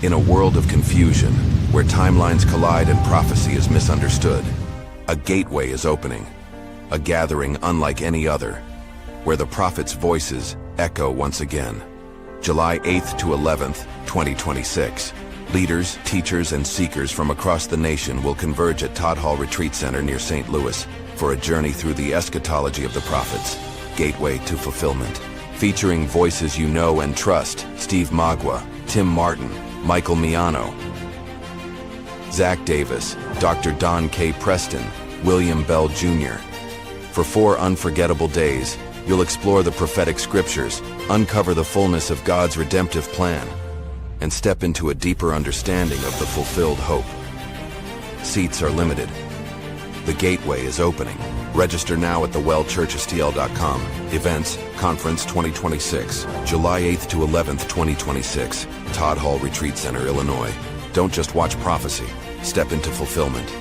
In a world of confusion, where timelines collide and prophecy is misunderstood, a gateway is opening, a gathering unlike any other, where the prophets' voices echo once again. July 8th to 11th, 2026. Leaders, teachers, and seekers from across the nation will converge at Todd Hall Retreat Center near St. Louis for a journey through the eschatology of the prophets, Gateway to Fulfillment. Featuring voices you know and trust: Steve Magua, Tim Martin, Michael Miano, Zach Davis, Dr. Don K. Preston, William Bell Jr. For 4 unforgettable days, you'll explore the prophetic scriptures, uncover the fullness of God's redemptive plan, and step into a deeper understanding of the fulfilled hope. Seats are limited. The gateway is opening. Register now at thewellchurchstl.com. Events, Conference 2026, July 8th to 11th, 2026, Todd Hall Retreat Center, Illinois. Don't just watch prophecy, step into fulfillment.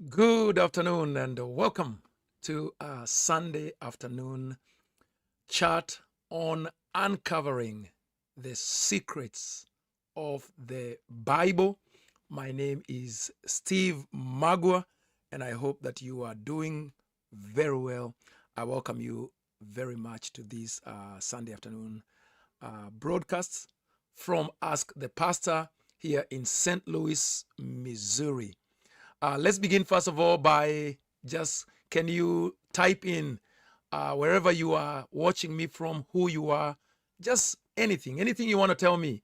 Good afternoon and welcome to a Sunday afternoon chat on uncovering the secrets of the Bible. My name is Steve Magua, and I hope that you are doing very well. I welcome you very much to this Sunday afternoon broadcasts from Ask the Pastor here in St. Louis, Missouri. Let's begin first of all by can you type in wherever you are watching me from, who you are, just anything you want to tell me,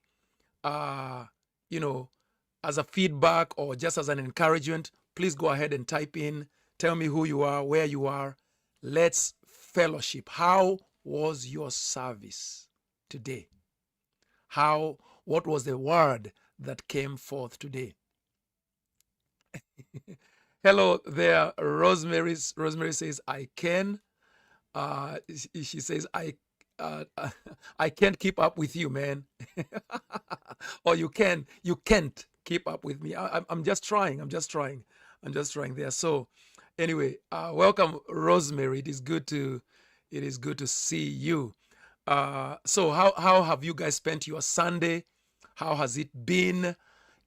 as a feedback or just as an encouragement. Please go ahead and type in, tell me who you are, where you are. Let's fellowship. How was your service today? What was the word that came forth today? Hello there, Rosemary. Rosemary says, I can. She says, I can't keep up with you, man. Or you can't keep up with me. I'm just trying. I'm just trying there. So anyway, welcome, Rosemary. It is good to see you. So how have you guys spent your Sunday? How has it been?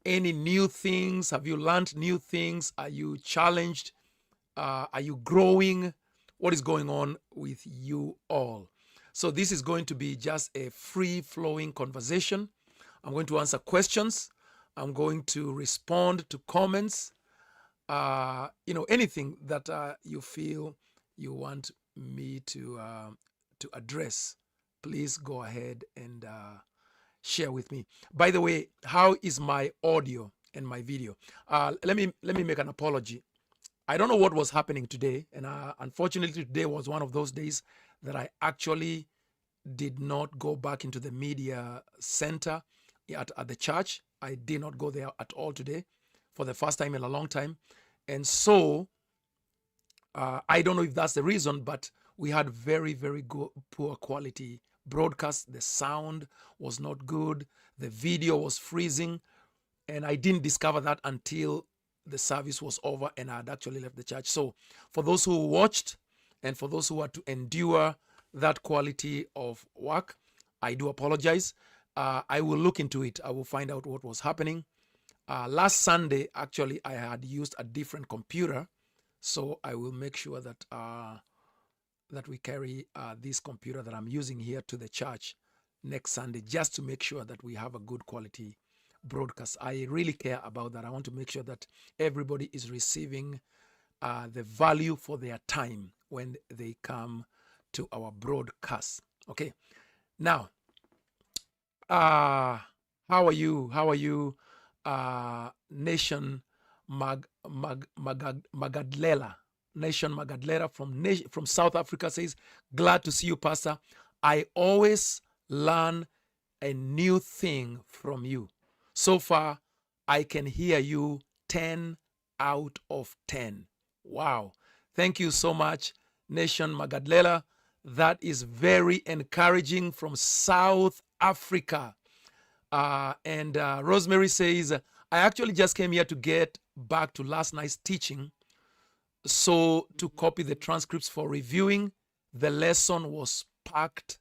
Any new things? Have you learned new things? Are you challenged? Are you growing? What is going on with you all? So this is going to be just a free-flowing conversation. I'm going to answer questions. I'm going to respond to comments. Anything that you feel you want me to address, please go ahead and share with me. By the way, how is my audio and my video? Let me make an apology. I don't know what was happening today, and unfortunately today was one of those days that I actually did not go back into the media center at the church. I did not go there at all today for the first time in a long time. And so I don't know if that's the reason, but we had very, very poor quality broadcast. The sound was not good. The video was freezing. And I didn't discover that until the service was over and I had actually left the church. So for those who watched and for those who had to endure that quality of work, I do apologize. I will look into it. I will find out what was happening. Last Sunday, actually, I had used a different computer. So I will make sure that that we carry this computer that I'm using here to the church next Sunday, just to make sure that we have a good quality broadcast. I really care about that. I want to make sure that everybody is receiving the value for their time when they come to our broadcast. Okay. Now, how are you? How are you, Nation Magadlela? Nation Magadlela from South Africa says, glad to see you, Pastor. I always learn a new thing from you. So far, I can hear you 10 out of 10. Wow. Thank you so much, Nation Magadlela. That is very encouraging from South Africa. And Rosemary says, I actually just came here to get back to last night's teaching. So to copy the transcripts for reviewing, the lesson was packed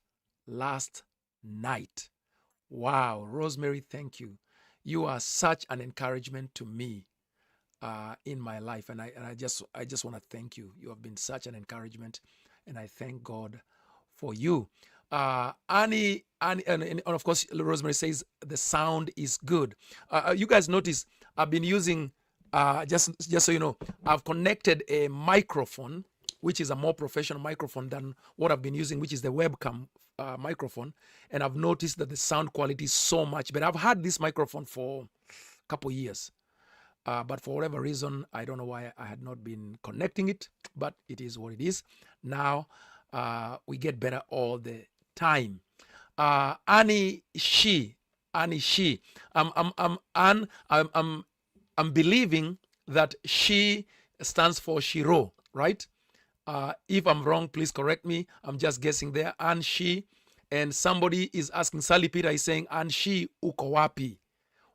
last night. Wow, Rosemary, thank you. You are such an encouragement to me in my life, and I just want to thank you. You have been such an encouragement, and I thank God for you. Annie, and of course, Rosemary says the sound is good. You guys notice I've been using just so you know, I've connected a microphone, which is a more professional microphone than what I've been using, which is the webcam microphone, and I've noticed that the sound quality is so much better. I've had this microphone for a couple years. But for whatever reason, I don't know why I had not been connecting it, but it is what it is. Now we get better all the time. Annie She, I'm believing that she stands for Shiro, right? If I'm wrong, please correct me. I'm just guessing there. And she, and somebody is asking, Sally Peter is saying, and she uko wapi?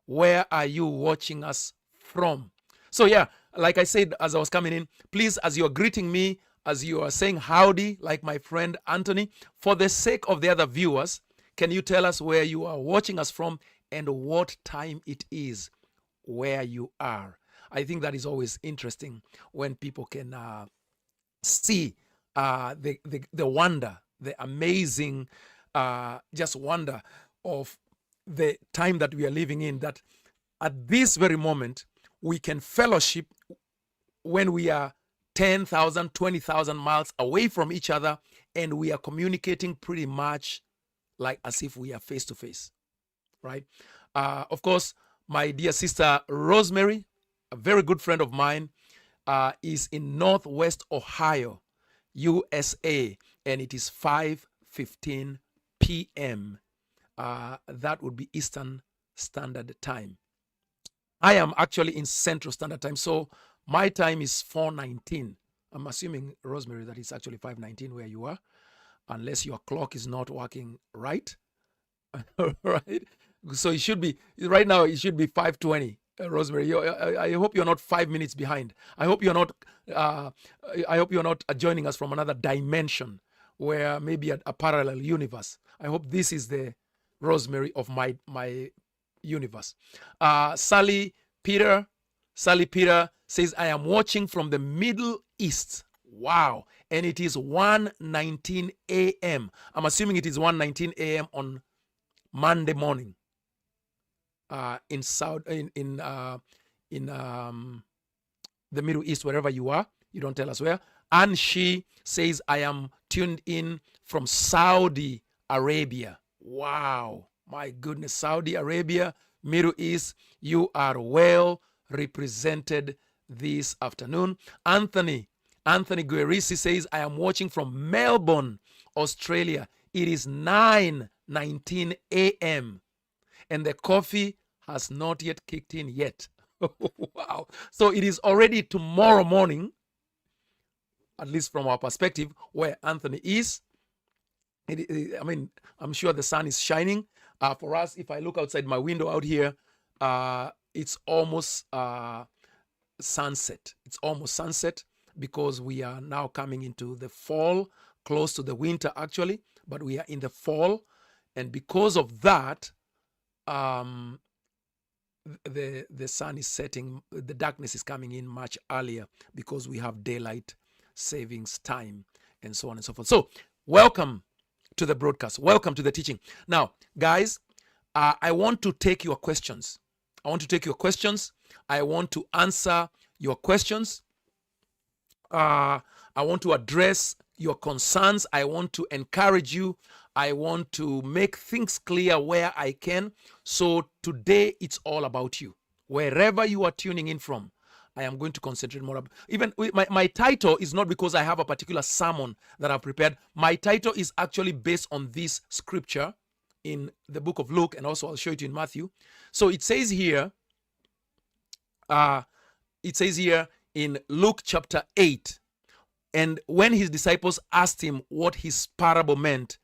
Where are you watching us from? So yeah, like I said, as I was coming in, please, as you're greeting me, as you are saying howdy, like my friend Anthony, for the sake of the other viewers, can you tell us where you are watching us from and what time it is where you are? I think that is always interesting when people can see the wonder, the amazing just wonder of the time that we are living in, that at this very moment we can fellowship when we are 10,000, 20,000 miles away from each other, and we are communicating pretty much like as if we are face to face, right? Of course, my dear sister Rosemary, a very good friend of mine, is in Northwest Ohio, USA, and it is 5:15 p.m. That would be Eastern Standard Time. I am actually in Central Standard Time, so my time is 4:19. I'm assuming, Rosemary, that it's actually 5:19 where you are, unless your clock is not working right. Right? So it should be, right now, it should be 5:20. Rosemary, I hope you're not 5 minutes behind. I hope you're not. I hope you're not joining us from another dimension, where maybe a parallel universe. I hope this is the Rosemary of my universe. Sally Peter says, I am watching from the Middle East. Wow. And it is 1:19 a.m. I'm assuming it is 1:19 a.m. on Monday morning. In the Middle East, wherever you are. You don't tell us where. And she says, I am tuned in from Saudi Arabia. Wow. My goodness. Saudi Arabia, Middle East, you are well represented this afternoon. Anthony Guerisi says, I am watching from Melbourne, Australia. It is 9:19 a.m. and the coffee has not yet kicked in yet. Wow. So it is already tomorrow morning, at least from our perspective, where Anthony is. I mean, I'm sure the sun is shining. For us, if I look outside my window out here, it's almost sunset. It's almost sunset because we are now coming into the fall, close to the winter actually, but we are in the fall. And because of that, the sun is setting, the darkness is coming in much earlier because we have daylight savings time and so on and so forth. So welcome to the broadcast. Welcome to the teaching. Now, guys, I want to take your questions. I want to answer your questions. I want to address your concerns. I want to encourage you. I want to make things clear where I can. So today it's all about you. Wherever you are tuning in from, I am going to concentrate more. Even my title is not because I have a particular sermon that I've prepared. My title is actually based on this scripture in the book of Luke, and also I'll show it in Matthew. So it says here, in Luke chapter 8, and when his disciples asked him what his parable meant,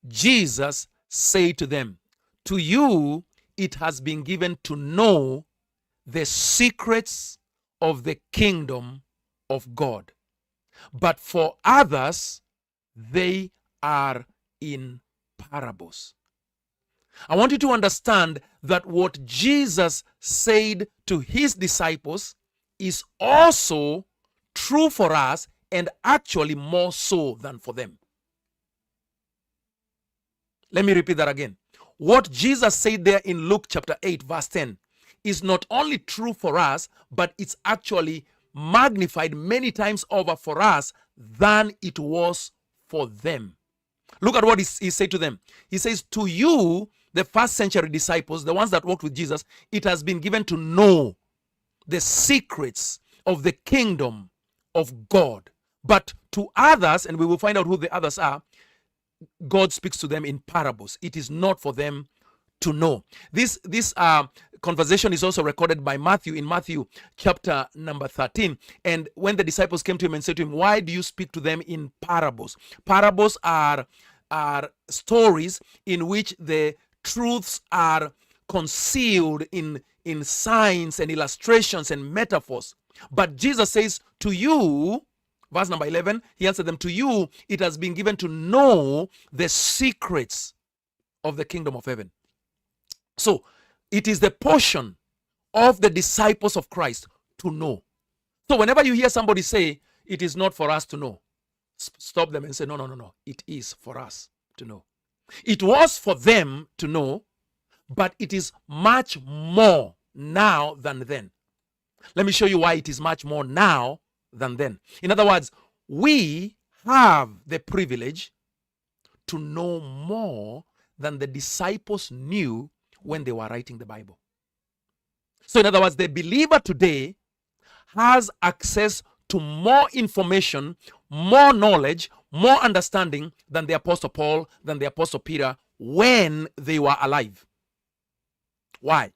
Jesus said to them, to you it has been given to know the secrets of the kingdom of God, but for others they are in parables. I want you to understand that what Jesus said to his disciples is also true for us, and actually more so than for them. Let me repeat that again. What Jesus said there in Luke chapter 8 verse 10 is not only true for us, but it's actually magnified many times over for us than it was for them. Look at what he said to them. He says, to you, the first century disciples, the ones that walked with Jesus, it has been given to know the secrets of the kingdom of God. But to others, and we will find out who the others are, God speaks to them in parables. It is not for them to know. This conversation is also recorded by Matthew in Matthew chapter number 13. And when the disciples came to him and said to him, why do you speak to them in parables? Parables are stories in which the truths are concealed in signs and illustrations and metaphors. But Jesus says to you, verse number 11, he answered them, to you it has been given to know the secrets of the kingdom of heaven. So it is the portion of the disciples of Christ to know. So whenever you hear somebody say it is not for us to know, stop them and say, no. It is for us to know. It was for them to know, but it is much more now than then. Let me show you why it is much more now than then. In other words, we have the privilege to know more than the disciples knew when they were writing the Bible. So in other words, the believer today has access to more information, more knowledge, more understanding than the Apostle Paul, than the Apostle Peter when they were alive. Why?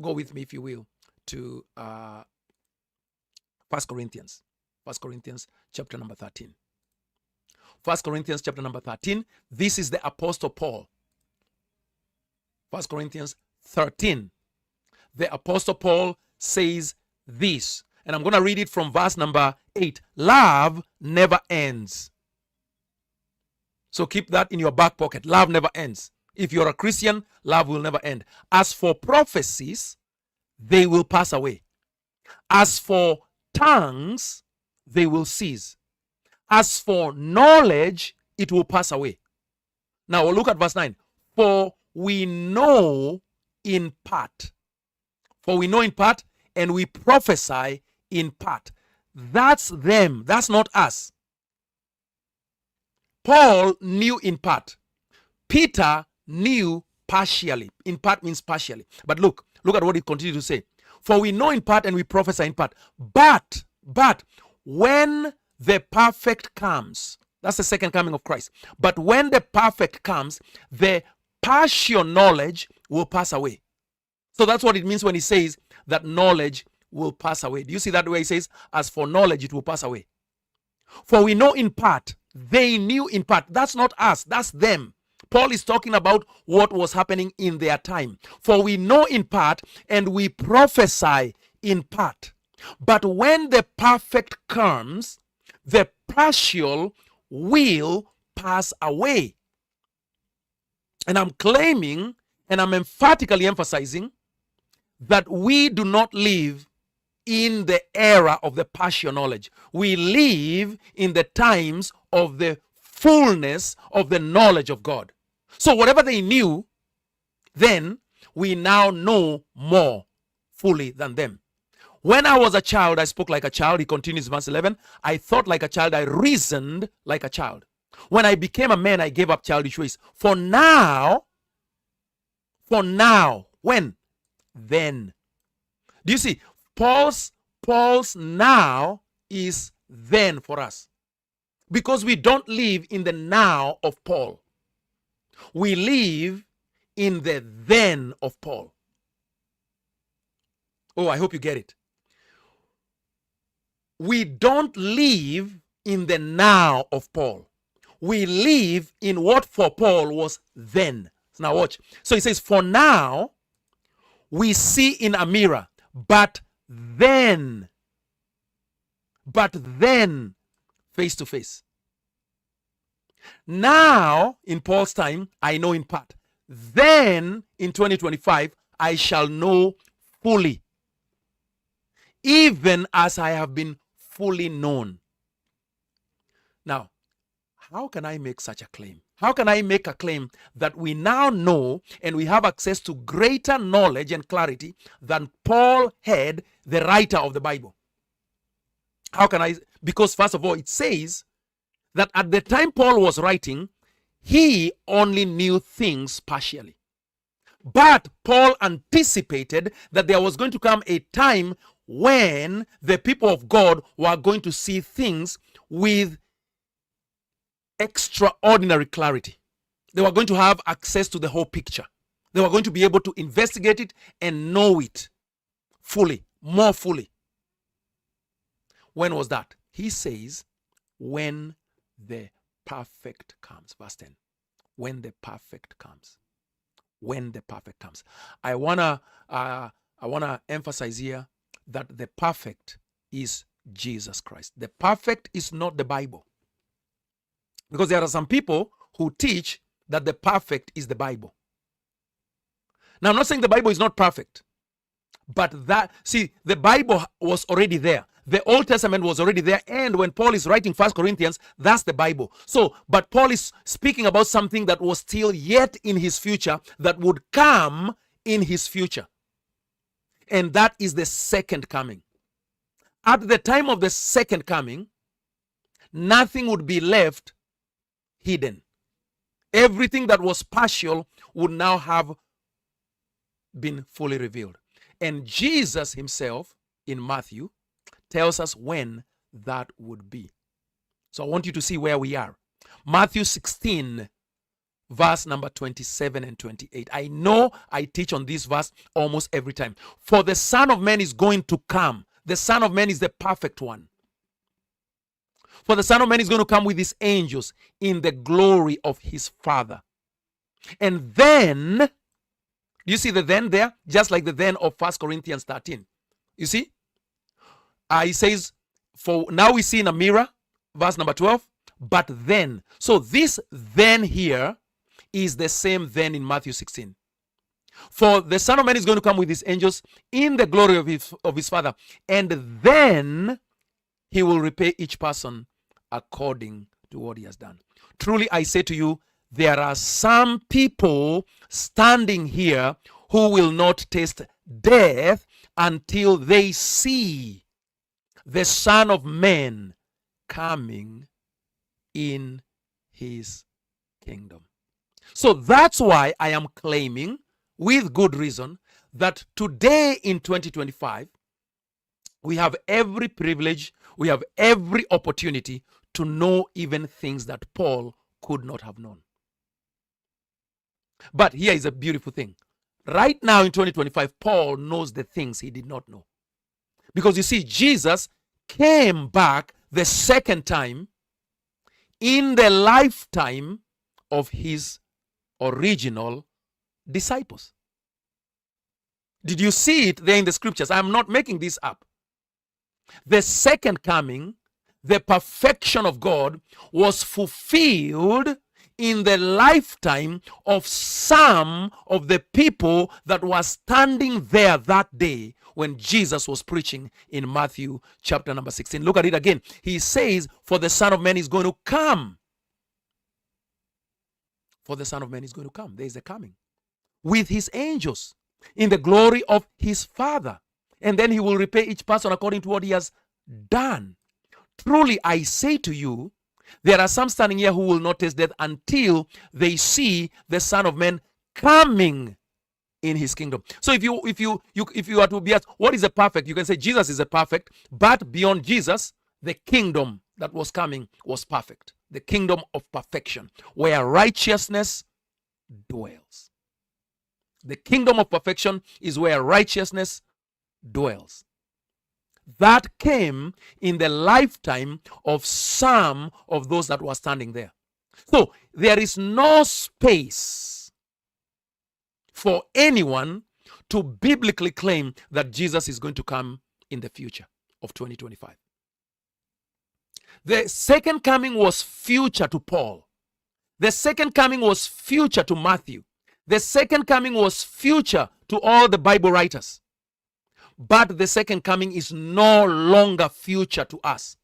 Go with me, if you will, to 1 Corinthians. 1 Corinthians chapter number 13. 1 Corinthians chapter number 13. This is the Apostle Paul. 1 Corinthians 13. The Apostle Paul says this. And I'm going to read it from verse number 8. Love never ends. So keep that in your back pocket. Love never ends. If you're a Christian, love will never end. As for prophecies, they will pass away. As for tongues, they will cease. As for knowledge, it will pass away. Now look at verse 9. For we know in part. For we know in part, and we prophesy in part. That's them. That's not us. Paul knew in part. Peter knew partially. In part means partially. But look at what he continued to say. For we know in part and we prophesy in part. But when the perfect comes, that's the second coming of Christ. But when the perfect comes, the partial knowledge will pass away. So that's what it means when he says that knowledge will pass away. Do you see that way he says, as for knowledge, it will pass away? For we know in part, they knew in part. That's not us, that's them. Paul is talking about what was happening in their time. For we know in part and we prophesy in part. But when the perfect comes, the partial will pass away. And I'm claiming and I'm emphatically emphasizing that we do not live in the era of the partial knowledge. We live in the times of the fullness of the knowledge of God. So whatever they knew then, we now know more fully than them. When I was a child, I spoke like a child. He continues, verse 11. I thought like a child. I reasoned like a child. When I became a man, I gave up childish ways. For now, when? Then. Do you see? Paul's now is then for us. Because we don't live in the now of Paul. We live in the then of Paul. Oh, I hope you get it. We don't live in the now of Paul. We live in what for Paul was then. So now watch. So he says, for now, we see in a mirror, but then, face to face. Now, in Paul's time, I know in part. then in 2025, I shall know fully, even as I have been fully known. Now, how can I make such a claim? How can I make a claim that we now know and we have access to greater knowledge and clarity than Paul had, the writer of the Bible? How can I? Because first of all, it says that at the time Paul was writing, he only knew things partially. But Paul anticipated that there was going to come a time when the people of God were going to see things with extraordinary clarity. They were going to have access to the whole picture. They were going to be able to investigate it and know it fully, more fully. When was that? He says, when the perfect comes. Verse 10. When the perfect comes. When the perfect comes. I wanna emphasize here that the perfect is Jesus Christ. The perfect is not the Bible. Because there are some people who teach that the perfect is the Bible. Now, I'm not saying the Bible is not perfect, but the Bible was already there. The Old Testament was already there, and when Paul is writing 1 Corinthians, that's the Bible. But Paul is speaking about something that was still yet in his future, that would come in his future. And that is the second coming. At the time of the second coming, nothing would be left hidden. Everything that was partial would now have been fully revealed. And Jesus himself in Matthew tells us when that would be. So I want you to see where we are. Matthew 16, verse number 27 and 28. I know I teach on this verse almost every time. For the Son of Man is going to come. The Son of Man is the perfect one. For the Son of Man is going to come with his angels in the glory of his Father. And then, do you see the then there? Just like the then of 1 Corinthians 13. You see? He says, for now we see in a mirror, verse number 12, but then. So this then here is the same then in Matthew 16. For the Son of Man is going to come with his angels in the glory of his Father. And then he will repay each person according to what he has done. Truly I say to you, there are some people standing here who will not taste death until they see the Son of Man coming in his kingdom. So that's why I am claiming, with good reason, that today in 2025, we have every privilege, we have every opportunity to know even things that Paul could not have known. But here is a beautiful thing. Right now in 2025, Paul knows the things he did not know. Because you see, Jesus came back the second time in the lifetime of his original disciples. Did you see it there in the scriptures? I'm not making this up. The second coming, the perfection of God, was fulfilled in the lifetime of some of the people that were standing there that day when Jesus was preaching in Matthew chapter number 16. Look at it again. He says, for the Son of Man is going to come. For the Son of Man is going to come. There is a coming. With his angels in the glory of his Father. And then he will repay each person according to what he has done. Truly I say to you, there are some standing here who will not taste death until they see the Son of Man coming in his kingdom. So if you are to be asked, what is a perfect? You can say Jesus is a perfect, but beyond Jesus, the kingdom that was coming was perfect. The kingdom of perfection, where righteousness dwells. The kingdom of perfection is where righteousness dwells. That came in the lifetime of some of those that were standing there. So there is no space for anyone to biblically claim that Jesus is going to come in the future of 2025. The second coming was future to Paul. The second coming was future to Matthew. The second coming was future to all the Bible writers. But the second coming is no longer future to us.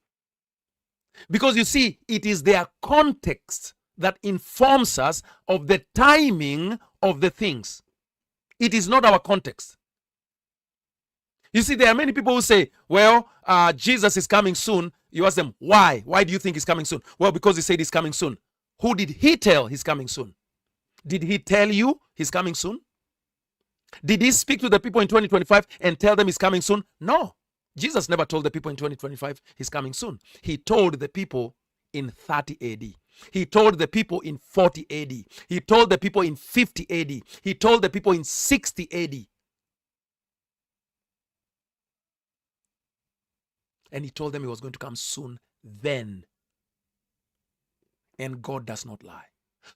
Because you see, it is their context that informs us of the timing of the things. It is not our context. You see, there are many people who say, well, Jesus is coming soon. You ask them, why? Why do you think he's coming soon? Well, because he said he's coming soon. Who did he tell he's coming soon? Did he tell you he's coming soon? Did he speak to the people in 2025 and tell them he's coming soon? No. Jesus never told the people in 2025 he's coming soon. He told the people in 30 AD. He told the people in 40 AD. He told the people in 50 AD. He told the people in 60 AD. And he told them he was going to come soon then. And God does not lie.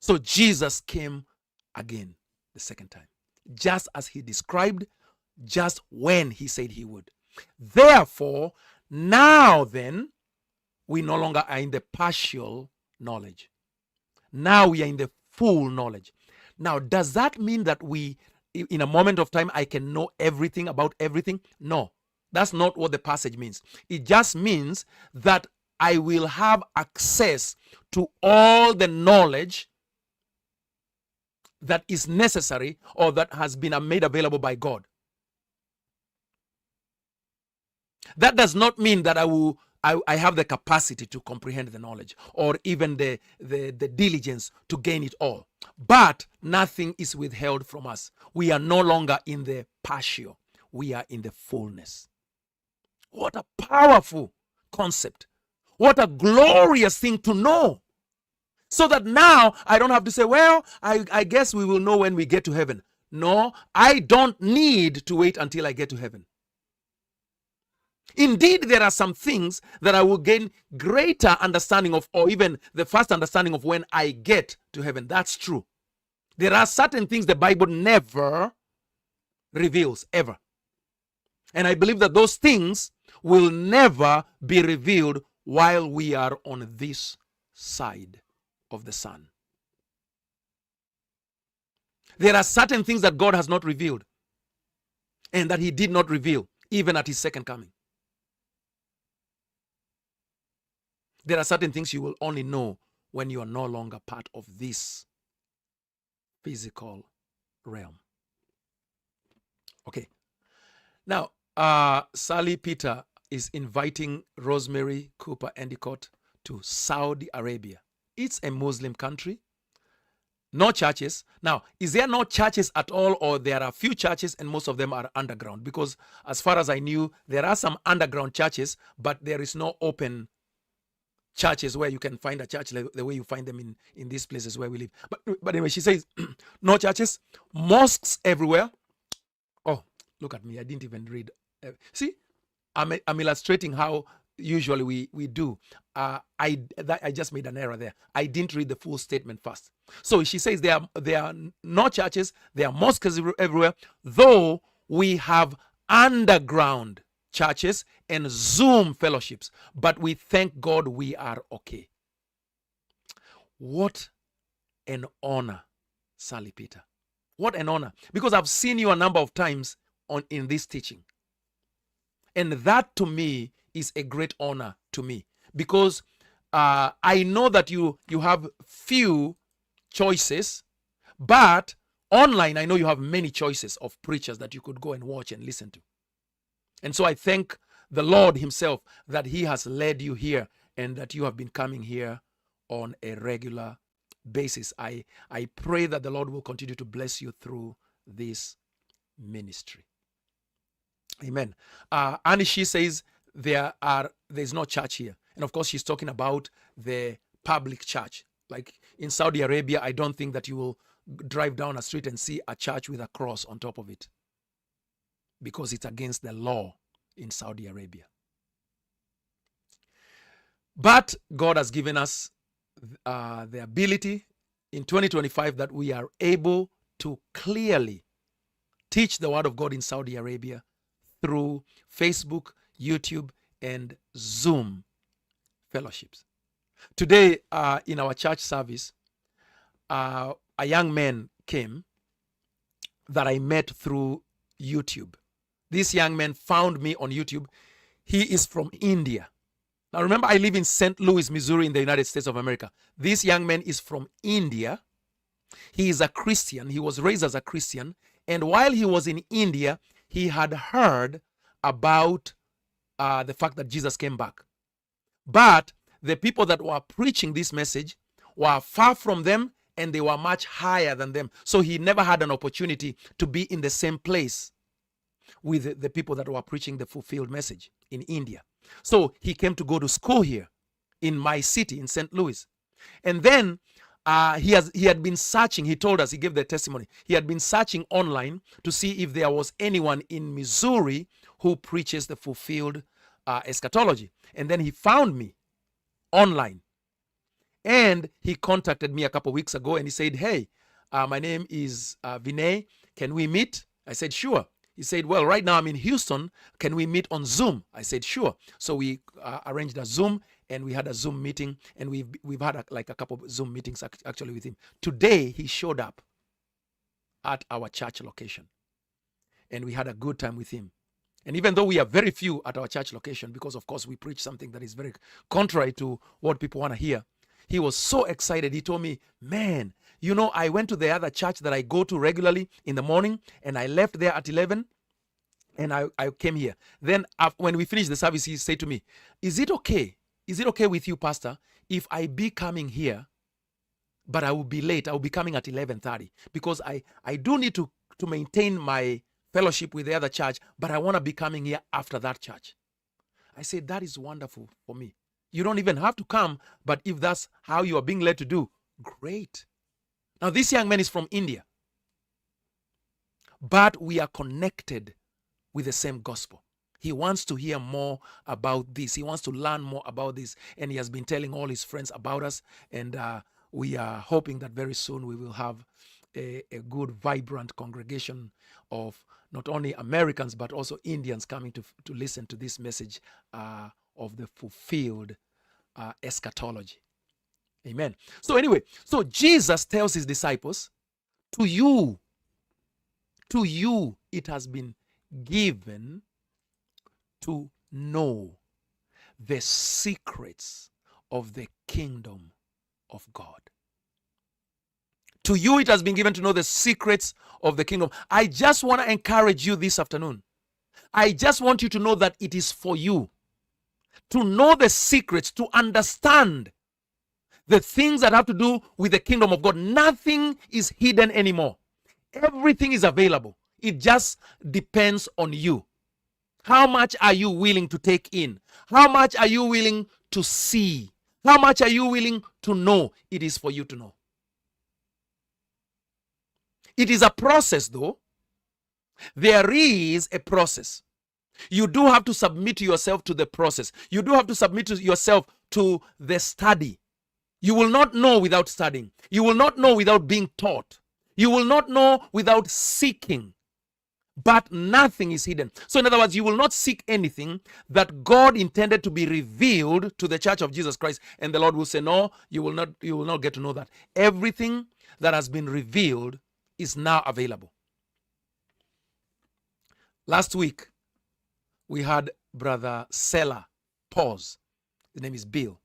So Jesus came again the second time, just as he described, just when he said he would. Therefore, now then, we no longer are in the partial knowledge. Now we are in the full knowledge. Now, does that mean that we, in a moment of time, I can know everything about everything? No, that's not what the passage means. It just means that I will have access to all the knowledge that is necessary or that has been made available by God. That does not mean that I have the capacity to comprehend the knowledge or even the diligence to gain it all. But nothing is withheld from us. We are no longer in the partial. We are in the fullness. What a powerful concept. What a glorious thing to know. So that now I don't have to say, well, I guess we will know when we get to heaven. No, I don't need to wait until I get to heaven. Indeed, there are some things that I will gain greater understanding of, or even the first understanding of when I get to heaven. That's true. There are certain things the Bible never reveals, ever. And I believe that those things will never be revealed while we are on this side of the sun. There are certain things that God has not revealed and that he did not reveal even at his second coming. There are certain things you will only know when you are no longer part of this physical realm. Okay. Now, Sally Peter is inviting Rosemary Cooper Endicott to Saudi Arabia. It's a Muslim country. No churches. Now, is there no churches at all, or there are few churches and most of them are underground? Because as far as I knew, there are some underground churches, but there is no open churches where you can find a church the way you find them in these places where we live. But anyway, she says, no churches, mosques everywhere. Oh, look at me. I didn't even read. See, I'm illustrating how usually we do. I just made an error there. I didn't read the full statement first. So she says there are no churches, there are mosques everywhere, though we have underground churches and Zoom fellowships, but we thank God we are okay. What an honor, Sally Peter. What an honor. Because I've seen you a number of times in this teaching. And that to me is a great honor to me. Because I know that you have few choices, but online I know you have many choices of preachers that you could go and watch and listen to. And so I thank the Lord himself that he has led you here and that you have been coming here on a regular basis. I pray that the Lord will continue to bless you through this ministry. Amen. Anishi says there's no church here. And of course, she's talking about the public church. Like in Saudi Arabia, I don't think that you will drive down a street and see a church with a cross on top of it, because it's against the law in Saudi Arabia. But God has given us the ability in 2025 that we are able to clearly teach the word of God in Saudi Arabia through Facebook, YouTube, and Zoom fellowships. Today, in our church service, a young man came that I met through YouTube. This young man found me on YouTube. He is from India. Now remember, I live in St. Louis, Missouri in the United States of America. This young man is from India. He is a Christian. He was raised as a Christian. And while he was in India, he had heard about the fact that Jesus came back. But the people that were preaching this message were far from them, and they were much higher than them. So he never had an opportunity to be in the same place with the people that were preaching the fulfilled message in India. So he came to go to school here in my city, in St. Louis. And then he had been searching. He told us, he gave the testimony, he had been searching online to see if there was anyone in Missouri who preaches the fulfilled eschatology. And then he found me online. And he contacted me a couple weeks ago and he said, hey, my name is Vinay. Can we meet? I said, sure. He said, well, right now I'm in Houston. Can we meet on Zoom? I said, sure. So we arranged a Zoom, and we had a Zoom meeting, and we've had a couple of Zoom meetings actually with him. Today, he showed up at our church location, and we had a good time with him. And even though we are very few at our church location, because of course we preach something that is very contrary to what people want to hear, he was so excited. He told me, man, you know, I went to the other church that I go to regularly in the morning, and I left there at 11, and I came here. Then when we finished the service, he said to me, is it okay? Is it okay with you, Pastor, if I be coming here, but I will be late? I will be coming at 11:30 because I do need to maintain my fellowship with the other church, but I want to be coming here after that church. I said, that is wonderful for me. You don't even have to come, but if that's how you are being led to do, great. Now, this young man is from India, but we are connected with the same gospel. He wants to hear more about this. He wants to learn more about this, and he has been telling all his friends about us, and we are hoping that very soon we will have a good, vibrant congregation of not only Americans, but also Indians coming to listen to this message of the fulfilled eschatology. Amen. So anyway, so Jesus tells his disciples, to you it has been given to know the secrets of the kingdom of God. To you it has been given to know the secrets of the kingdom. I just want to encourage you this afternoon. I just want you to know that it is for you to know the secrets, to understand the things that have to do with the kingdom of God. Nothing is hidden anymore. Everything is available. It just depends on you. How much are you willing to take in? How much are you willing to see? How much are you willing to know? It is for you to know. It is a process, though. There is a process. You do have to submit yourself to the process. You do have to submit yourself to the study. You will not know without studying. You will not know without being taught. You will not know without seeking. But nothing is hidden. So in other words, you will not seek anything that God intended to be revealed to the church of Jesus Christ, and the Lord will say, no, you will not get to know that. Everything that has been revealed is now available. Last week, we had Brother Selah Pause. His name is Bill.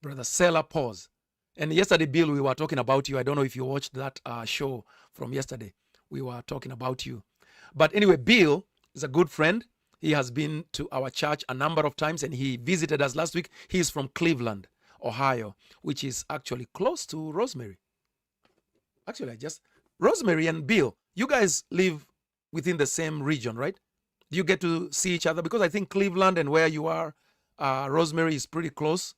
Brother Selah Pause. And yesterday, Bill, we were talking about you. I don't know if you watched that show from yesterday. We were talking about you. But anyway, Bill is a good friend. He has been to our church a number of times, and he visited us last week. He is from Cleveland, Ohio, which is actually close to Rosemary. Actually, Rosemary and Bill, you guys live within the same region, right? Do you get to see each other? Because I think Cleveland and where you are, Rosemary is pretty close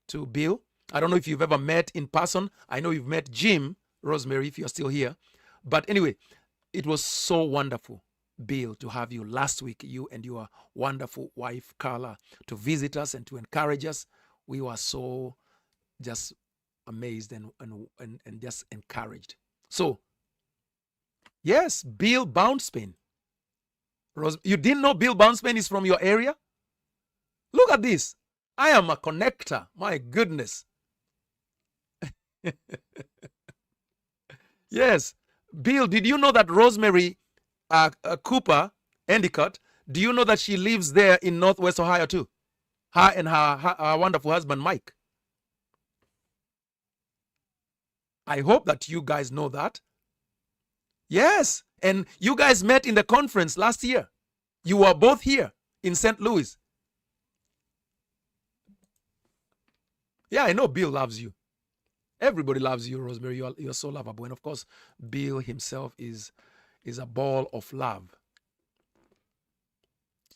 to Bill. I don't know if you've ever met in person. I know you've met Jim, Rosemary, if you're still here. But anyway, it was so wonderful, Bill, to have you last week, you and your wonderful wife, Carla, to visit us and to encourage us. We were so just amazed and just encouraged. So, yes, Bill Bouncebane. You didn't know Bill Bouncebane is from your area? Look at this. I am a connector. My goodness. Yes, Bill, did you know that Rosemary Cooper Endicott, do you know that she lives there in Northwest Ohio too? Her and her wonderful husband, Mike. I hope that you guys know that. Yes. And you guys met in the conference last year. You were both here in St. Louis. Yeah, I know Bill loves you. Everybody loves you, Rosemary. You're so lovable. And of course, Bill himself is a ball of love.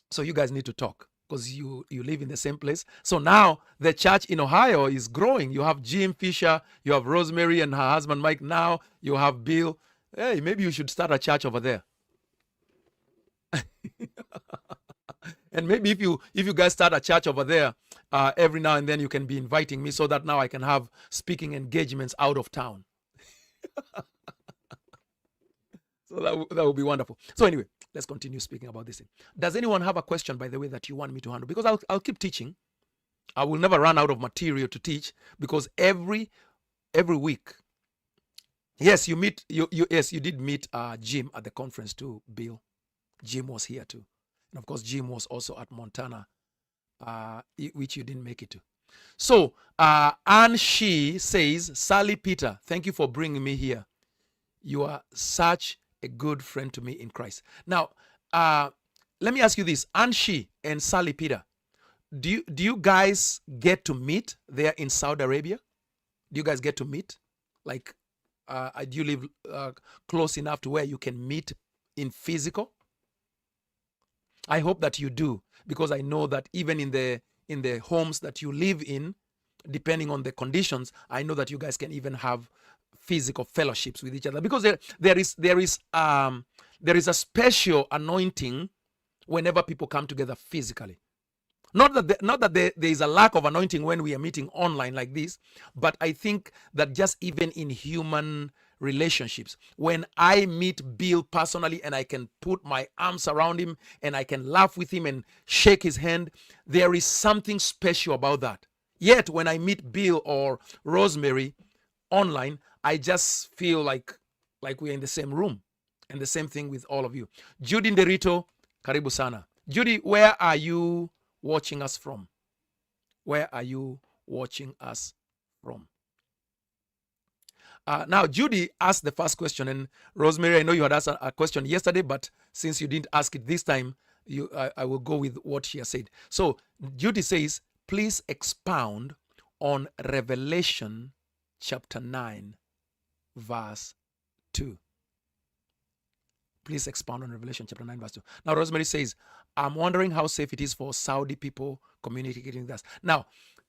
So you guys need to talk because you live in the same place. So now the church in Ohio is growing. You have Jim Fisher, you have Rosemary and her husband Mike. Now you have Bill. Hey, maybe you should start a church over there. And maybe if you guys start a church over there, every now and then you can be inviting me so that now I can have speaking engagements out of town. So that would be wonderful. So anyway, let's continue speaking about this thing. Does anyone have a question, by the way, that you want me to handle? Because I'll keep teaching. I will never run out of material to teach because every week. Yes, you did meet Jim at the conference too, Bill. Jim was here too. And of course, Jim was also at Montana, which you didn't make it to. So, and she says, Sally Peter, thank you for bringing me here. You are such a good friend to me in Christ. Now, let me ask you this. Anshi and Sally Peter, do you guys get to meet there in Saudi Arabia? Do you guys get to meet? Like, do you live close enough to where you can meet in physical? I hope that you do, because I know that even in the homes that you live in, depending on the conditions, I know that you guys can even have physical fellowships with each other, because there is a special anointing whenever people come together physically. Not that there is a lack of anointing when we are meeting online like this, but I think that just even in human relationships, when I meet Bill personally and I can put my arms around him and I can laugh with him and shake his hand, there is something special about that. Yet when I meet Bill or Rosemary online, I just feel like we're in the same room. And the same thing with all of you. Judy Nderito, karibu sana. Judy, where are you watching us from? Where are you watching us from? Now, Judy asked the first question, and Rosemary, I know you had asked a question yesterday, but since you didn't ask it this time, I will go with what she has said. So, Judy says, please expound on Revelation chapter 9, verse 2. Please expound on Revelation chapter 9, verse 2. Now, Rosemary says, I'm wondering how safe it is for Saudi people communicating with us. Now,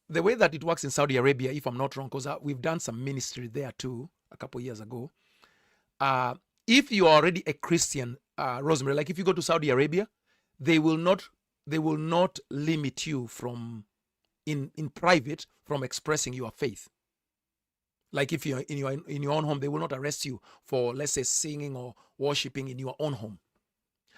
the way that it works in Saudi Arabia, if I'm not wrong, because we've done some ministry there too a couple years ago. If you are already a Christian, Rosemary, like if you go to Saudi Arabia, they will not limit you from in private from expressing your faith. Like if you're in your own home, they will not arrest you for, let's say, singing or worshiping in your own home.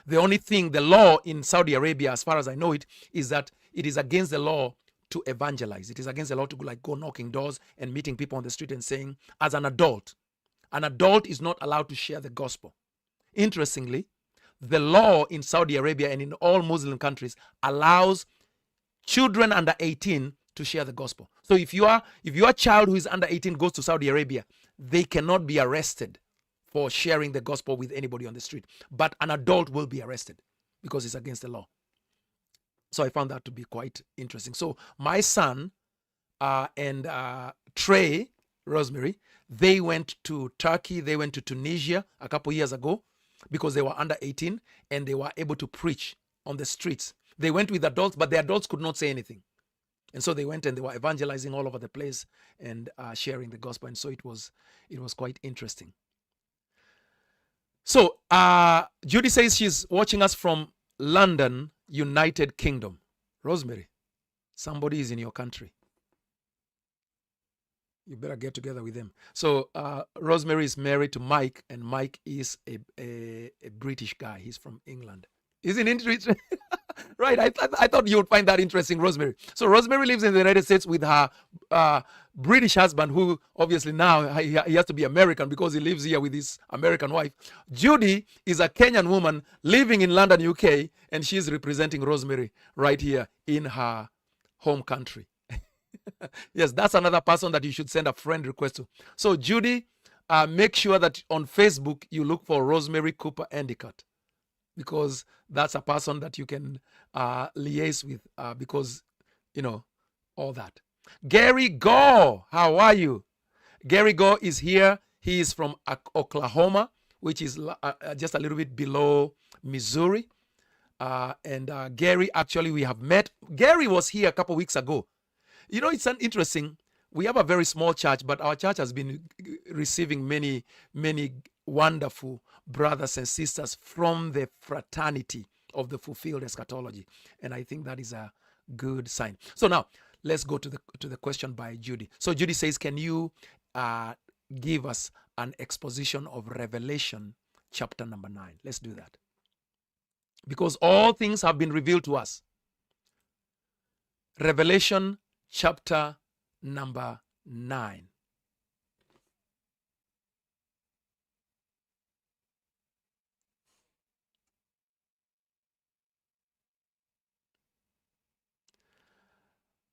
The only thing, the law in Saudi Arabia, as far as I know it, is that it is against the law to evangelize. It is against the law to go knocking doors and meeting people on the street and saying, as an adult is not allowed to share the gospel. Interestingly, the law in Saudi Arabia and in all Muslim countries allows children under 18 to share the gospel. So if your child who is under 18 goes to Saudi Arabia, they cannot be arrested for sharing the gospel with anybody on the street. But an adult will be arrested because it's against the law. So I found that to be quite interesting. So my son and Trey, Rosemary, they went to Turkey, they went to Tunisia a couple years ago because they were under 18 and they were able to preach on the streets. They went with adults, but the adults could not say anything. And so they went and they were evangelizing all over the place and sharing the gospel. And so it was quite interesting. So Judy says she's watching us from London, United Kingdom. Rosemary, somebody is in your country. You better get together with them. So Rosemary is married to Mike, and Mike is a British guy. He's from England. Isn't it interesting? Right. I thought you would find that interesting, Rosemary. So Rosemary lives in the United States with her British husband, who obviously now he has to be American because he lives here with his American wife. Judy is a Kenyan woman living in London, UK, and she's representing Rosemary right here in her home country. Yes, that's another person that you should send a friend request to. So Judy, make sure that on Facebook you look for Rosemary Cooper Endicott, because that's a person that you can liaise with, because, you know, all that. Gary Gore, how are you? Gary Gore is here. He is from Oklahoma, which is just a little bit below Missouri. And Gary, actually, we have met. Gary was here a couple weeks ago. You know, it's an interesting. We have a very small church, but our church has been receiving many, many wonderful brothers and sisters from the fraternity of the fulfilled eschatology, and I think that is a good sign. So now let's go to the question by Judy. So Judy says, can you give us an exposition of Revelation chapter number 9? Let's do that, because all things have been revealed to us. Revelation chapter number 9.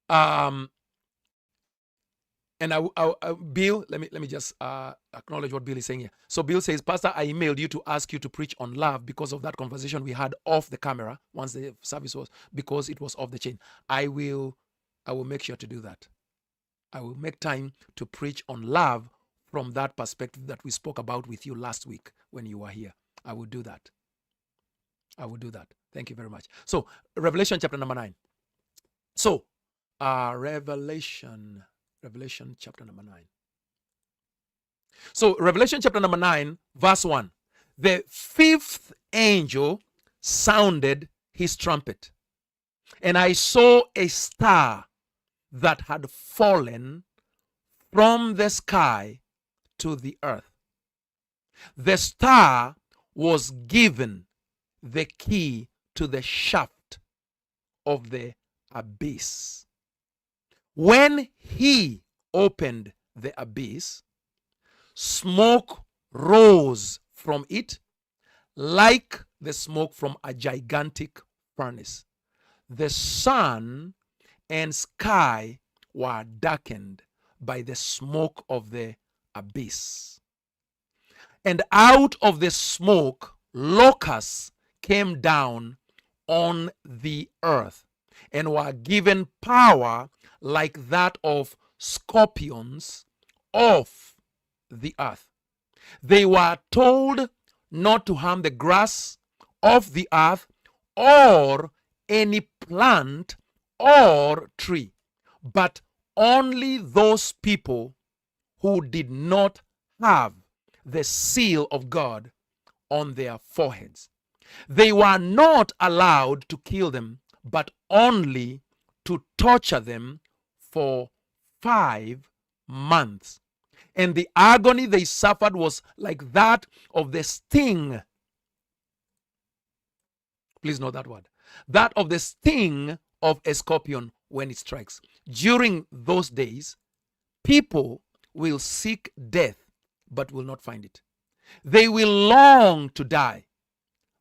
And Bill, let me just acknowledge what Bill is saying here. So Bill says, Pastor, I emailed you to ask you to preach on love because of that conversation we had off the camera once the service was, because it was off the chain. I will make sure to do that. I will make time to preach on love from that perspective that we spoke about with you last week when you were here. I will do that. I will do that. Thank you very much. So Revelation chapter number 9. So Revelation chapter number 9. So Revelation chapter number 9, verse 1. The fifth angel sounded his trumpet, and I saw a star that had fallen from the sky to the earth. The star was given the key to the shaft of the abyss. When he opened the abyss, smoke rose from it like the smoke from a gigantic furnace. The sun and sky were darkened by the smoke of the abyss. And out of the smoke, locusts came down on the earth and were given power like that of scorpions of the earth. They were told not to harm the grass of the earth or any plant or tree, but only those people who did not have the seal of God on their foreheads. They were not allowed to kill them, but only to torture them for 5 months. And the agony they suffered was like that of the sting. Please note that word. That of the sting of a scorpion when it strikes. During those days, people will seek death, but will not find it. They will long to die,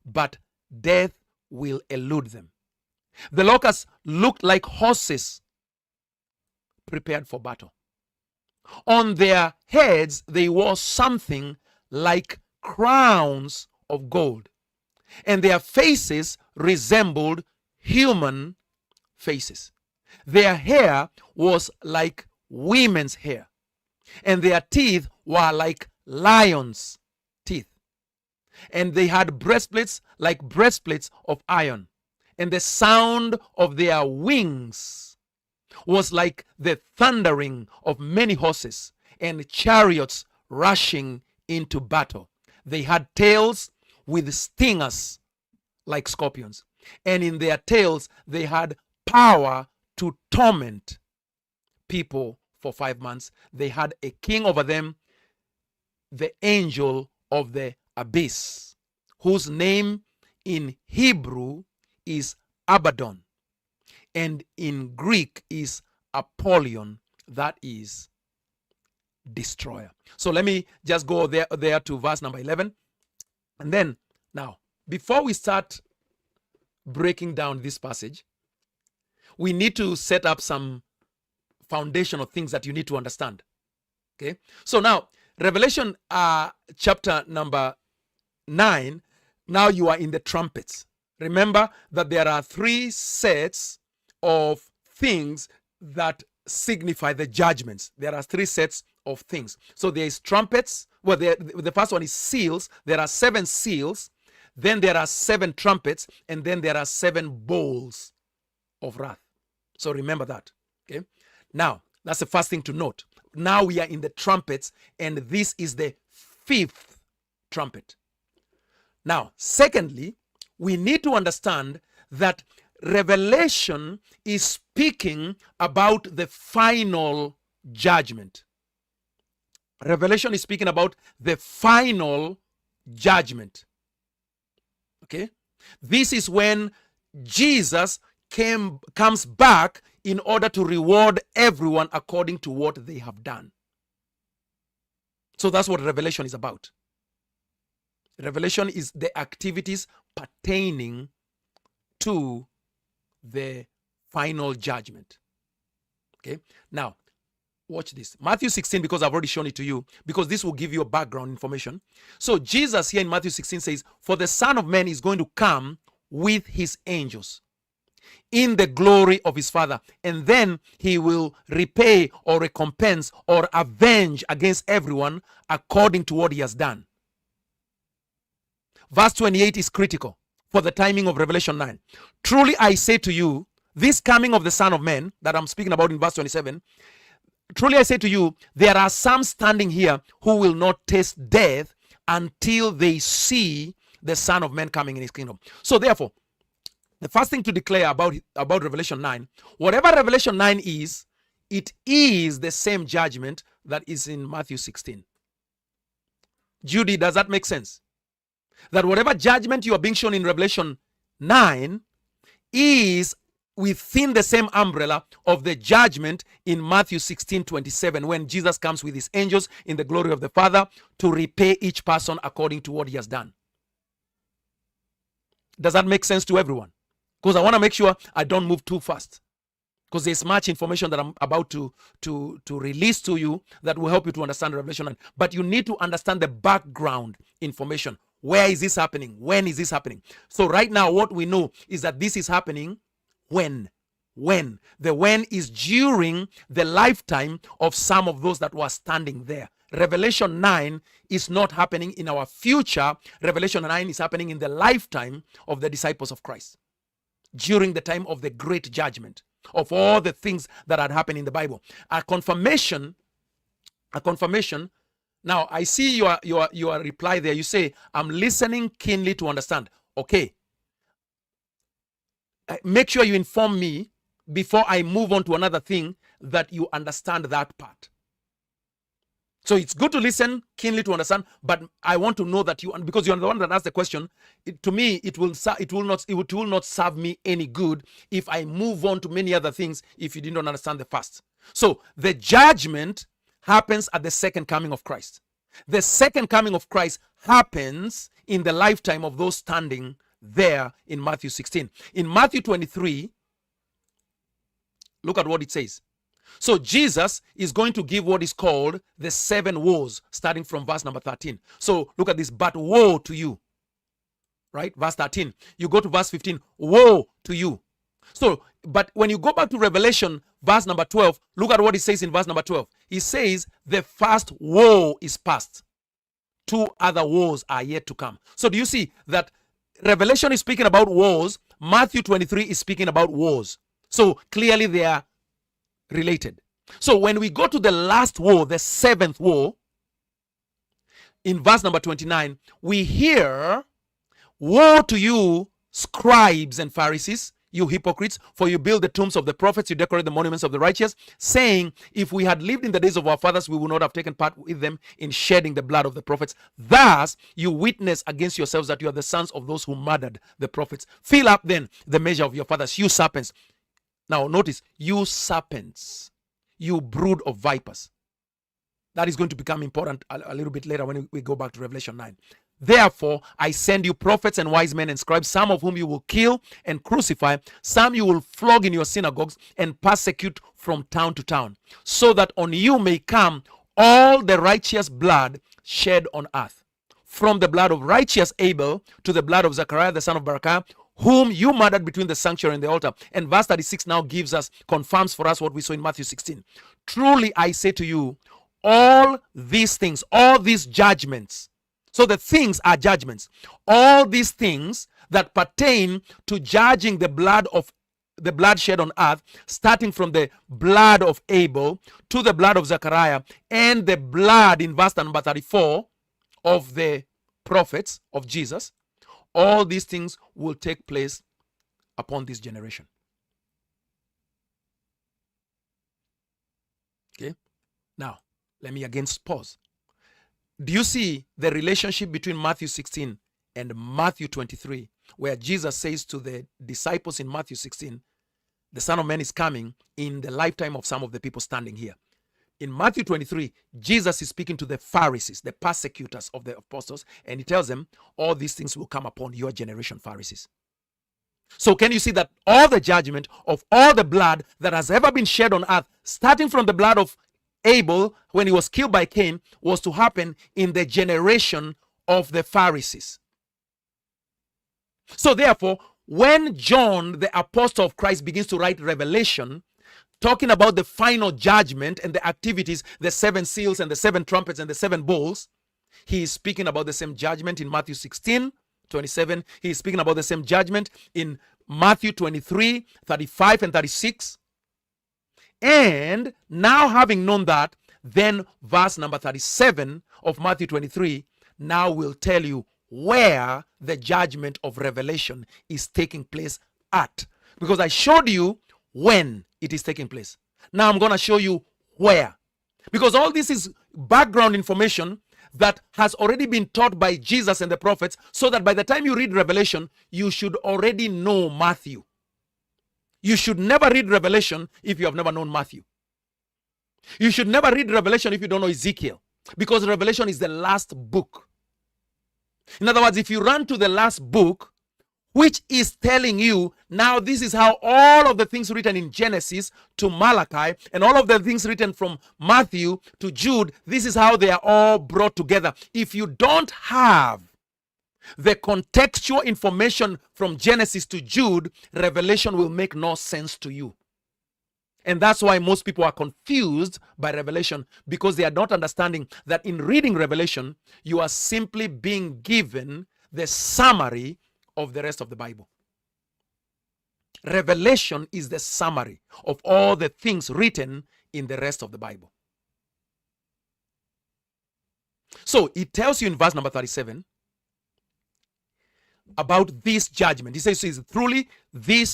but death will elude them. The locusts looked like horses prepared for battle. On their heads, they wore something like crowns of gold, and their faces resembled human faces. Their hair was like women's hair, and their teeth were like lions' teeth. And they had breastplates like breastplates of iron, and the sound of their wings was like the thundering of many horses and chariots rushing into battle. They had tails with stingers like scorpions, and in their tails they had power to torment people for 5 months. They had a king over them, the angel of the abyss, whose name in Hebrew is Abaddon, and in Greek is Apollyon, that is destroyer. So let me just go there to verse number 11. And then, now, before we start breaking down this passage, we need to set up some foundational things that you need to understand. Okay? So now, Revelation chapter number 9, now you are in the trumpets. Remember that there are 3 sets of things that signify the judgments. There are 3 sets of things. So there is trumpets. Well, the first one is seals. There are 7 seals. Then there are 7 trumpets. And then there are 7 bowls of wrath. So remember that. Okay. Now, that's the first thing to note. Now we are in the trumpets, and this is the 5th trumpet. Now, secondly, we need to understand that Revelation is speaking about the final judgment. Revelation is speaking about the final judgment. Okay? This is when Jesus comes back in order to reward everyone according to what they have done. So that's what Revelation is about. Revelation is the activities pertaining to the final judgment. Okay? Now, watch this. Matthew 16, because I've already shown it to you, because this will give you a background information. So Jesus here in Matthew 16 says, "For the Son of Man is going to come with his angels in the glory of his Father, and then he will repay or recompense or avenge against everyone according to what he has done." Verse 28 is critical for the timing of Revelation 9. "Truly I say to you, this coming of the Son of Man," that I'm speaking about in verse 27, "truly I say to you, there are some standing here who will not taste death until they see the Son of Man coming in his kingdom." So therefore, the first thing to declare about Revelation 9, whatever Revelation 9 is, it is the same judgment that is in Matthew 16. Judy, does that make sense? That whatever judgment you are being shown in Revelation 9 is within the same umbrella of the judgment in Matthew 16:27, when Jesus comes with his angels in the glory of the Father to repay each person according to what he has done. Does that make sense to everyone? Because I want to make sure I don't move too fast, because there's much information that I'm about to release to you that will help you to understand Revelation 9. But you need to understand the background information. Where is this happening? When is this happening? So right now, what we know is that this is happening when? The when is during the lifetime of some of those that were standing there. Revelation 9 is not happening in our future. Revelation 9 is happening in the lifetime of the disciples of Christ, during the time of the great judgment of all the things that had happened in the Bible. A confirmation. Now, I see your reply there. You say, "I'm listening keenly to understand." Okay. Make sure you inform me before I move on to another thing that you understand that part. So it's good to listen keenly to understand, but I want to know that you, because you're the one that asked the question. To me, it will not serve me any good if I move on to many other things if you did not understand the first. So the judgment happens at the second coming of Christ. The second coming of Christ happens in the lifetime of those standing there in Matthew 16. In Matthew 23, look at what it says. So Jesus is going to give what is called the 7 woes, starting from verse number 13. So look at this. "But woe to you." Right? Verse 13. You go to verse 15. "Woe to you." So, but when you go back to Revelation, verse number 12, look at what it says in verse number 12. He says, "The first woe is past. 2 other woes are yet to come." So do you see that Revelation is speaking about woes? Matthew 23 is speaking about woes. So clearly they are related. So when we go to the last woe, the 7th woe, in verse number 29, we hear, "Woe to you, scribes and Pharisees, you hypocrites, for you build the tombs of the prophets, you decorate the monuments of the righteous, saying, if we had lived in the days of our fathers, we would not have taken part with them in shedding the blood of the prophets. Thus, you witness against yourselves that you are the sons of those who murdered the prophets. Fill up then the measure of your fathers, you serpents. Now, notice, you serpents, you brood of vipers. That is going to become important a little bit later when we go back to Revelation 9. Therefore, I send you prophets and wise men and scribes, some of whom you will kill and crucify, some you will flog in your synagogues and persecute from town to town, so that on you may come all the righteous blood shed on earth, from the blood of righteous Abel to the blood of Zechariah the son of Berechiah, whom you murdered between the sanctuary and the altar. And verse 36 now confirms for us what we saw in Matthew 16. Truly I say to you, all these things, all these judgments, so the things are judgments. All these things that pertain to judging the blood shed on earth, starting from the blood of Abel to the blood of Zechariah, and the blood in verse number 34 of the prophets of Jesus, all these things will take place upon this generation. Okay? Now, let me again pause. Do you see the relationship between Matthew 16 and Matthew 23, where Jesus says to the disciples in Matthew 16, the Son of Man is coming in the lifetime of some of the people standing here. In Matthew 23, Jesus is speaking to the Pharisees, the persecutors of the apostles, and he tells them, all these things will come upon your generation, Pharisees. So can you see that all the judgment of all the blood that has ever been shed on earth, starting from the blood of Abel, when he was killed by Cain, was to happen in the generation of the Pharisees. So therefore, when John, the apostle of Christ, begins to write Revelation, talking about the final judgment and the activities, the 7 seals and the 7 trumpets and the 7 bowls, he is speaking about the same judgment in Matthew 16:27. He is speaking about the same judgment in Matthew 23:35 and 36. And now, having known that, then verse number 37 of Matthew 23 now will tell you where the judgment of Revelation is taking place at. Because I showed you when it is taking place. Now I'm going to show you where. Because all this is background information that has already been taught by Jesus and the prophets, so that by the time you read Revelation, you should already know Matthew. You should never read Revelation if you have never known Matthew. You should never read Revelation if you don't know Ezekiel, because Revelation is the last book. In other words, if you run to the last book, which is telling you, now this is how all of the things written in Genesis to Malachi, and all of the things written from Matthew to Jude, this is how they are all brought together. If you don't have the contextual information from Genesis to Jude, Revelation will make no sense to you. And that's why most people are confused by Revelation, because they are not understanding that in reading Revelation, you are simply being given the summary of the rest of the Bible. Revelation is the summary of all the things written in the rest of the Bible. So it tells you in verse number 37 about this judgment. He says, truly,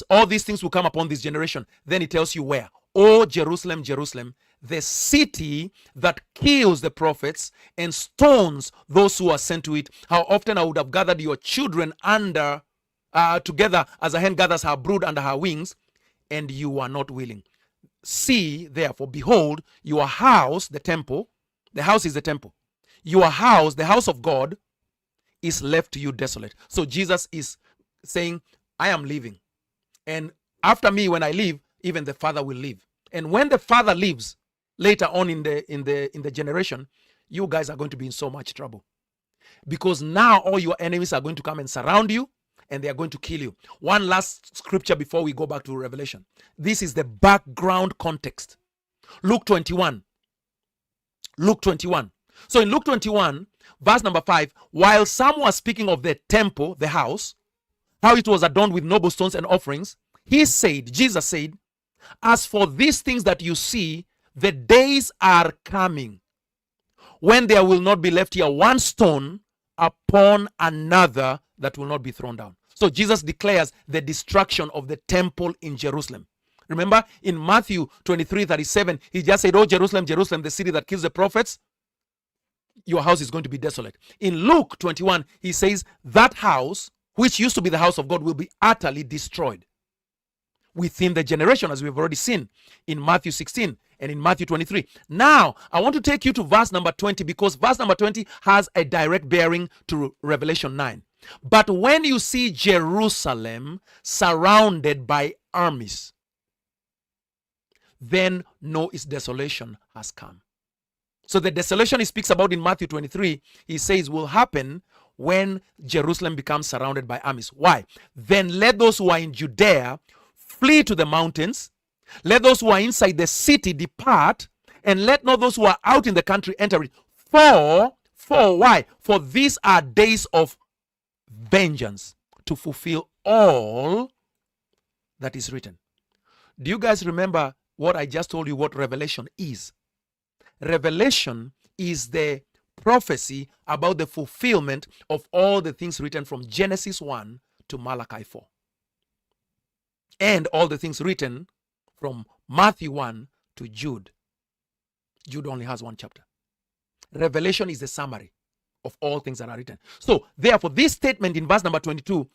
all these things will come upon this generation. Then he tells you where. O Jerusalem, Jerusalem, the city that kills the prophets and stones those who are sent to it. How often I would have gathered your children under together as a hen gathers her brood under her wings, and you are not willing. See, therefore, behold, your house, the temple, the house is the temple. Your house, the house of God, is left to you desolate. So Jesus is saying, I am leaving. And after me, when I leave, even the Father will leave. And when the Father leaves later on in the generation, you guys are going to be in so much trouble. Because now all your enemies are going to come and surround you, and they are going to kill you. One last scripture before we go back to Revelation. This is the background context. Luke 21. Luke 21. So in Luke 21, verse number 5, while some were speaking of the temple, the house, how it was adorned with noble stones and offerings, Jesus said, as for these things that you see, the days are coming when there will not be left here one stone upon another that will not be thrown down. So Jesus declares the destruction of the temple in Jerusalem. Remember in Matthew 23:37, he just said, "Oh, Jerusalem, Jerusalem, the city that kills the prophets, your house is going to be desolate." In Luke 21, he says, that house, which used to be the house of God, will be utterly destroyed within the generation, as we've already seen in Matthew 16 and in Matthew 23. Now, I want to take you to verse number 20, because verse number 20 has a direct bearing to Revelation 9. But when you see Jerusalem surrounded by armies, then know its desolation has come. So the desolation he speaks about in Matthew 23, he says will happen when Jerusalem becomes surrounded by armies. Why? Then let those who are in Judea flee to the mountains. Let those who are inside the city depart, and let not those who are out in the country enter it. For why? For these are days of vengeance, to fulfill all that is written. Do you guys remember what I just told you what Revelation is? Revelation is the prophecy about the fulfillment of all the things written from Genesis 1 to Malachi 4. And all the things written from Matthew 1 to Jude. Jude only has one chapter. Revelation is the summary of all things that are written. So, therefore, this statement in verse number 22,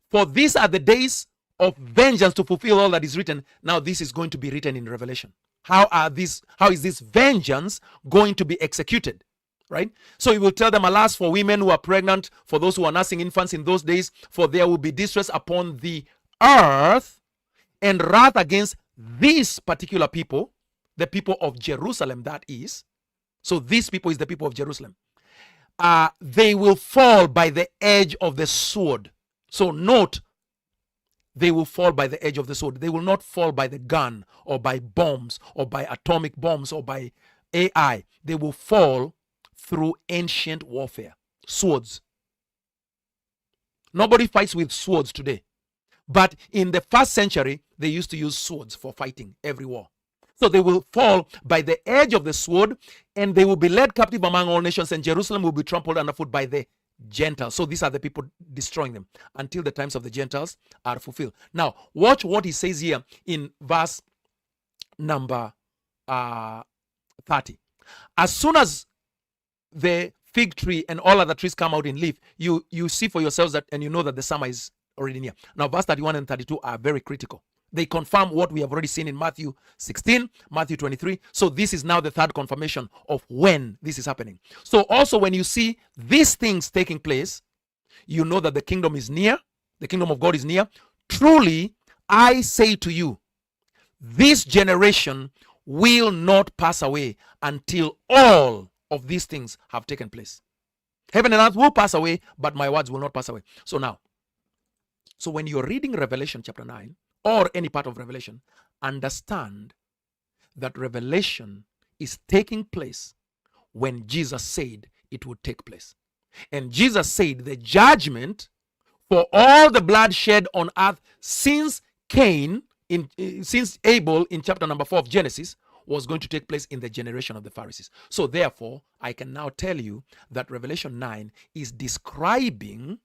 for these are the days of vengeance to fulfill all that is written. Now, this is going to be written in Revelation. How is this vengeance going to be executed? Right? So he will tell them, alas, for women who are pregnant, for those who are nursing infants in those days, for there will be distress upon the earth and wrath against these particular people, the people of Jerusalem, that is. So these people is the people of Jerusalem. They will fall by the edge of the sword. So note, they will fall by the edge of the sword. They will not fall by the gun or by bombs or by atomic bombs or by AI. They will fall through ancient warfare. Swords. Nobody fights with swords today. But in the first century, they used to use swords for fighting every war. So they will fall by the edge of the sword, and they will be led captive among all nations, and Jerusalem will be trampled underfoot by the Gentiles. So these are the people destroying them until the times of the Gentiles are fulfilled. Now, watch what he says here in verse number 30. As soon as the fig tree and all other trees come out in leaf, you see for yourselves that, and you know that the summer is already near. Now, verse 31 and 32 are very critical. They confirm what we have already seen in Matthew 16, Matthew 23. So this is now the third confirmation of when this is happening. So also when you see these things taking place, you know that the kingdom is near. The kingdom of God is near. Truly, I say to you, this generation will not pass away until all of these things have taken place. Heaven and earth will pass away, but my words will not pass away. So now, so when you're reading Revelation chapter 9, or any part of Revelation, understand that Revelation is taking place when Jesus said it would take place. And Jesus said the judgment for all the blood shed on earth since Abel in chapter number 4 of Genesis was going to take place in the generation of the Pharisees. So therefore, I can now tell you that Revelation 9 is describing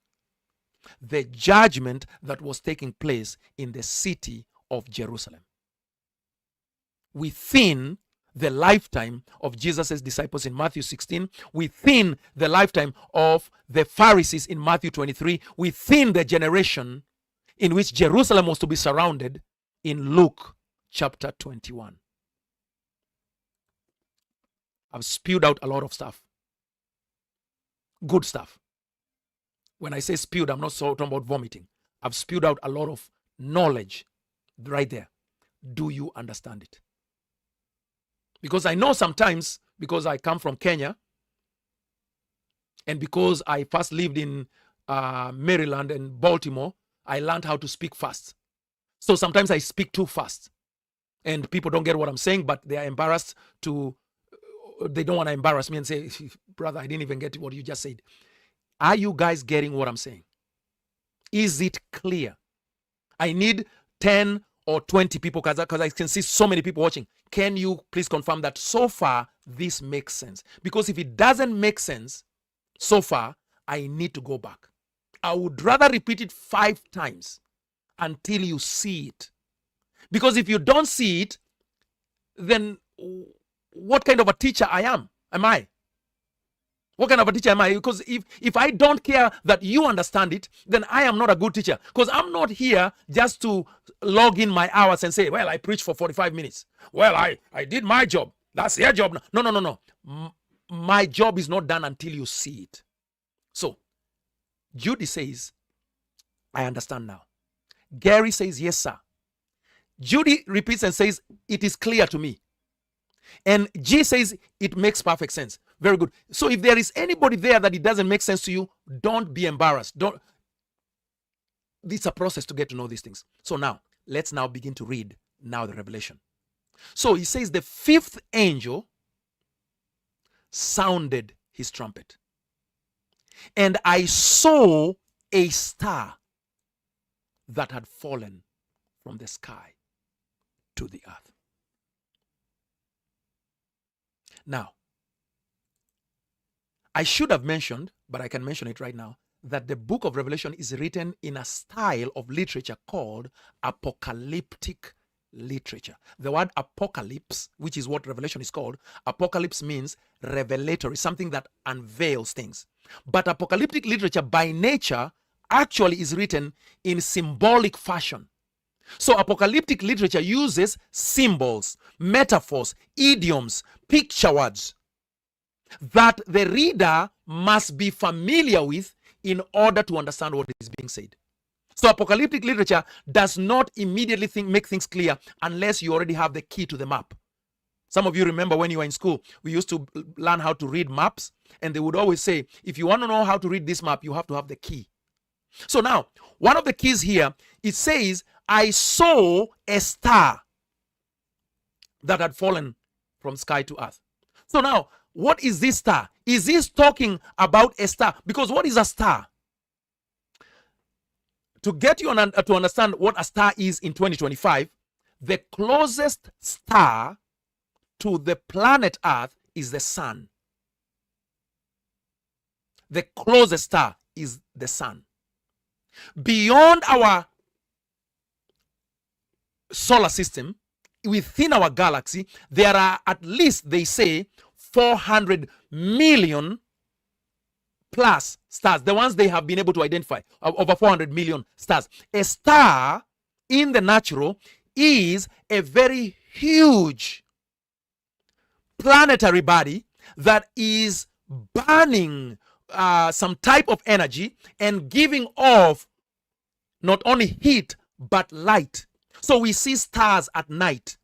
the judgment that was taking place in the city of Jerusalem within the lifetime of Jesus' disciples in Matthew 16, within the lifetime of the Pharisees in Matthew 23, within the generation in which Jerusalem was to be surrounded in Luke chapter 21. I've spewed out a lot of stuff. Good stuff. When I say spewed, I'm not talking about vomiting. I've spewed out a lot of knowledge right there. Do you understand it? Because I know sometimes, because I come from Kenya, and because I first lived in Maryland and Baltimore, I learned how to speak fast. So sometimes I speak too fast. And people don't get what I'm saying, but they are embarrassed they don't want to embarrass me and say, brother, I didn't even get what you just said. Are you guys getting what I'm saying? Is it clear? I need 10 or 20 people because I can see so many people watching. Can you please confirm that so far this makes sense? Because if it doesn't make sense so far, I need to go back I would rather repeat it 5 times until you see it. Because if you don't see it, then what kind of a teacher am I? What kind of a teacher am I? Because if I don't care that you understand it, then I am not a good teacher. Because I'm not here just to log in my hours and say, well, I preached for 45 minutes. Well, I did my job. That's your job. No. My job is not done until you see it. So, Judy says, I understand now. Gary says, yes, sir. Judy repeats and says, it is clear to me. And G says, it makes perfect sense. Very good. So if there is anybody there that it doesn't make sense to you, don't be embarrassed. It's a process to get to know these things. So now, let's now begin to read now the revelation. So he says the 5th angel sounded his trumpet. And I saw a star that had fallen from the sky to the earth. Now, I should have mentioned, but I can mention it right now, that the book of Revelation is written in a style of literature called apocalyptic literature. The word apocalypse, which is what Revelation is called, apocalypse means revelatory, something that unveils things. But apocalyptic literature by nature actually is written in symbolic fashion. So apocalyptic literature uses symbols, metaphors, idioms, picture words that the reader must be familiar with in order to understand what is being said. So apocalyptic literature does not immediately make things clear unless you already have the key to the map. Some of you remember when you were in school, we used to learn how to read maps, and they would always say, if you want to know how to read this map, you have to have the key. So now, one of the keys here, it says, I saw a star that had fallen from sky to earth. So now, what is this star? Is this talking about a star? Because what is a star? To get you to understand what a star is in 2025, the closest star to the planet Earth is the sun. The closest star is the sun. Beyond our solar system, within our galaxy, there are at least, they say, 400 million plus stars, the ones they have been able to identify, over 400 million stars. A star in the natural is a very huge planetary body that is burning some type of energy and giving off not only heat but light. So we see stars at night.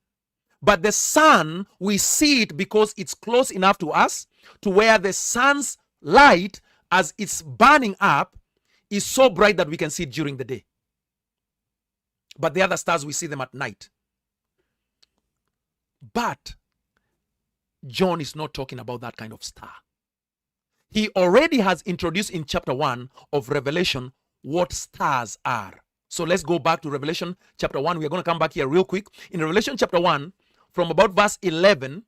But the sun, we see it because it's close enough to us to where the sun's light, as it's burning up, is so bright that we can see it during the day. But the other stars, we see them at night. But John is not talking about that kind of star. He already has introduced in chapter 1 of Revelation what stars are. So let's go back to Revelation chapter 1. We are going to come back here real quick. In Revelation chapter 1, from about verse 11,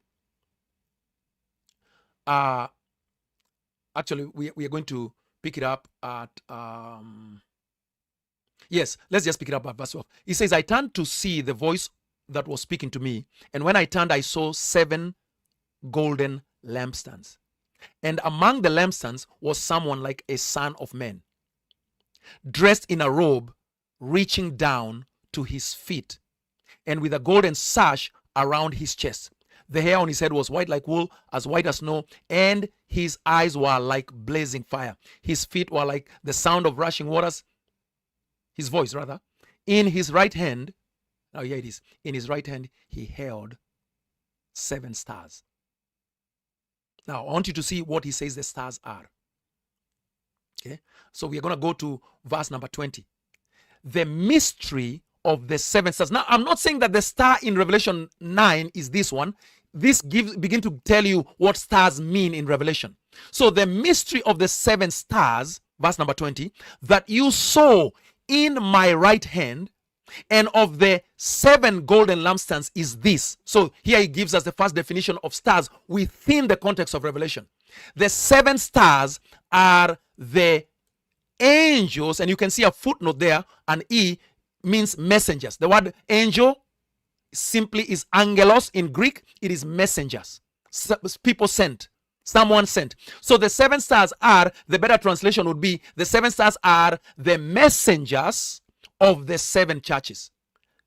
actually, we are going to pick it up at, yes, let's just pick it up at verse 12. He says, I turned to see the voice that was speaking to me. And when I turned, I saw 7 golden lampstands. And among the lampstands was someone like a son of man, dressed in a robe reaching down to his feet, and with a golden sash around his chest. The hair on his head was white like wool, as white as snow, and his eyes were like blazing fire. His feet were like the sound of rushing waters. His voice, rather. In his right hand, now here it is, in his right hand, he held 7 stars. Now, I want you to see what he says the stars are. Okay, so we are going to go to verse number 20. The mystery of the 7 stars. Now, I'm not saying that the star in Revelation 9 is this one. This begin to tell you what stars mean in Revelation. So the mystery of the 7 stars, verse number 20, that you saw in my right hand, and of the 7 golden lampstands is this. So here he gives us the first definition of stars within the context of Revelation. The 7 stars are the angels, and you can see a footnote there, an E means messengers. The word angel simply is angelos in Greek. It is messengers. People sent. Someone sent. So the 7 stars are, the better translation would be, the 7 stars are the messengers of the 7 churches.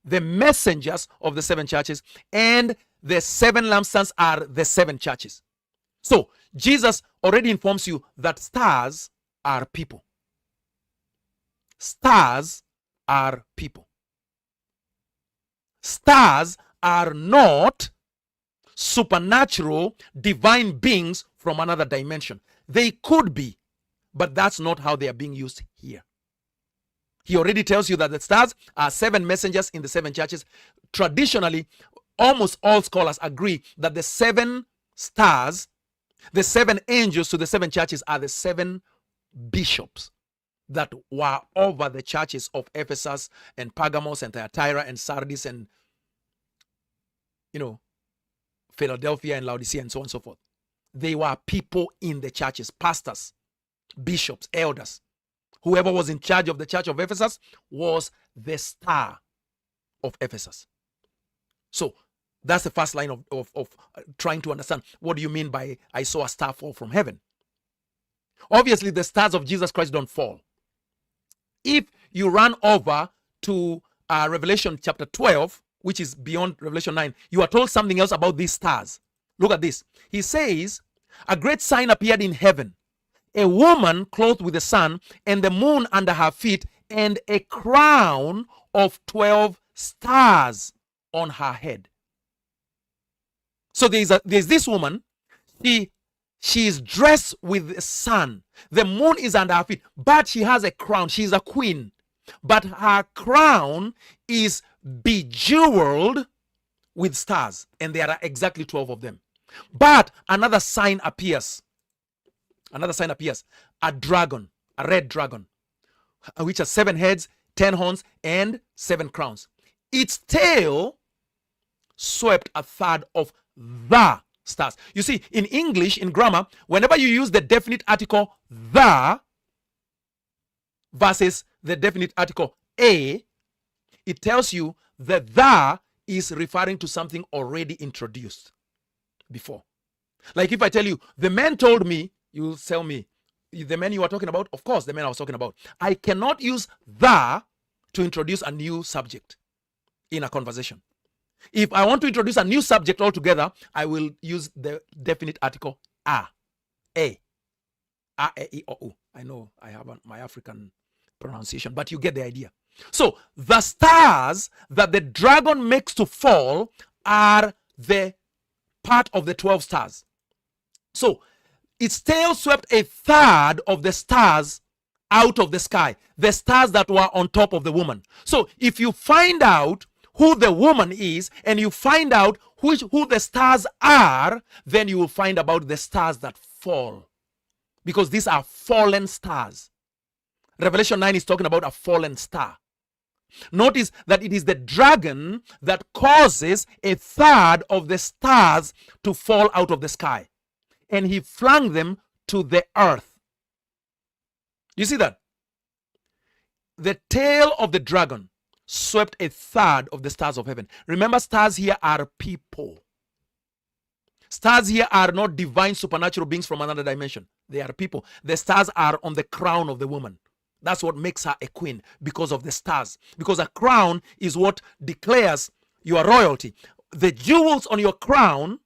The messengers of the 7 churches, and the 7 lampstands are the 7 churches. So Jesus already informs you that stars are people. Stars are people. Stars are not supernatural divine beings from another dimension. They could be, but that's not how they are being used here. He already tells you that the stars are 7 messengers in the 7 churches. Traditionally, almost all scholars agree that the 7 stars, the 7 angels to the 7 churches, are the 7 bishops that were over the churches of Ephesus and Pergamos and Thyatira and Sardis and, Philadelphia and Laodicea and so on and so forth. They were people in the churches, pastors, bishops, elders. Whoever was in charge of the church of Ephesus was the star of Ephesus. So that's the first line of trying to understand, what do you mean by I saw a star fall from heaven? Obviously, the stars of Jesus Christ don't fall. If you run over to Revelation chapter 12, which is beyond Revelation 9, you are told something else about these stars. Look at this. He says, a great sign appeared in heaven, a woman clothed with the sun and the moon under her feet, and a crown of 12 stars on her head. So there's this woman. She is dressed with the sun. The moon is under her feet, but she has a crown. She is a queen, but her crown is bejeweled with stars, and there are exactly 12 of them. But another sign appears. A dragon, a red dragon, which has 7 heads, 10 horns, and 7 crowns. Its tail swept a third of the stars. You see, in English, in grammar, whenever you use the definite article the versus the definite article a, it tells you that the is referring to something already introduced before. Like if I tell you, the man told me, you will tell me, the man you are talking about? Of course, the man I was talking about. I cannot use the to introduce a new subject in a conversation. If I want to introduce a new subject altogether, I will use the definite article a, e, I, o, u. I know I have my African pronunciation, but you get the idea. So the stars that the dragon makes to fall are the part of the 12 stars. So its tail swept a third of the stars out of the sky, the stars that were on top of the woman. So if you find out who the woman is, and you find out who the stars are, then you will find about the stars that fall, because these are fallen stars. Revelation 9 is talking about a fallen star. Notice that it is the dragon that causes a third of the stars to fall out of the sky, and he flung them to the earth. You see that? The tail of the dragon swept a third of the stars of heaven. Remember, stars here are people. Stars here are not divine supernatural beings from another dimension. They are people. The stars are on the crown of the woman. That's what makes her a queen, because of the stars. Because a crown is what declares your royalty. The jewels on your crown,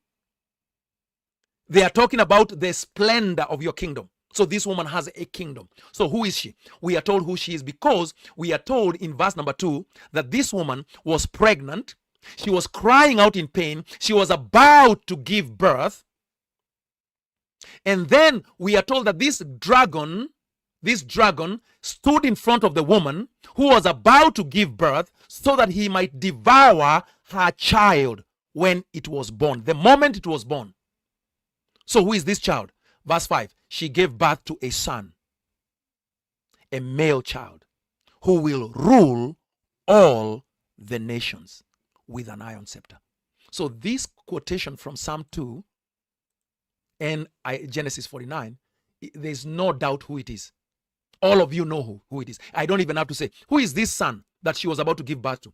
they are talking about the splendor of your kingdom. So this woman has a kingdom. So who is she? We are told who she is because we are told in verse number 2 that this woman was pregnant. She was crying out in pain. She was about to give birth. And then we are told that this dragon stood in front of the woman who was about to give birth so that he might devour her child when it was born, the moment it was born. So who is this child? Verse 5, she gave birth to a son, a male child, who will rule all the nations with an iron scepter. So this quotation from Psalm 2 and Genesis 49, there's no doubt who it is. All of you know who it is. I don't even have to say, who is this son that she was about to give birth to?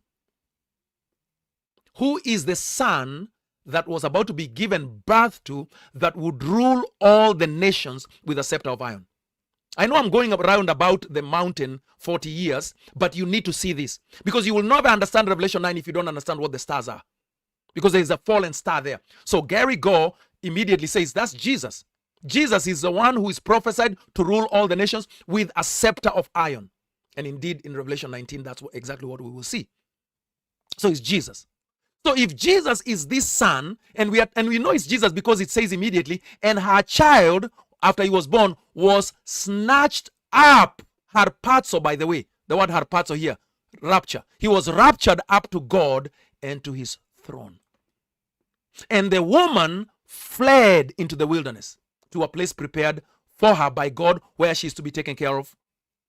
Who is the son that was about to be given birth to that would rule all the nations with a scepter of iron? I know I'm going around about the mountain 40 years, but you need to see this, because you will never understand Revelation 9 if you don't understand what the stars are, because there is a fallen star there. So Gary Gore immediately says, that's Jesus. Jesus is the one who is prophesied to rule all the nations with a scepter of iron. And indeed, in Revelation 19, that's exactly what we will see. So it's Jesus. So if Jesus is this son, and we know it's Jesus because it says immediately, and her child, after he was born, was snatched up. Harpazo, by the way, the word harpazo here, rapture. He was raptured up to God and to his throne. And the woman fled into the wilderness to a place prepared for her by God, where she is to be taken care of.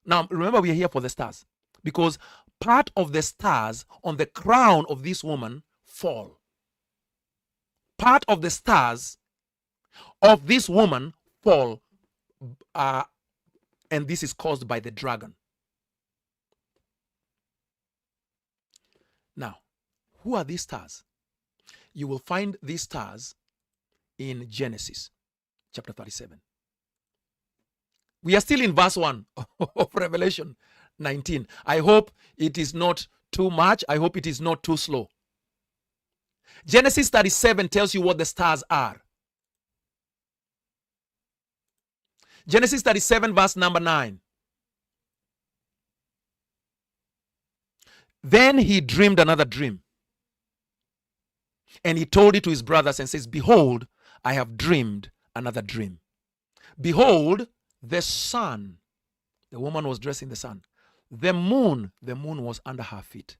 Now, remember, we are here for the stars, because part of the stars on the crown of this woman fall. Part of the stars of this woman fall, and this is caused by the dragon. Now, who are these stars? You will find these stars in Genesis chapter 37. We are still in verse 1 of Revelation 19. I hope it is not too much. I hope it is not too slow. Genesis 37 tells you what the stars are. Genesis 37 verse number 9. Then he dreamed another dream, and he told it to his brothers and says, behold, I have dreamed another dream. Behold, the sun, the woman was dressed in the sun. The moon was under her feet.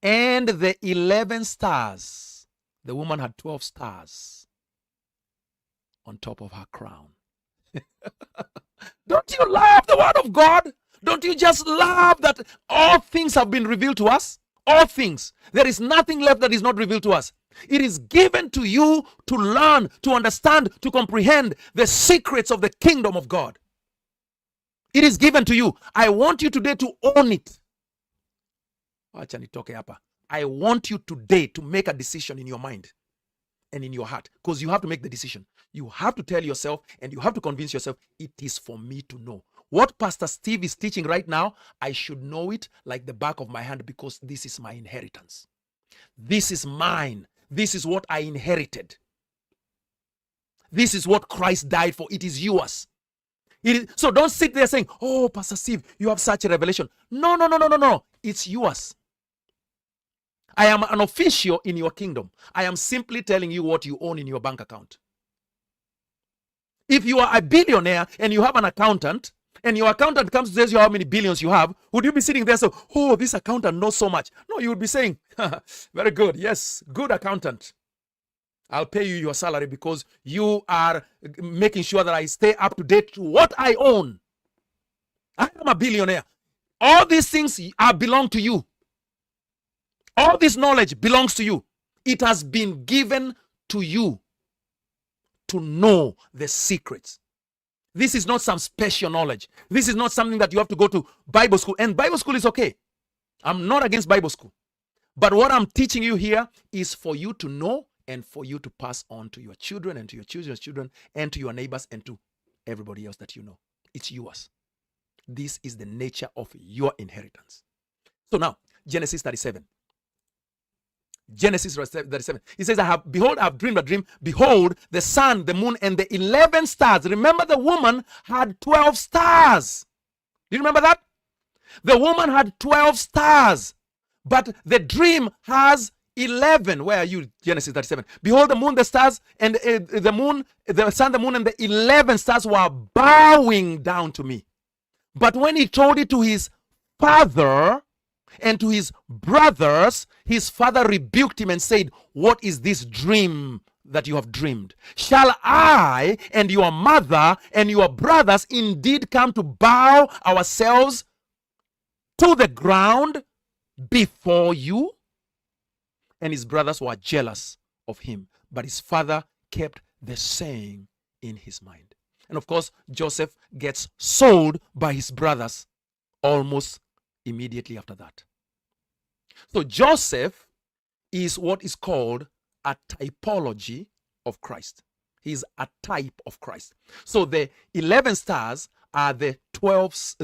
And the 11 stars, the woman had 12 stars on top of her crown. Don't you love the word of God? Don't you just love that all things have been revealed to us? All things. There is nothing left that is not revealed to us. It is given to you to learn, to understand, to comprehend the secrets of the kingdom of God. It is given to you. I want you today to own it. I want you today to make a decision in your mind and in your heart, because you have to make the decision. You have to tell yourself, and you have to convince yourself, it is for me to know. What Pastor Steve is teaching right now, I should know it like the back of my hand, because this is my inheritance. This is mine. This is what I inherited. This is what Christ died for. It is yours. So don't sit there saying, oh, Pastor Steve, you have such a revelation. No. It's yours. I am an official in your kingdom. I am simply telling you what you own in your bank account. If you are a billionaire and you have an accountant, and your accountant comes to tell you how many billions you have, would you be sitting there saying, oh, this accountant knows so much? No, you would be saying, very good. Yes, good accountant. I'll pay you your salary because you are making sure that I stay up to date to what I own. I am a billionaire. All these things belong to you. All this knowledge belongs to you. It has been given to you to know the secrets. This is not some special knowledge. This is not something that you have to go to Bible school. And Bible school is okay. I'm not against Bible school. But what I'm teaching you here is for you to know and for you to pass on to your children and to your children's children and to your neighbors and to everybody else that you know. It's yours. This is the nature of your inheritance. So now, Genesis 37. Genesis 37. He says, behold, I have dreamed a dream. Behold, the sun, the moon, and the 11 stars. Remember, the woman had 12 stars. Do you remember that? The woman had 12 stars. But the dream has 11. Where are you? Genesis 37. Behold, the moon, the stars, and the moon, the sun, the moon, and the 11 stars were bowing down to me. But when he told it to his father and to his brothers, his father rebuked him and said, what is this dream that you have dreamed? Shall I and your mother and your brothers indeed come to bow ourselves to the ground before you? And his brothers were jealous of him, but his father kept the saying in his mind. And of course, Joseph gets sold by his brothers almost immediately after that. So Joseph is what is called a typology of Christ. He's a type of Christ. So the 11 stars are the 12,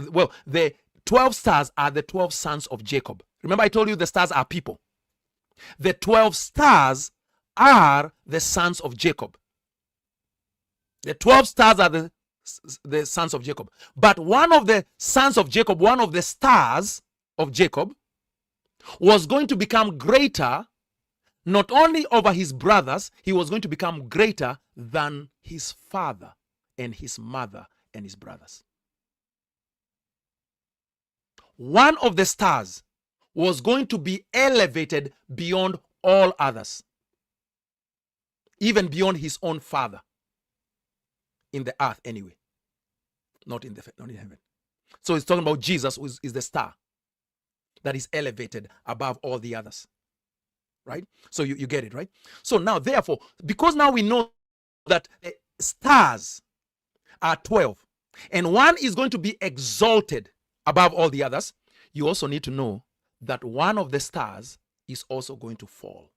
the 12 stars are the 12 sons of Jacob. Remember I told you the stars are people. The 12 stars are the sons of Jacob. The 12 stars are the sons of Jacob. But one of the sons of Jacob, one of the stars of Jacob, was going to become greater, not only over his brothers, he was going to become greater than his father and his mother and his brothers. One of the stars was going to be elevated beyond all others, even beyond his own father, in the earth anyway, not in heaven. So it's talking about Jesus, who is the star that is elevated above all the others, right? So you get it, right? So now, therefore, because now we know that stars are 12 and one is going to be exalted above all the others, you also need to know that one of the stars is also going to fall.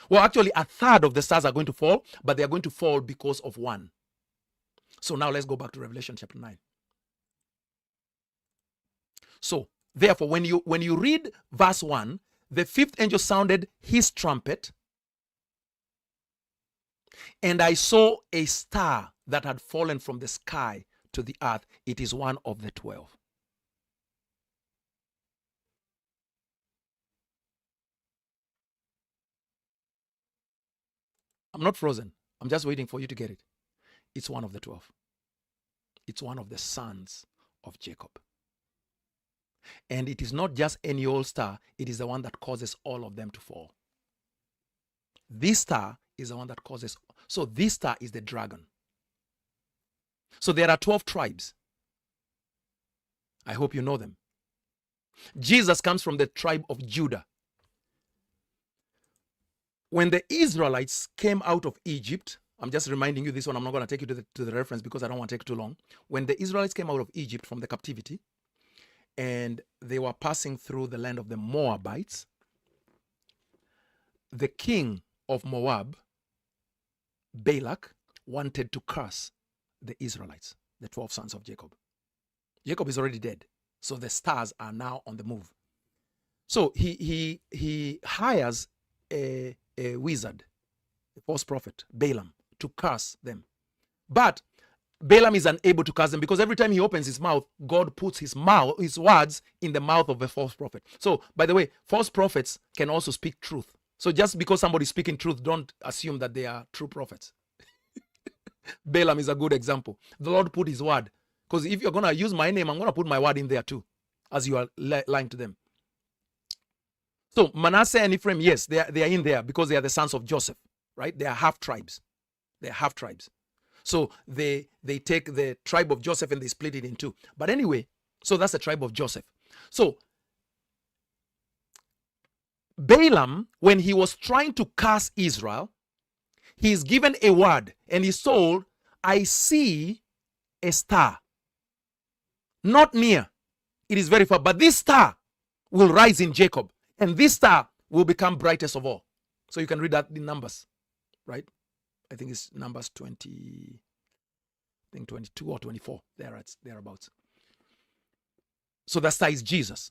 Well, actually, a third of the stars are going to fall, but they are going to fall because of one. So now let's go back to Revelation chapter 9. So, therefore, when you read verse 1, the fifth angel sounded his trumpet, and I saw a star that had fallen from the sky to the earth. It is one of the 12. I'm not frozen. I'm just waiting for you to get it. It's one of the 12. It's one of the sons of Jacob. And it is not just any old star. It is the one that causes all of them to fall. This star is the one that causes. So this star is the dragon. So there are 12 tribes. I hope you know them. Jesus comes from the tribe of Judah. When the Israelites came out of Egypt, I'm just reminding you this one, I'm not going to take you to the reference because I don't want to take too long. When the Israelites came out of Egypt from the captivity, and they were passing through the land of the Moabites, the king of Moab, Balak, wanted to curse the Israelites, the 12 sons of Jacob. Jacob is already dead, so the stars are now on the move. So he hires a wizard, a false prophet, Balaam, to curse them. But Balaam is unable to curse them because every time he opens his mouth, God puts his words in the mouth of a false prophet. So, by the way, false prophets can also speak truth. So just because somebody's speaking truth, don't assume that they are true prophets. Balaam is a good example. The Lord put his word. Because if you're going to use my name, I'm going to put my word in there too, as you are lying to them. So Manasseh and Ephraim, yes, they are in there because they are the sons of Joseph, right? They are half tribes. They are half tribes. So they take the tribe of Joseph and they split it in two. But anyway, so that's the tribe of Joseph. So Balaam, when he was trying to curse Israel, he is given a word and he's told, I see a star. Not near. It is very far. But this star will rise in Jacob. And this star will become brightest of all. So you can read that in Numbers, right? I think it's Numbers 20, I think 22 or 24, thereabouts. So that star is Jesus.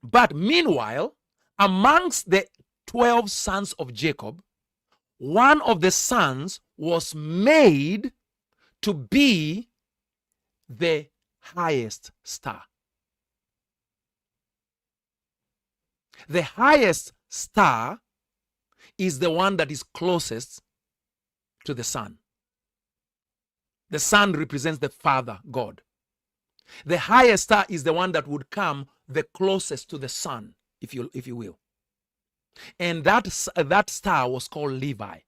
But meanwhile, amongst the 12 sons of Jacob, one of the sons was made to be the highest star. The highest star is the one that is closest to the sun. The sun represents the Father, God. The highest star is the one that would come the closest to the sun, if you will. And that star was called Levi.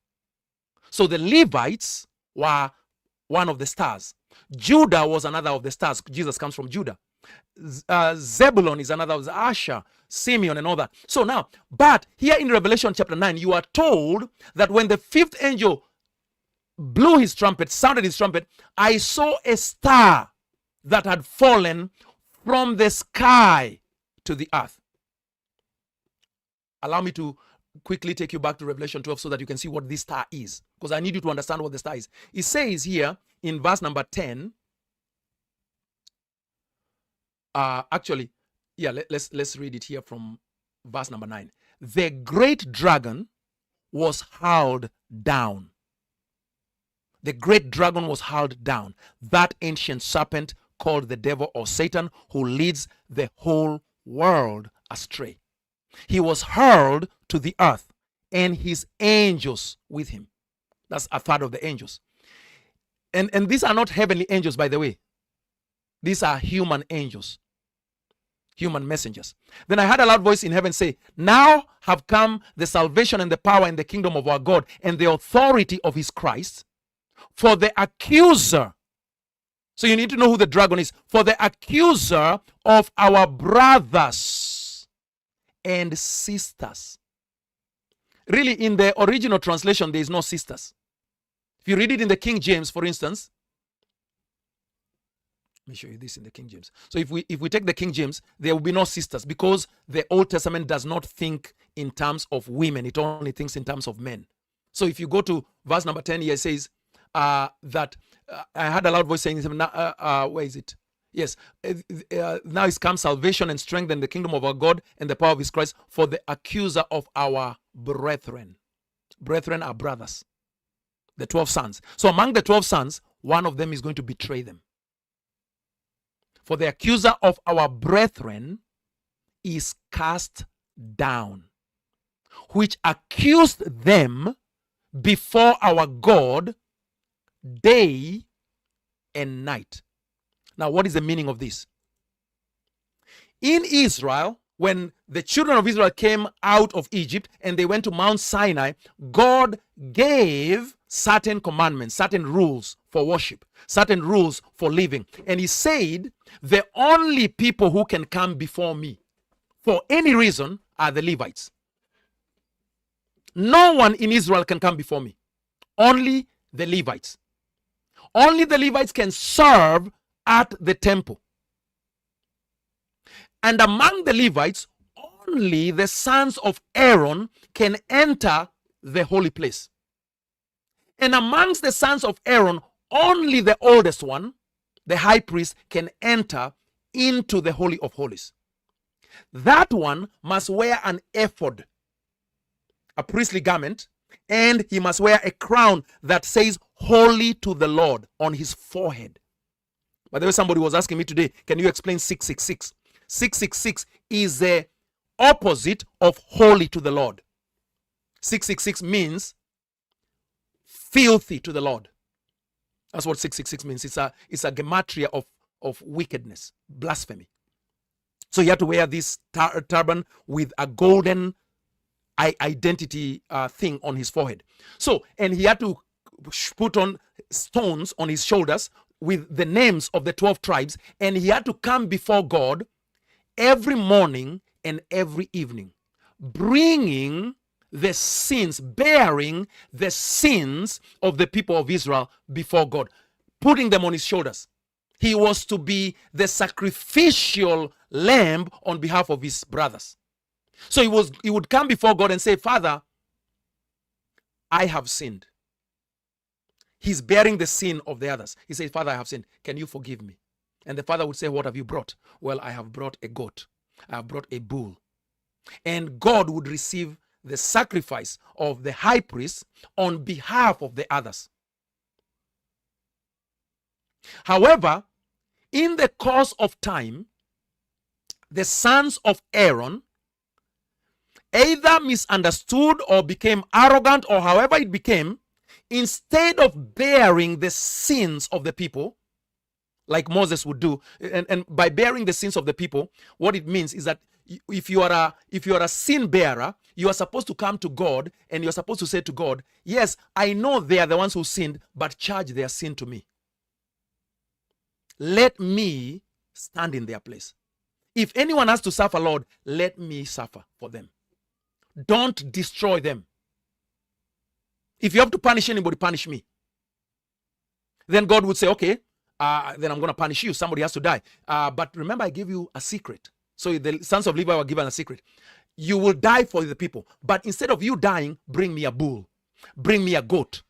So the Levites were one of the stars. Judah was another of the stars. Jesus comes from Judah. Zebulon is another of the Asher, Simeon, and all that. So now, but here in Revelation chapter 9, you are told that when the fifth angel blew his trumpet, sounded his trumpet, I saw a star that had fallen from the sky to the earth. Allow me to quickly take you back to Revelation 12 so that you can see what this star is, because I need you to understand what the star is. It says here in verse number 10, let's read it here from verse number 9. The great dragon was hurled down. The great dragon was hurled down, that ancient serpent called the devil or Satan, who leads the whole world astray. He was hurled to the earth, and his angels with him. That's a third of the angels. And these are not heavenly angels, by the way. These are human angels, human messengers. Then I heard a loud voice in heaven say, now have come the salvation and the power and the kingdom of our God and the authority of his Christ. For the accuser, so you need to know who the dragon is, for the accuser of our brothers and sisters. Really, in the original translation, there is no sisters. If you read it in the King James, for instance, let me show you this in the King James. So if we take the King James, there will be no sisters, because the Old Testament does not think in terms of women. It only thinks in terms of men. So if you go to verse number 10 here, it says that I had a loud voice saying, where is it? Yes. Now is come salvation and strength and the kingdom of our God and the power of his Christ, for the accuser of our brethren. Brethren are brothers. The 12 sons. So among the 12 sons, one of them is going to betray them. For the accuser of our brethren is cast down, which accused them before our God day and night. Now, what is the meaning of this? In Israel, when the children of Israel came out of Egypt and they went to Mount Sinai, God gave certain commandments, certain rules for worship, certain rules for living. And he said, the only people who can come before me for any reason are the Levites. No one in Israel can come before me. Only the Levites. Only the Levites can serve at the temple. And among the Levites, only the sons of Aaron can enter the holy place. And amongst the sons of Aaron, only the oldest one, the high priest, can enter into the Holy of Holies. That one must wear an ephod, a priestly garment, and he must wear a crown that says holy to the Lord on his forehead. By the way, somebody was asking me today, can you explain 666? 666 is the opposite of holy to the Lord. 666 means filthy to the Lord. That's what 666 means. It's a gematria of wickedness, blasphemy. So he had to wear this turban with a golden identity thing on his forehead. So, and he had to put on stones on his shoulders with the names of the 12 tribes, and he had to come before God every morning and every evening, bringing the sins, bearing the sins of the people of Israel before God, putting them on his shoulders. He was to be the sacrificial lamb on behalf of his brothers. So he would come before God and say, Father, I have sinned. He's bearing the sin of the others. He says, Father, I have sinned. Can you forgive me? And the father would say, what have you brought? Well, I have brought a goat. I have brought a bull. And God would receive the sacrifice of the high priest on behalf of the others. However, in the course of time, the sons of Aaron either misunderstood or became arrogant, or however it became, instead of bearing the sins of the people, like Moses would do, and by bearing the sins of the people, what it means is that if you are a sin bearer, you are supposed to come to God and you're supposed to say to God, yes, I know they are the ones who sinned, but charge their sin to me. Let me stand in their place. If anyone has to suffer, Lord, let me suffer for them. Don't destroy them. If you have to punish anybody, punish me. then God would say, okay, then I'm going to punish you. Somebody has to die. But remember, I gave you a secret. So the sons of Levi were given a secret. You will die for the people. But instead of you dying, bring me a bull. Bring me a goat.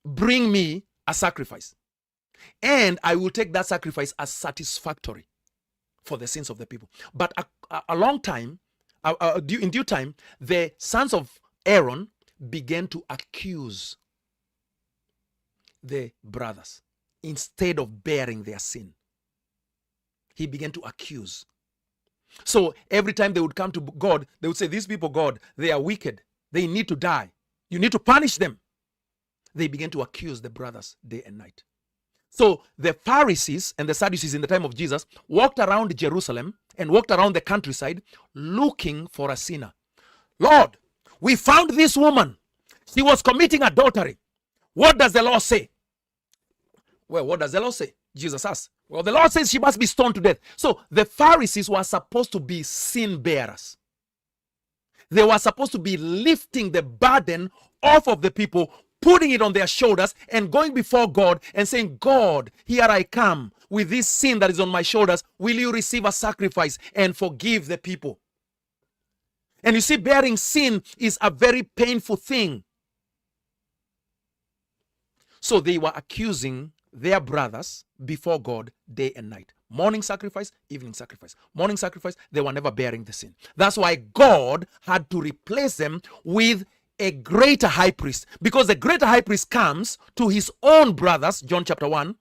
Bring me a sacrifice. And I will take that sacrifice as satisfactory for the sins of the people. But a long time, in due time, the sons of Aaron began to accuse the brothers instead of bearing their sin. He began to accuse. So every time they would come to God, they would say, these people, God, they are wicked. They need to die. You need to punish them. They began to accuse the brothers day and night. So the Pharisees and the Sadducees in the time of Jesus walked around Jerusalem and walked around the countryside looking for a sinner. Lord, we found this woman. She was committing adultery. What does the law say? Well, what does the law say? Jesus asked. Well, the law says she must be stoned to death. So the Pharisees were supposed to be sin bearers. They were supposed to be lifting the burden off of the people, putting it on their shoulders and going before God and saying, God, here I come with this sin that is on my shoulders. Will you receive a sacrifice and forgive the people? And you see, bearing sin is a very painful thing. So they were accusing their brothers before God day and night. Morning sacrifice, evening sacrifice. Morning sacrifice, they were never bearing the sin. That's why God had to replace them with a greater high priest, because the greater high priest comes to his own brothers, John chapter 1,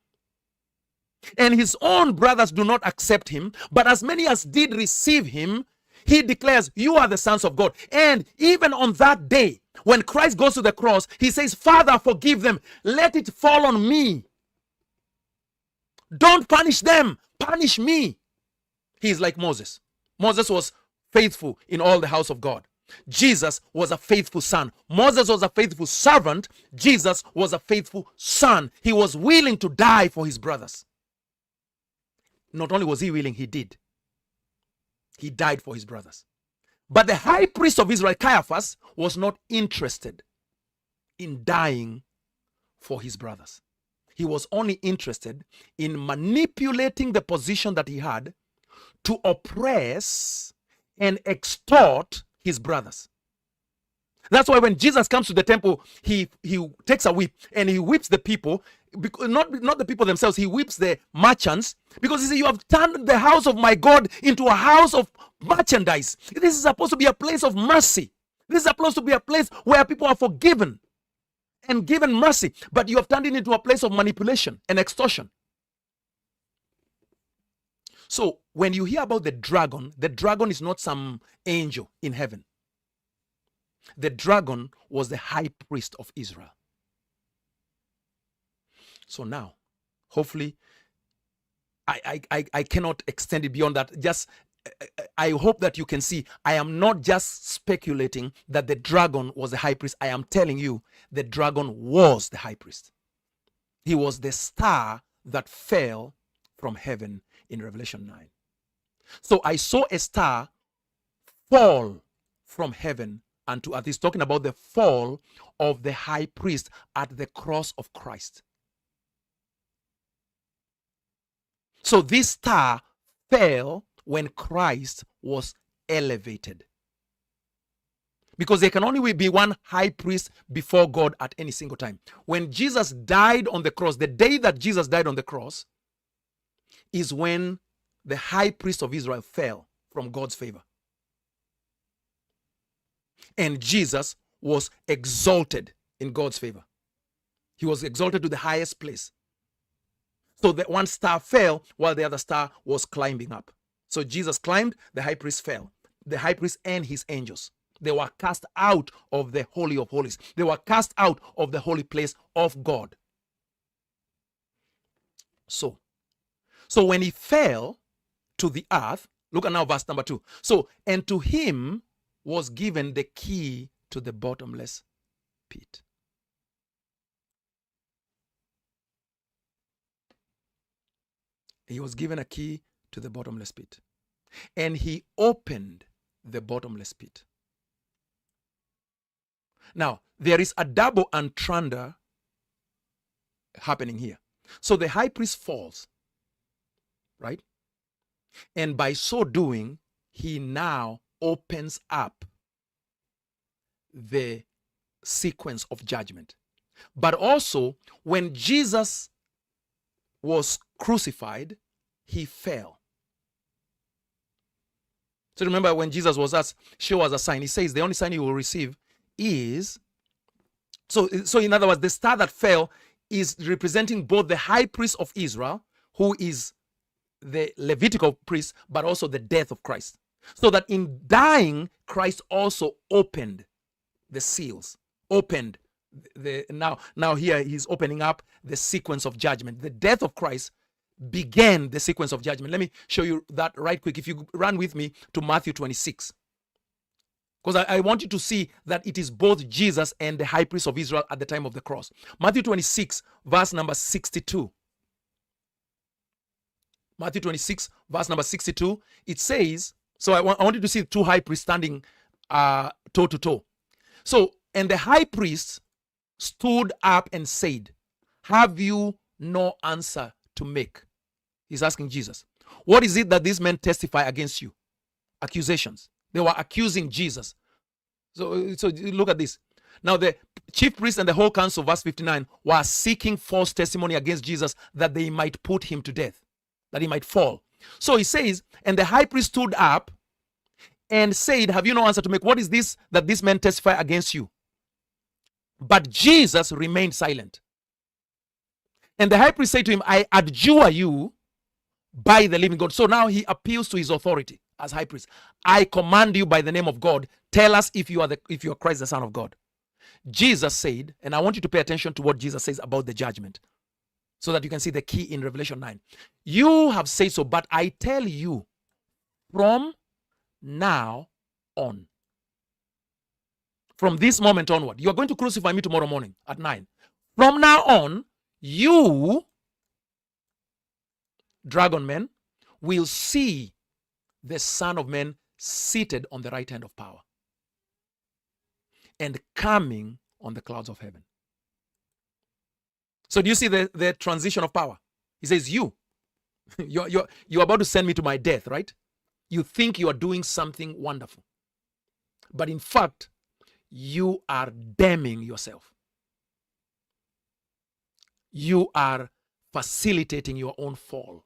and his own brothers do not accept him, but as many as did receive him, he declares, you are the sons of God. And even on that day, when Christ goes to the cross, he says, Father, forgive them. Let it fall on me. Don't punish them. Punish me. He is like Moses. Moses was faithful in all the house of God. Jesus was a faithful son. Moses was a faithful servant. Jesus was a faithful son. He was willing to die for his brothers. Not only was he willing, he did. He died for his brothers. But the high priest of Israel, Caiaphas, was not interested in dying for his brothers. He was only interested in manipulating the position that he had to oppress and extort his brothers. That's why when Jesus comes to the temple, he takes a whip and he whips the people, because not the people themselves, he whips the merchants, because he says, you have turned the house of my God into a house of merchandise. This is supposed to be a place of mercy. This is supposed to be a place where people are forgiven and given mercy, but you have turned it into a place of manipulation and extortion. So when you hear about the dragon is not some angel in heaven. The dragon was the high priest of Israel. So now, hopefully, I cannot extend it beyond that. Just, I hope that you can see, I am not just speculating that the dragon was the high priest. I am telling you, the dragon was the high priest. He was the star that fell from heaven in Revelation 9. So I saw a star fall from heaven unto earth. He's talking about the fall of the high priest at the cross of Christ. So this star fell when Christ was elevated. Because there can only be one high priest before God at any single time. When Jesus died on the cross, the day that Jesus died on the cross is when the high priest of Israel fell from God's favor. And Jesus was exalted in God's favor. He was exalted to the highest place. So the one star fell while the other star was climbing up. So Jesus climbed, the high priest fell. The high priest and his angels, they were cast out of the Holy of Holies. They were cast out of the holy place of God. So when he fell to the earth, look at now verse number 2. So, and to him was given the key to the bottomless pit. He was given a key to the bottomless pit. And he opened the bottomless pit. Now, there is a double entendre happening here. So the high priest falls, right? And by so doing, he now opens up the sequence of judgment. But also, when Jesus was crucified, he fell. So remember when Jesus was asked, show us a sign. He says the only sign you will receive is, so in other words, the star that fell is representing both the high priest of Israel, who is the Levitical priest, but also the death of Christ. So that in dying, Christ also opened the seals, opened the, now here he's opening up the sequence of judgment. The death of Christ began the sequence of judgment. Let me show you that right quick. If you run with me to Matthew 26. Because I want you to see that it is both Jesus and the high priest of Israel at the time of the cross. Matthew 26, verse number 62. Matthew 26, verse number 62. It says, so I want you to see two high priests standing toe to toe. So, and the high priest stood up and said, have you no answer to make? He's asking Jesus. What is it that these men testify against you? Accusations. They were accusing Jesus. So look at this. Now the chief priest and the whole council, verse 59, were seeking false testimony against Jesus that they might put him to death, that he might fall. So he says, and the high priest stood up and said, have you no answer to make? What is this that these men testify against you? But Jesus remained silent. And the high priest said to him, I adjure you by the living God. So now he appeals to his authority as high priest. I command you by the name of God. Tell us if you are Christ, the Son of God. Jesus said, and I want you to pay attention to what Jesus says about the judgment, so that you can see the key in Revelation 9. You have said so, but I tell you, from now on, from this moment onward, you are going to crucify me tomorrow morning at 9. From now on, you, dragon men, will see the Son of Man seated on the right hand of power and coming on the clouds of heaven. So do you see the transition of power? He says, you're about to send me to my death, right? You think you are doing something wonderful. But in fact, you are damning yourself. You are facilitating your own fall.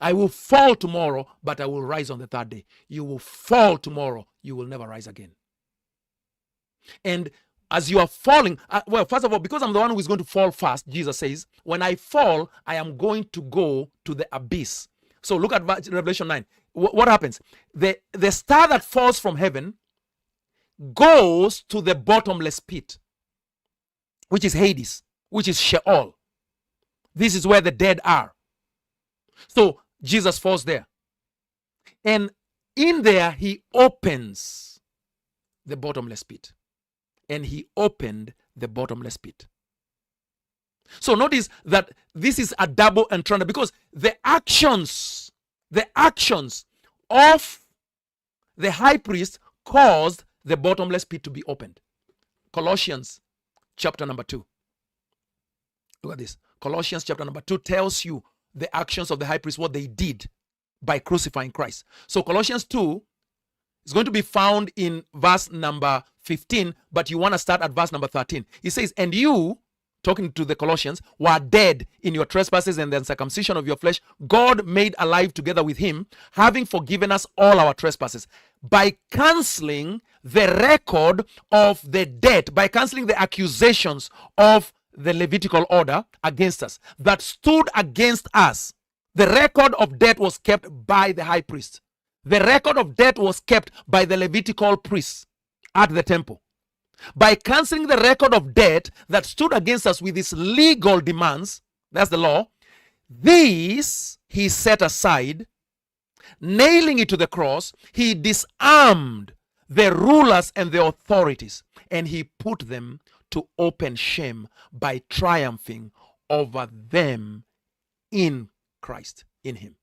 I will fall tomorrow, but I will rise on the third day. You will fall tomorrow, you will never rise again. And as you are falling, well, first of all, because I'm the one who is going to fall fast, Jesus says, when I fall, I am going to go to the abyss. So look at Revelation 9. What happens? The star that falls from heaven goes to the bottomless pit, which is Hades, which is Sheol. This is where the dead are. So Jesus falls there. And in there, he opens the bottomless pit. And he opened the bottomless pit. So notice that this is a double entendre, because the actions of the high priest caused the bottomless pit to be opened. Colossians chapter number 2. Look at this. Colossians chapter number 2 tells you the actions of the high priest, what they did by crucifying Christ. So Colossians 2 is going to be found in verse number 15, but you want to start at verse number 13. He says, and you, talking to the Colossians, were dead in your trespasses and the uncircumcision of your flesh, God made alive together with him, having forgiven us all our trespasses, by canceling the record of the debt, by canceling the accusations of the Levitical order against us, that stood against us. The record of debt was kept by the high priest. The record of debt was kept by the Levitical priests at the temple. By canceling the record of debt that stood against us with its legal demands, that's the law, these he set aside, nailing it to the cross. He disarmed the rulers and the authorities, and he put them to open shame by triumphing over them in Christ, in him.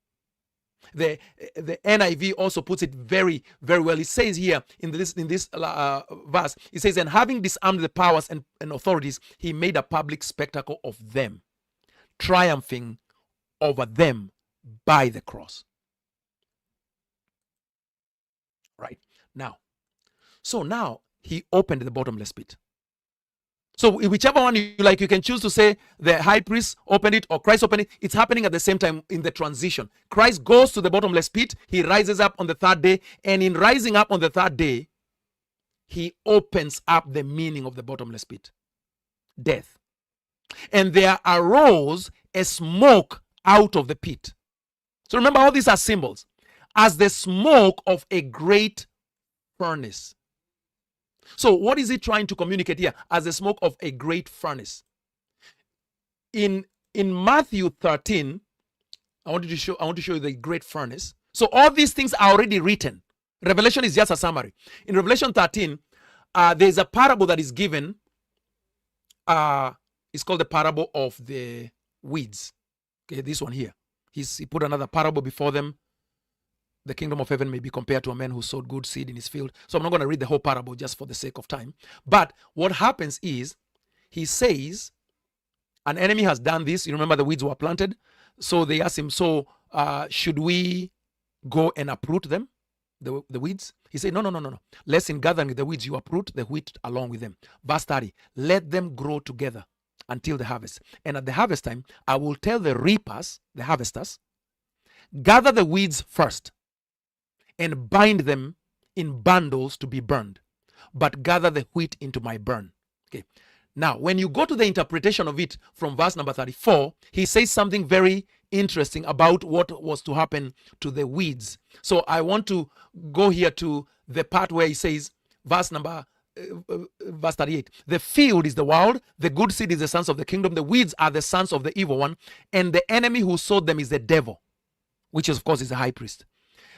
The NIV also puts it very, very well. It says here in this verse, it says, and having disarmed the powers and authorities, he made a public spectacle of them, triumphing over them by the cross. Right now. So now he opened the bottomless pit. So whichever one you like, you can choose to say the high priest opened it or Christ opened it. It's happening at the same time in the transition. Christ goes to the bottomless pit. He rises up on the third day. And in rising up on the third day, he opens up the meaning of the bottomless pit. Death. And there arose a smoke out of the pit. So remember, all these are symbols. As the smoke of a great furnace. So what is he trying to communicate here? As the smoke of a great furnace. In Matthew 13, I want to show you the great furnace. So all these things are already written. Revelation is just a summary. In Revelation 13, there's a parable that is given. It's called the parable of the weeds. Okay, this one here. He put another parable before them. The kingdom of heaven may be compared to a man who sowed good seed in his field. So I'm not going to read the whole parable just for the sake of time. But what happens is, he says, an enemy has done this. You remember the weeds were planted. So they asked him, so should we go and uproot them, the weeds? He said, no. Lest in gathering the weeds, you uproot the wheat along with them. Verse 30, let them grow together until the harvest. And at the harvest time, I will tell the reapers, the harvesters, gather the weeds first and bind them in bundles to be burned, but gather the wheat into my barn. Okay. Now, when you go to the interpretation of it from verse number 34, he says something very interesting about what was to happen to the weeds. So I want to go here to the part where he says, verse 38, the field is the world, the good seed is the sons of the kingdom, the weeds are the sons of the evil one, and the enemy who sowed them is the devil, which of course is the high priest.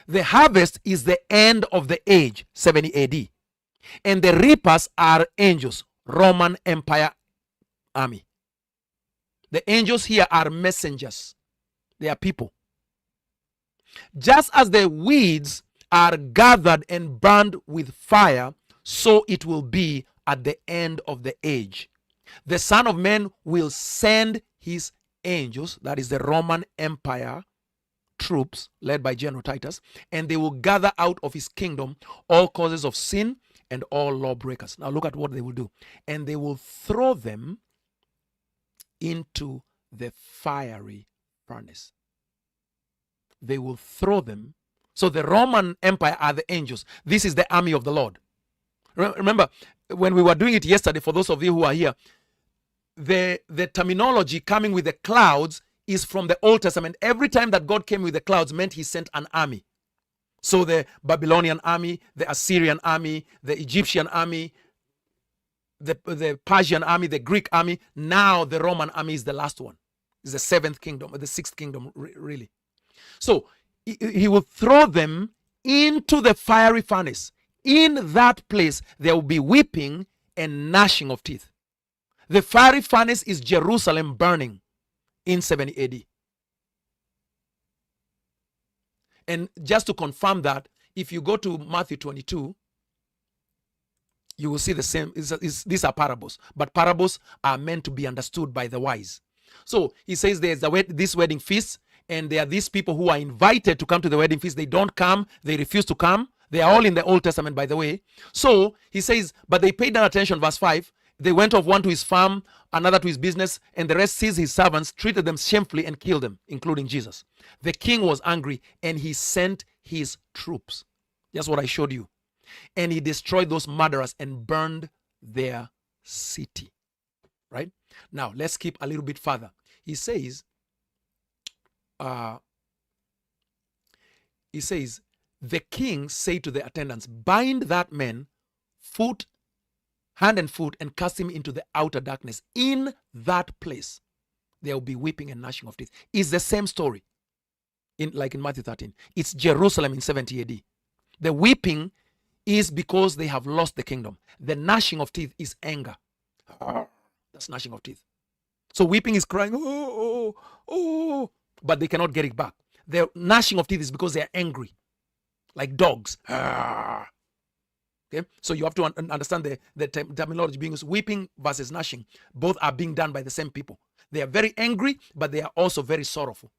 The harvest is the end of the age, 70 AD. And the reapers are angels, Roman Empire army. The angels here are messengers. They are people. Just as the weeds are gathered and burned with fire, so it will be at the end of the age. The Son of Man will send his angels, that is the Roman Empire troops led by General Titus, and they will gather out of his kingdom all causes of sin and all lawbreakers. Now look at what they will do. And they will throw them into the fiery furnace. They will throw them. So the Roman Empire are the angels. This is the army of the Lord. Remember, when we were doing it yesterday, for those of you who are here, the terminology coming with the clouds is from the Old Testament. Every time that God came with the clouds meant he sent an army. So the Babylonian army, the Assyrian army, the Egyptian army, the Persian army, the Greek army. Now the Roman army is the last one. It's the seventh kingdom, the sixth kingdom, really. So he will throw them into the fiery furnace. In that place, there will be weeping and gnashing of teeth. The fiery furnace is Jerusalem burning in 70 AD. And just to confirm that, if you go to Matthew 22, you will see the same. These are parables, but parables are meant to be understood by the wise. So he says there's this wedding feast, and there are these people who are invited to come to the wedding feast. They don't come, they refuse to come. They are all in the Old Testament, by the way. So he says, but they paid no attention, verse 5. They went off, one to his farm, another to his business, and the rest seized his servants, treated them shamefully, and killed them, including Jesus. The king was angry, and he sent his troops. That's what I showed you. And he destroyed those murderers and burned their city. Right? Now, let's skip a little bit further. He says, the king said to the attendants, bind that man, hand and foot, and cast him into the outer darkness. In that place, there will be weeping and gnashing of teeth. It's the same story, like in Matthew 13. It's Jerusalem in 70 AD. The weeping is because they have lost the kingdom. The gnashing of teeth is anger. That's gnashing of teeth. So weeping is crying, oh, but they cannot get it back. Their gnashing of teeth is because they are angry, like dogs. Okay, so you have to understand the terminology being used. Weeping versus gnashing, both are being done by the same people. They are very angry, but they are also very sorrowful,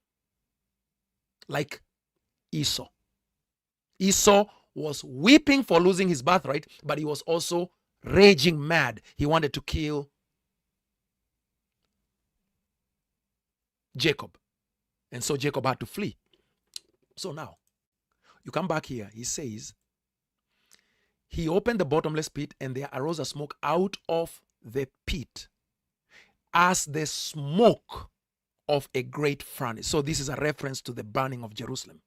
like Esau. Esau was weeping for losing his birthright, but he was also raging mad. He wanted to kill Jacob. And so Jacob had to flee. So now, you come back here. He says, he opened the bottomless pit, and there arose a smoke out of the pit as the smoke of a great furnace. So this is a reference to the burning of Jerusalem.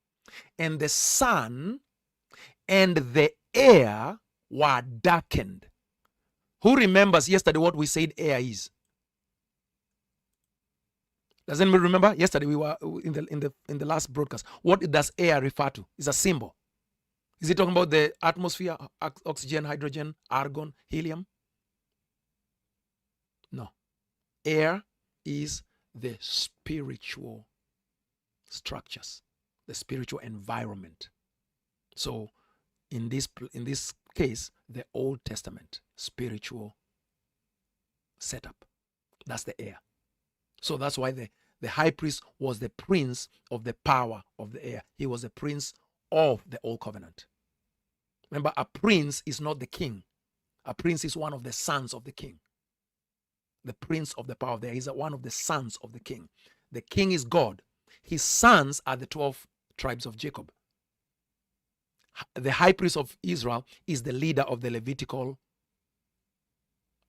And the sun and the air were darkened. Who remembers yesterday what we said air is? Does anybody remember? Yesterday we were in the last broadcast. What does air refer to? It's a symbol. Is it talking about the atmosphere, oxygen, hydrogen, argon, helium? No. Air is the spiritual structures, the spiritual environment. So in this case, the Old Testament spiritual setup. That's the air. So that's why the high priest was the prince of the power of the air. He was the prince of the Old Covenant. Remember, a prince is not the king. A prince is one of the sons of the king. The prince of the power of the air is one of the sons of the king. The king is God. His sons are the 12 tribes of Jacob. The high priest of Israel is the leader of the Levitical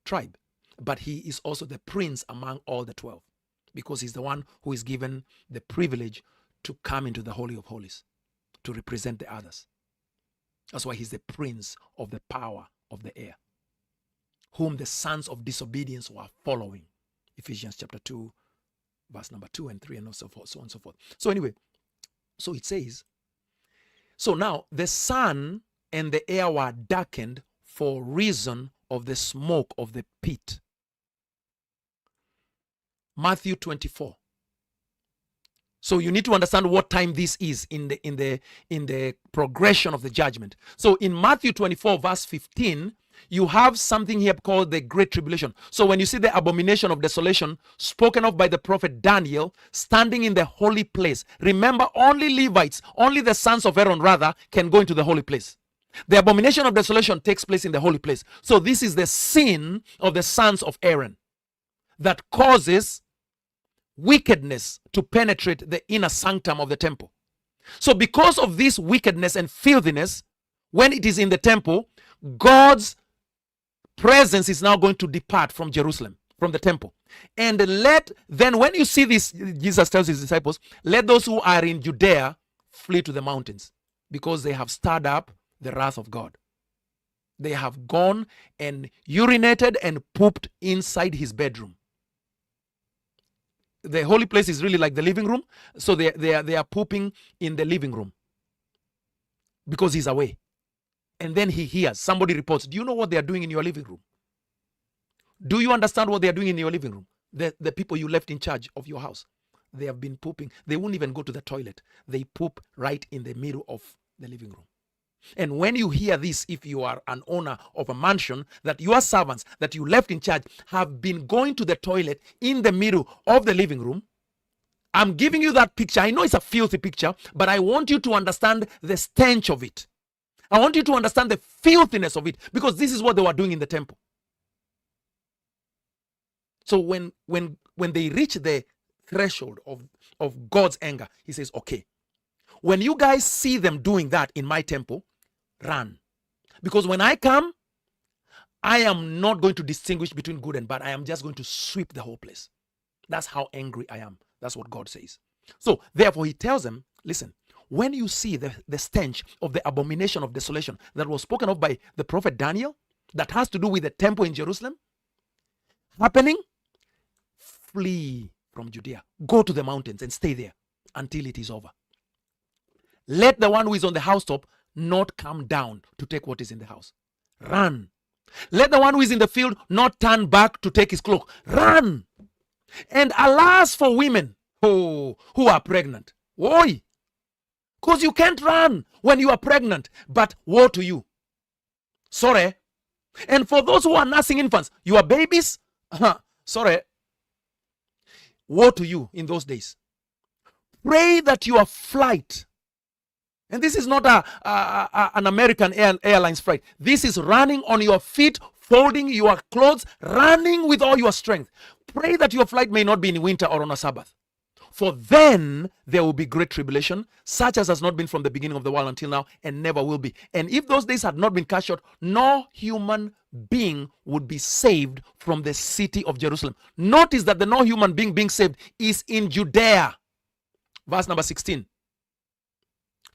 tribe. But he is also the prince among all the 12, because he's the one who is given the privilege to come into the Holy of Holies, to represent the others. That's why he's the prince of the power of the air, whom the sons of disobedience were following. Ephesians chapter 2, verse number 2 and 3, and so forth, so on and so forth. So anyway, so it says, so now the sun and the air were darkened for reason of the smoke of the pit. Matthew 24. So you need to understand what time this is in the progression of the judgment. So in Matthew 24 verse 15, you have something here called the Great Tribulation. So when you see the abomination of desolation spoken of by the prophet Daniel standing in the holy place, remember, only Levites, only the sons of Aaron rather, can go into the holy place. The abomination of desolation takes place in the holy place. So this is the sin of the sons of Aaron that causes wickedness to penetrate the inner sanctum of the temple. So because of this wickedness and filthiness, when it is in the temple, God's presence is now going to depart from Jerusalem, from the temple. And then when you see this, Jesus tells his disciples, let those who are in Judea flee to the mountains, because they have stirred up the wrath of God. They have gone and urinated and pooped inside his bedroom. The holy place is really like the living room. So they are pooping in the living room because he's away. And then he hears, somebody reports, do you know what they are doing in your living room? Do you understand what they are doing in your living room? The people you left in charge of your house, they have been pooping. They won't even go to the toilet. They poop right in the middle of the living room. And when you hear this, if you are an owner of a mansion, that your servants that you left in charge have been going to the toilet in the middle of the living room, I'm giving you that picture. I know it's a filthy picture, but I want you to understand the stench of it. I want you to understand the filthiness of it, because this is what they were doing in the temple. So when they reach the threshold of God's anger, he says, okay, when you guys see them doing that in my temple, run. Because when I come, I am not going to distinguish between good and bad. I am just going to sweep the whole place. That's how angry I am. That's what God says. So therefore he tells them, listen, when you see the stench of the abomination of desolation that was spoken of by the prophet Daniel, that has to do with the temple in Jerusalem happening, flee from Judea. Go to the mountains and stay there until it is over. Let the one who is on the housetop not come down to take what is in the house. Run. Let the one who is in the field not turn back to take his cloak. Run. And alas for women who are pregnant. Oi, Because you can't run when you are pregnant. But woe to you. Sorry. And for those who are nursing infants, you are babies. Sorry. Woe to you in those days. Pray that your flight, and this is not an American Airlines flight. This is running on your feet, folding your clothes, running with all your strength. Pray that your flight may not be in winter or on a Sabbath. For then there will be great tribulation, such as has not been from the beginning of the world until now, and never will be. And if those days had not been cut short, no human being would be saved from the city of Jerusalem. Notice that the no human being saved is in Judea. Verse number 16.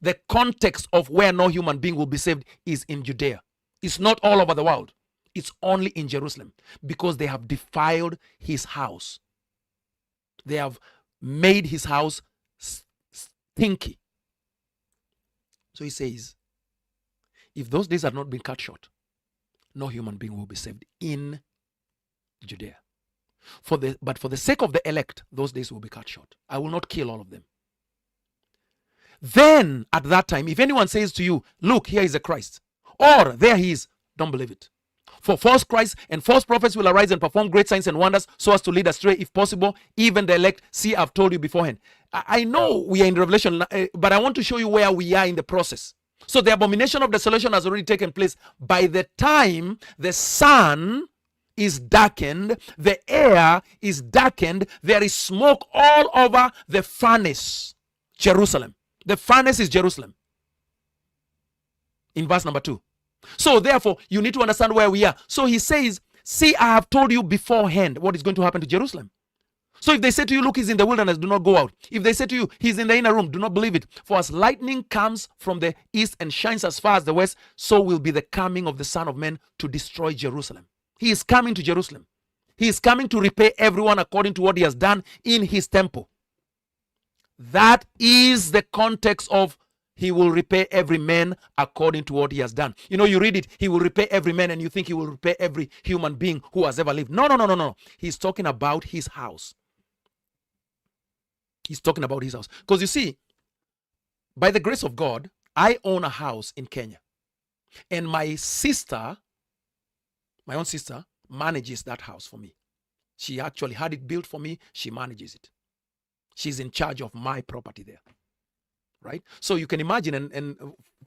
The context of where no human being will be saved is in Judea. It's not all over the world. It's only in Jerusalem, because they have defiled his house. They have made his house stinky. So he says, if those days had not been cut short, no human being will be saved in Judea. But for the sake of the elect, those days will be cut short. I will not kill all of them. Then at that time, if anyone says to you, look, here is a Christ, or there he is, don't believe it. For false Christs and false prophets will arise and perform great signs and wonders, so as to lead astray, if possible, even the elect. See, I've told you beforehand. I know we are in Revelation, but I want to show you where we are in the process. So the abomination of desolation has already taken place. By the time the sun is darkened, the air is darkened, there is smoke all over the furnace, Jerusalem. The furnace is Jerusalem. In verse number 2. So therefore, you need to understand where we are. So he says, see, I have told you beforehand what is going to happen to Jerusalem. So if they say to you, look, he's in the wilderness, do not go out. If they say to you, he's in the inner room, do not believe it. For as lightning comes from the east and shines as far as the west, so will be the coming of the Son of Man to destroy Jerusalem. He is coming to Jerusalem. He is coming to repay everyone according to what he has done in his temple. That is the context of he will repay every man according to what he has done. You know, you read it, he will repay every man, and you think he will repay every human being who has ever lived. No. He's talking about his house. He's talking about his house. Because you see, by the grace of God, I own a house in Kenya. And my sister, my own sister, manages that house for me. She actually had it built for me. She manages it. She's in charge of my property there. Right? So you can imagine, and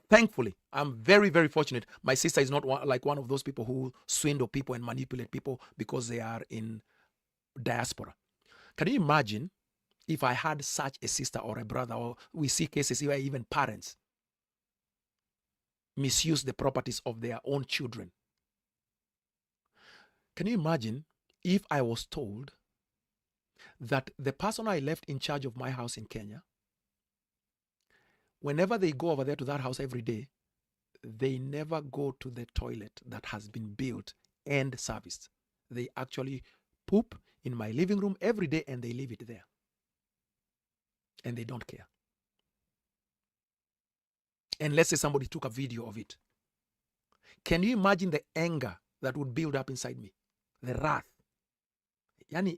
thankfully, I'm very, very fortunate. My sister is not like one of those people who swindle people and manipulate people because they are in diaspora. Can you imagine if I had such a sister or a brother, or we see cases where even parents misuse the properties of their own children? Can you imagine if I was told that the person I left in charge of my house in Kenya, whenever they go over there to that house every day, they never go to the toilet that has been built and serviced. They actually poop in my living room every day and they leave it there. And they don't care. And let's say somebody took a video of it. Can you imagine the anger that would build up inside me? The wrath. Yani,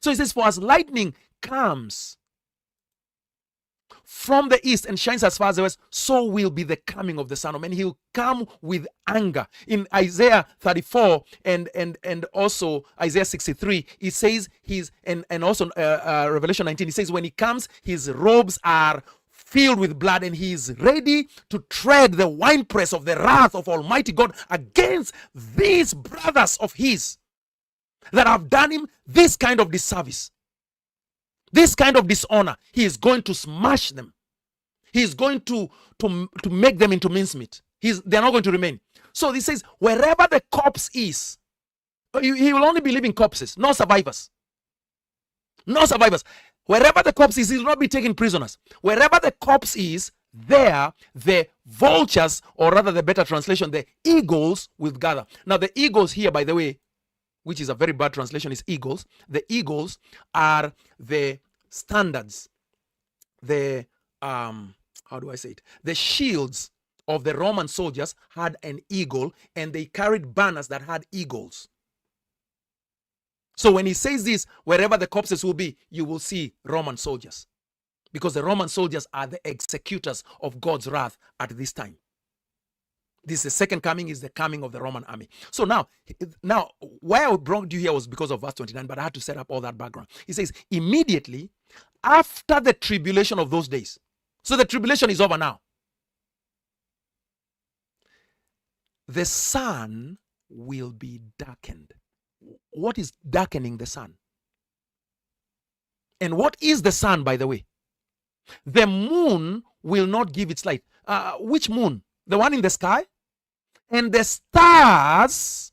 so he says, for as lightning comes from the east and shines as far as the west, so will be the coming of the Son of Man. He will come with anger. In Isaiah 34 and also Isaiah 63, it says and also Revelation 19, it says when he comes, his robes are filled with blood, and he is ready to tread the winepress of the wrath of Almighty God against these brothers of his that have done him this kind of disservice, this kind of dishonor. He is going to smash them. He is going to make them into mincemeat. They're not going to remain. So this says, wherever the corpse is, he will only be leaving corpses, no survivors. No survivors. Wherever the corpse is, he will not be taking prisoners. Wherever the corpse is, there the vultures, or rather the better translation, the eagles will gather. Now the eagles here, by the way, which is a very bad translation, is eagles. The eagles are the standards, the how do I say it? The shields of the Roman soldiers had an eagle, and they carried banners that had eagles. So when he says this, wherever the corpses will be, you will see Roman soldiers. Because the Roman soldiers are the executors of God's wrath at this time. This is the second coming, is the coming of the Roman army. So now why I brought you here was because of verse 29, but I had to set up all that background. He says, immediately after the tribulation of those days. So the tribulation is over now. The sun will be darkened. What is darkening the sun? And what is the sun, by the way? The moon will not give its light. Which moon? The one in the sky? And the stars,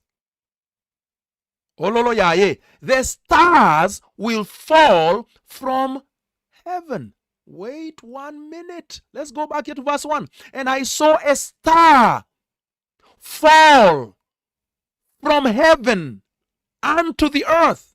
the stars will fall from heaven. Wait 1 minute. Let's go back here to verse 1. And I saw a star fall from heaven unto the earth.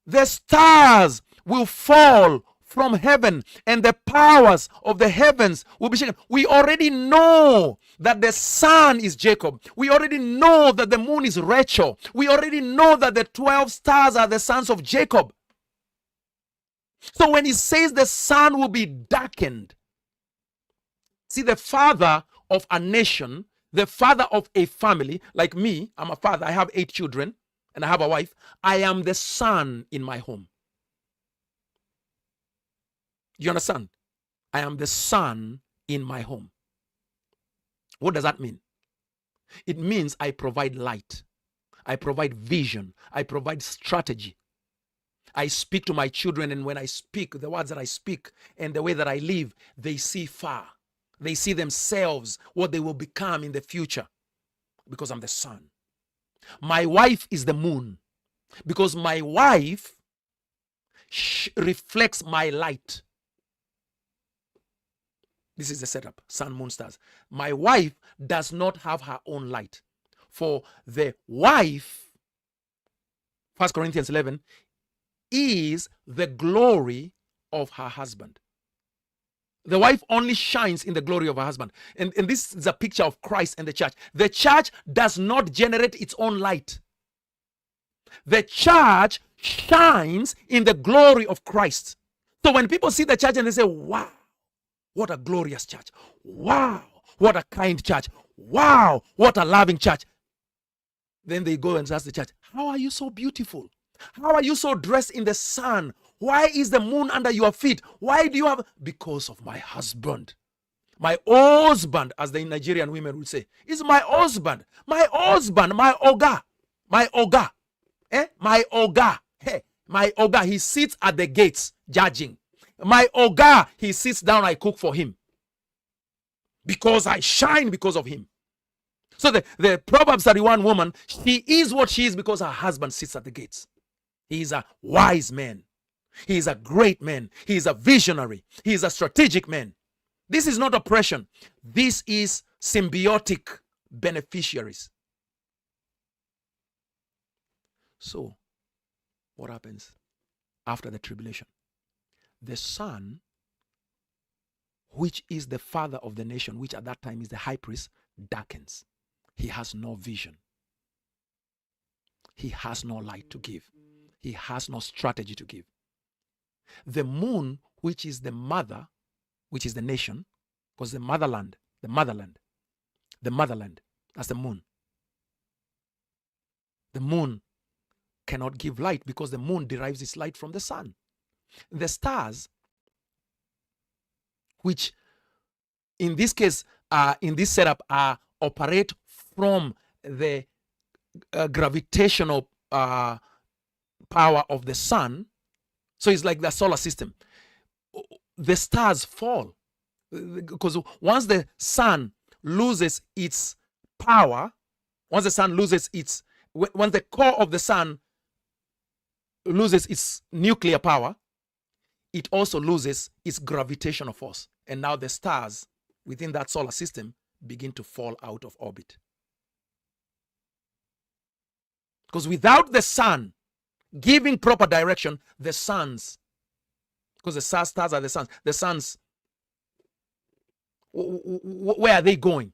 The stars will fall from heaven, and the powers of the heavens will be shaken. We already know that the sun is Jacob. We already know that the moon is Rachel. We already know that the 12 stars are the sons of Jacob. So when he says the sun will be darkened, see, the father of a nation, the father of a family, like me, I'm a father, I have 8 children, and I have a wife. I am the sun in my home. You understand? I am the sun in my home. What does that mean? It means I provide light. I provide vision. I provide strategy. I speak to my children, and when I speak, the words that I speak and the way that I live, they see far. They see themselves, what they will become in the future, because I'm the sun. My wife is the moon, because my wife reflects my light. This is the setup, sun, moon, stars. My wife does not have her own light. For the wife, 1 Corinthians 11, is the glory of her husband. The wife only shines in the glory of her husband. And this is a picture of Christ and the church. The church does not generate its own light. The church shines in the glory of Christ. So when people see the church and they say, wow, what a glorious church. Wow, what a kind church. Wow, what a loving church. Then they go and ask the church, how are you so beautiful? How are you so dressed in the sun? Why is the moon under your feet? Why do you have? Because of my husband. My husband, as the Nigerian women would say, is my husband. My husband, my oga. My oga. My oga. Hey, my oga, he sits at the gates judging. My oga, he sits down, I cook for him. Because I shine because of him. So the Proverbs 31 woman, she is what she is because her husband sits at the gates. He is a wise man. He is a great man. He is a visionary. He is a strategic man. This is not oppression. This is symbiotic beneficiaries. So, what happens after the tribulation? The son, which is the father of the nation, which at that time is the high priest, darkens. He has no vision. He has no light to give. He has no strategy to give. The moon, which is the mother, which is the nation, because the motherland, that's the moon. The moon cannot give light because the moon derives its light from the sun. The stars, which in this case, in this setup, operate from the gravitational power of the sun. So it's like the solar system. The stars fall because once the sun loses its power, once the core of the sun loses its nuclear power, it also loses its gravitational force. And now the stars within that solar system begin to fall out of orbit. Because without the sun giving proper direction, the suns, because the stars are the suns, where are they going?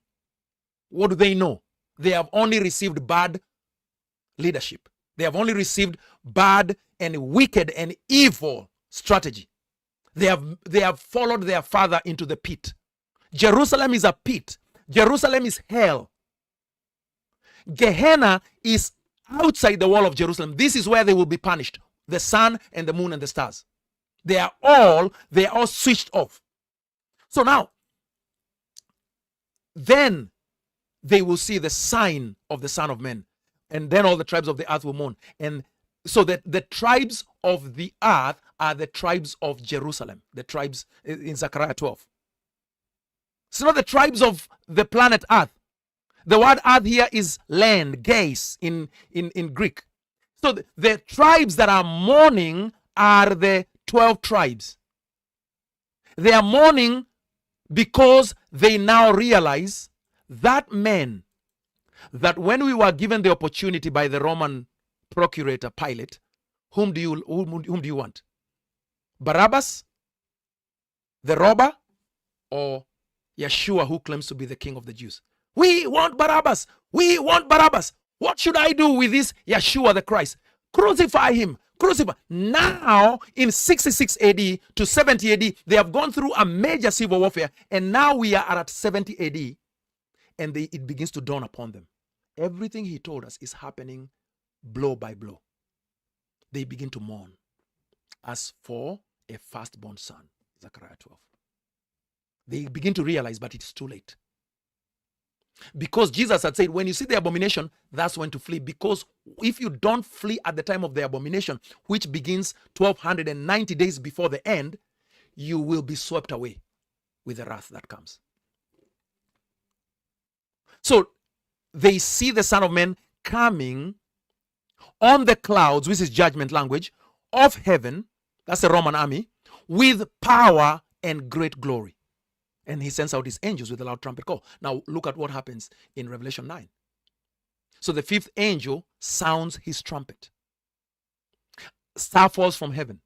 What do they know? They have only received bad leadership. They have only received bad and wicked and evil strategy. They have followed their father into the pit. Jerusalem is a pit. Jerusalem is hell. Gehenna is outside the wall of Jerusalem. This is where they will be punished. The sun and the moon and the stars. They are all switched off. So now, then they will see the sign of the Son of Man. And then all the tribes of the earth will mourn. And so that the tribes of the earth are the tribes of Jerusalem. The tribes in Zechariah 12. It's not the tribes of the planet earth. The word earth here is land, geis in Greek. So the tribes that are mourning are the 12 tribes. They are mourning because they now realize that man, that when we were given the opportunity by the Roman procurator Pilate, whom do you want? Barabbas, the robber, or Yeshua, who claims to be the king of the Jews? We want Barabbas. We want Barabbas. What should I do with this Yeshua the Christ? Crucify him. Crucify. Now, in 66 AD to 70 AD, they have gone through a major civil warfare, and now we are at 70 AD, and it begins to dawn upon them. Everything he told us is happening blow by blow. They begin to mourn as for a firstborn son, Zechariah 12. They begin to realize, but it's too late. Because Jesus had said, when you see the abomination, that's when to flee. Because if you don't flee at the time of the abomination, which begins 1290 days before the end, you will be swept away with the wrath that comes. So they see the Son of Man coming on the clouds, which is judgment language, of heaven, that's the Roman army, with power and great glory. And he sends out his angels with a loud trumpet call. Now look at what happens in Revelation 9. So the fifth angel sounds his trumpet. Star falls from heaven.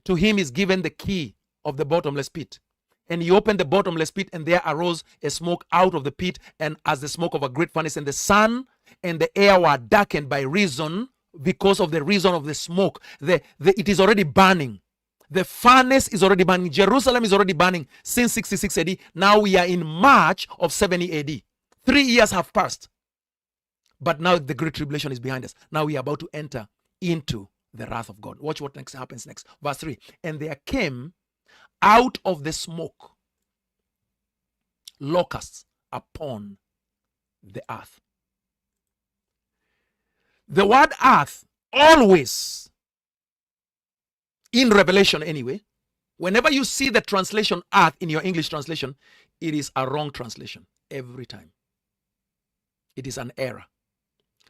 To him is given the key of the bottomless pit. And he opened the bottomless pit, and there arose a smoke out of the pit, and as the smoke of a great furnace. And the sun and the air were darkened by reason, because of the reason of the smoke. It is already burning. The furnace is already burning. Jerusalem is already burning since 66 AD. Now we are in March of 70 AD. 3 years have passed. But now the great tribulation is behind us. Now we are about to enter into the wrath of God. Watch what next happens next. Verse 3. And there came out of the smoke locusts upon the earth. The word earth always, in Revelation anyway, whenever you see the translation earth in your English translation, it is a wrong translation every time. It is an error.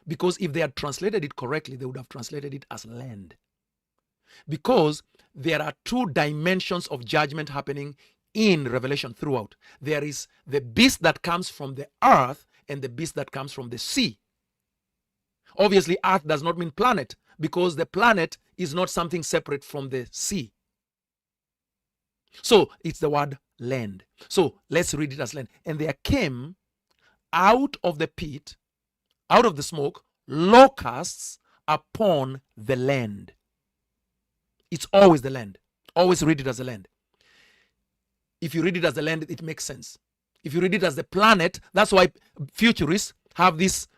Because if they had translated it correctly, they would have translated it as land. Because there are two dimensions of judgment happening in Revelation throughout. There is the beast that comes from the earth and the beast that comes from the sea. Obviously, earth does not mean planet, because the planet is not something separate from the sea. So it's the word land. So let's read it as land. And there came out of the pit, out of the smoke, locusts upon the land. It's always the land. Always read it as the land. If you read it as the land, it makes sense. If you read it as the planet, that's why futurists have this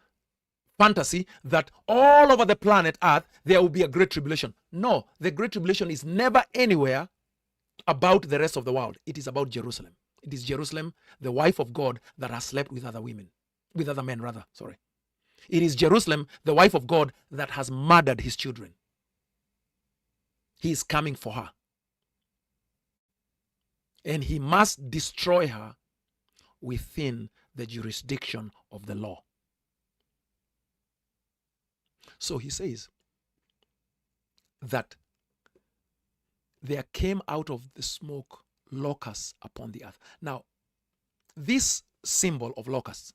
fantasy that all over the planet Earth there will be a great tribulation. No, the great tribulation is never anywhere about the rest of the world. It is about Jerusalem. It is Jerusalem, the wife of God, that has slept with other women, with other men rather, sorry. It is Jerusalem, the wife of God, that has murdered his children. He is coming for her. And he must destroy her within the jurisdiction of the law. So he says that there came out of the smoke locusts upon the earth. Now, this symbol of locusts,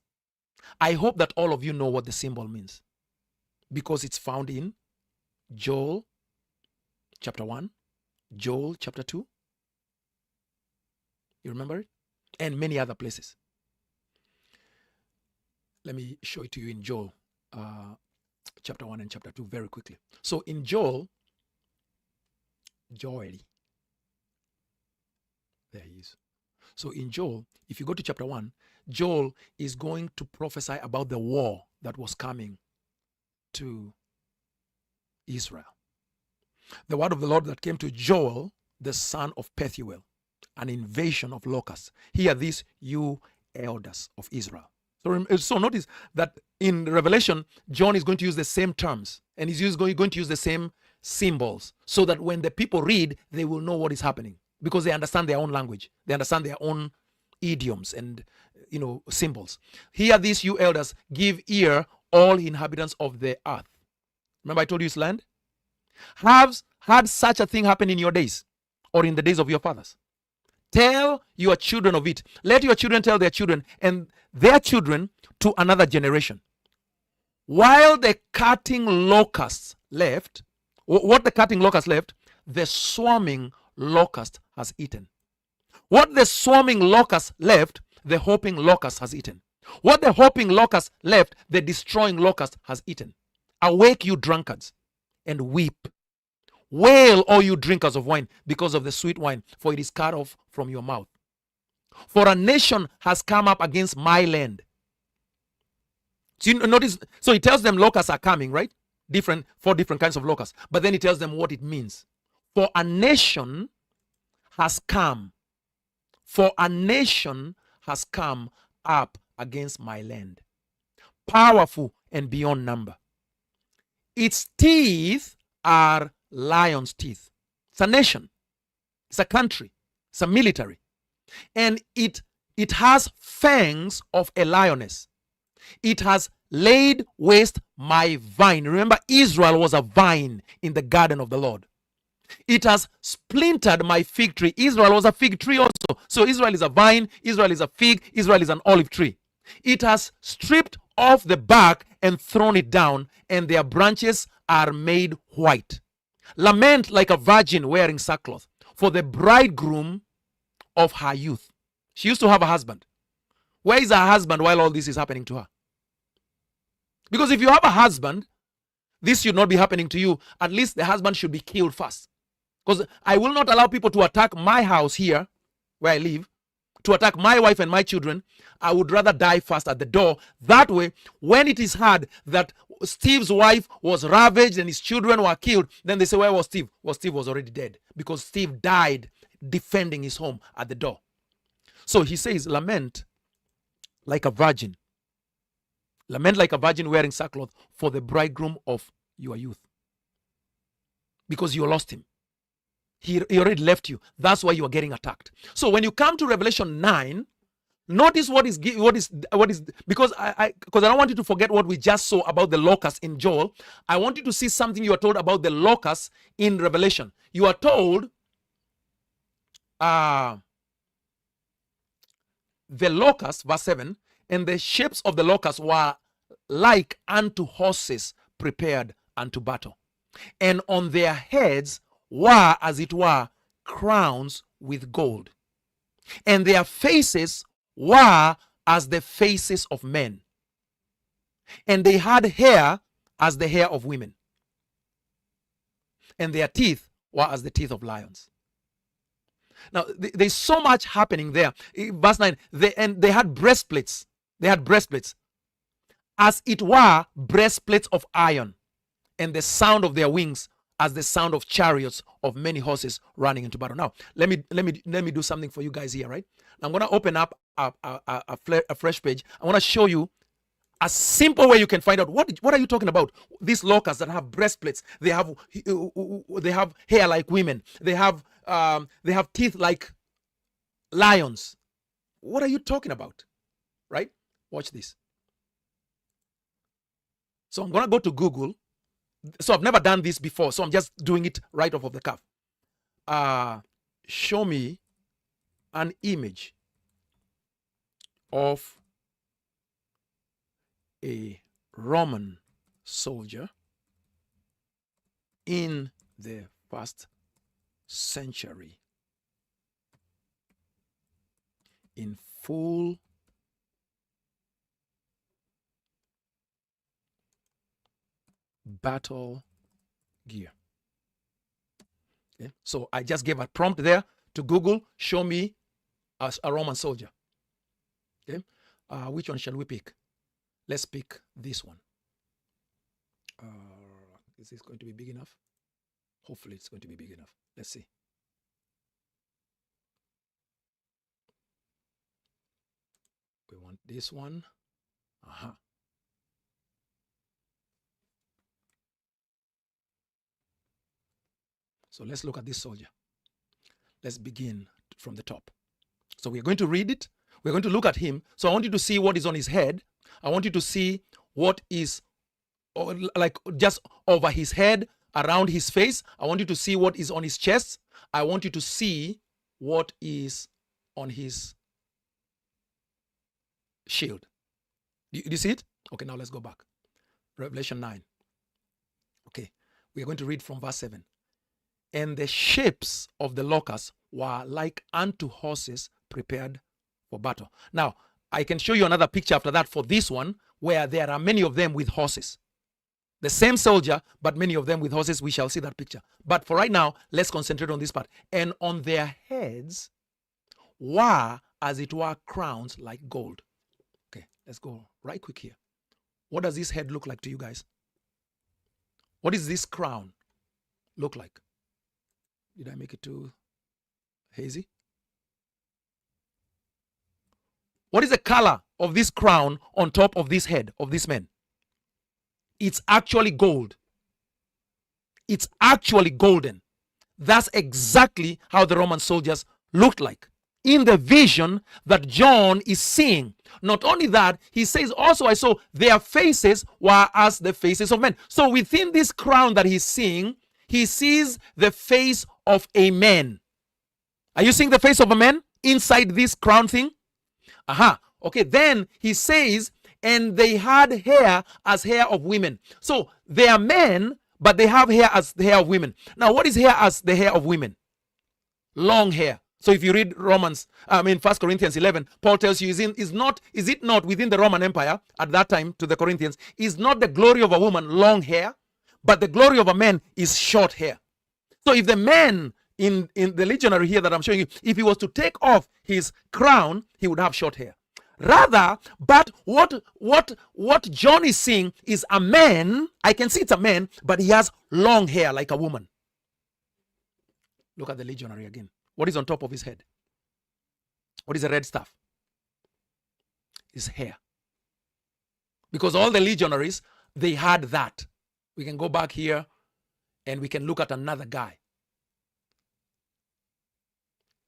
I hope that all of you know what the symbol means, because it's found in Joel chapter 1, Joel chapter 2. You remember it? And many other places. Let me show it to you in Joel chapter 1 and chapter 2 very quickly. So in Joel, there he is. So in Joel, if you go to chapter 1, Joel is going to prophesy about the war that was coming to Israel. The word of the Lord that came to Joel, the son of Pethuel, an invasion of locusts. Hear this, you elders of Israel. So notice that in Revelation, John is going to use the same terms and he's going to use the same symbols so that when the people read, they will know what is happening because they understand their own language. They understand their own idioms and symbols. Hear this, you elders, give ear, all inhabitants of the earth. Remember I told you it's land? Have had such a thing happen in your days or in the days of your fathers. Tell your children of it. Let your children tell their children and their children to another generation. While the cutting locusts left, what the cutting locust left, the swarming locust has eaten. What the swarming locust left, the hopping locust has eaten. What the hopping locust left, the destroying locust has eaten. Awake, you drunkards, and weep. Wail, all you drinkers of wine, because of the sweet wine, for it is cut off from your mouth. For a nation has come up against my land. So you notice, so he tells them locusts are coming, right? Four different kinds of locusts. But then he tells them what it means. For a nation has come. For a nation has come up against my land. Powerful and beyond number. Its teeth are lion's teeth. It's a nation. It's a country. It's a military. And it has fangs of a lioness. It has laid waste my vine. Remember, Israel was a vine in the garden of the Lord. It has splintered my fig tree. Israel was a fig tree also. So Israel is a vine, Israel is a fig, Israel is an olive tree. It has stripped off the bark and thrown it down, and their branches are made white. Lament like a virgin wearing sackcloth for the bridegroom of her youth. She used to have a husband. Where is her husband while all this is happening to her? Because if you have a husband, this should not be happening to you. At least the husband should be killed first. Because I will not allow people to attack my house here, where I live, to attack my wife and my children. I would rather die first at the door. That way, when it is heard that Steve's wife was ravaged and his children were killed, then they say, where was Steve? Well, Steve was already dead because Steve died defending his home at the door. So he says, lament like a virgin. Lament like a virgin wearing sackcloth for the bridegroom of your youth. Because you lost him. He already left you. That's why you are getting attacked. So when you come to Revelation 9, notice what is because I don't want you to forget what we just saw about the locusts in Joel. I want you to see something you are told about the locusts in Revelation. You are told the locusts, verse 7, and the shapes of the locusts were like unto horses prepared unto battle. And on their heads were, as it were, crowns with gold. And their faces were as the faces of men. And they had hair as the hair of women. And their teeth were as the teeth of lions. Now, there's so much happening there. Verse 9, they had breastplates. They had breastplates. As it were, breastplates of iron. And the sound of their wings as the sound of chariots of many horses running into battle. Now, let me do something for you guys here, right? I'm going to open up a fresh page. I want to show you a simple way you can find out what are you talking about. These locusts that have breastplates, they have hair like women, they have teeth like lions. What are you talking about? Right? Watch this. So I'm going to go to Google. So I've never done this before, so I'm just doing it right off of the cuff. Show me an image of a Roman soldier in the 1st century in full battle gear. Okay? So I just gave a prompt there to Google, show me as a Roman soldier. Okay? Which one shall we pick? Let's pick this one. Is this going to be big enough? Hopefully it's going to be big enough. Let's see. We want this one. So let's look at this soldier. Let's begin from the top. So we're going to read it. We're going to look at him. So I want you to see what is on his head. I want you to see what is like just over his head, around his face. I want you to see what is on his chest. I want you to see what is on his shield. Do you see it? Okay, now let's go back. Revelation 9. Okay, we are going to read from verse 7. And the shapes of the locusts were like unto horses prepared for battle. Now, I can show you another picture after that for this one, where there are many of them with horses. The same soldier, but many of them with horses. We shall see that picture. But for right now, let's concentrate on this part. And on their heads were, as it were, crowns like gold. Okay, let's go right quick here. What does this head look like to you guys? What does this crown look like? Did I make it too hazy? What is the color of this crown on top of this head of this man? It's actually gold. It's actually golden. That's exactly how the Roman soldiers looked like in the vision that John is seeing. Not only that, he says also, I saw their faces were as the faces of men. So within this crown that he's seeing, he sees the face of a man. Are you seeing the face of a man inside this crown thing? Okay, then he says, and they had hair as hair of women. So they are men, but they have hair as the hair of women. Now, what is hair as the hair of women? Long hair. So if you read 1 Corinthians 11, Paul tells you, is it not within the Roman Empire at that time to the Corinthians, is not the glory of a woman long hair, but the glory of a man is short hair. So if the man in the legionary here that I'm showing you, if he was to take off his crown, he would have short hair. Rather, but what John is seeing is a man. I can see it's a man, but he has long hair like a woman. Look at the legionary again. What is on top of his head? What is the red stuff? His hair. Because all the legionaries, they had that. We can go back here and we can look at another guy.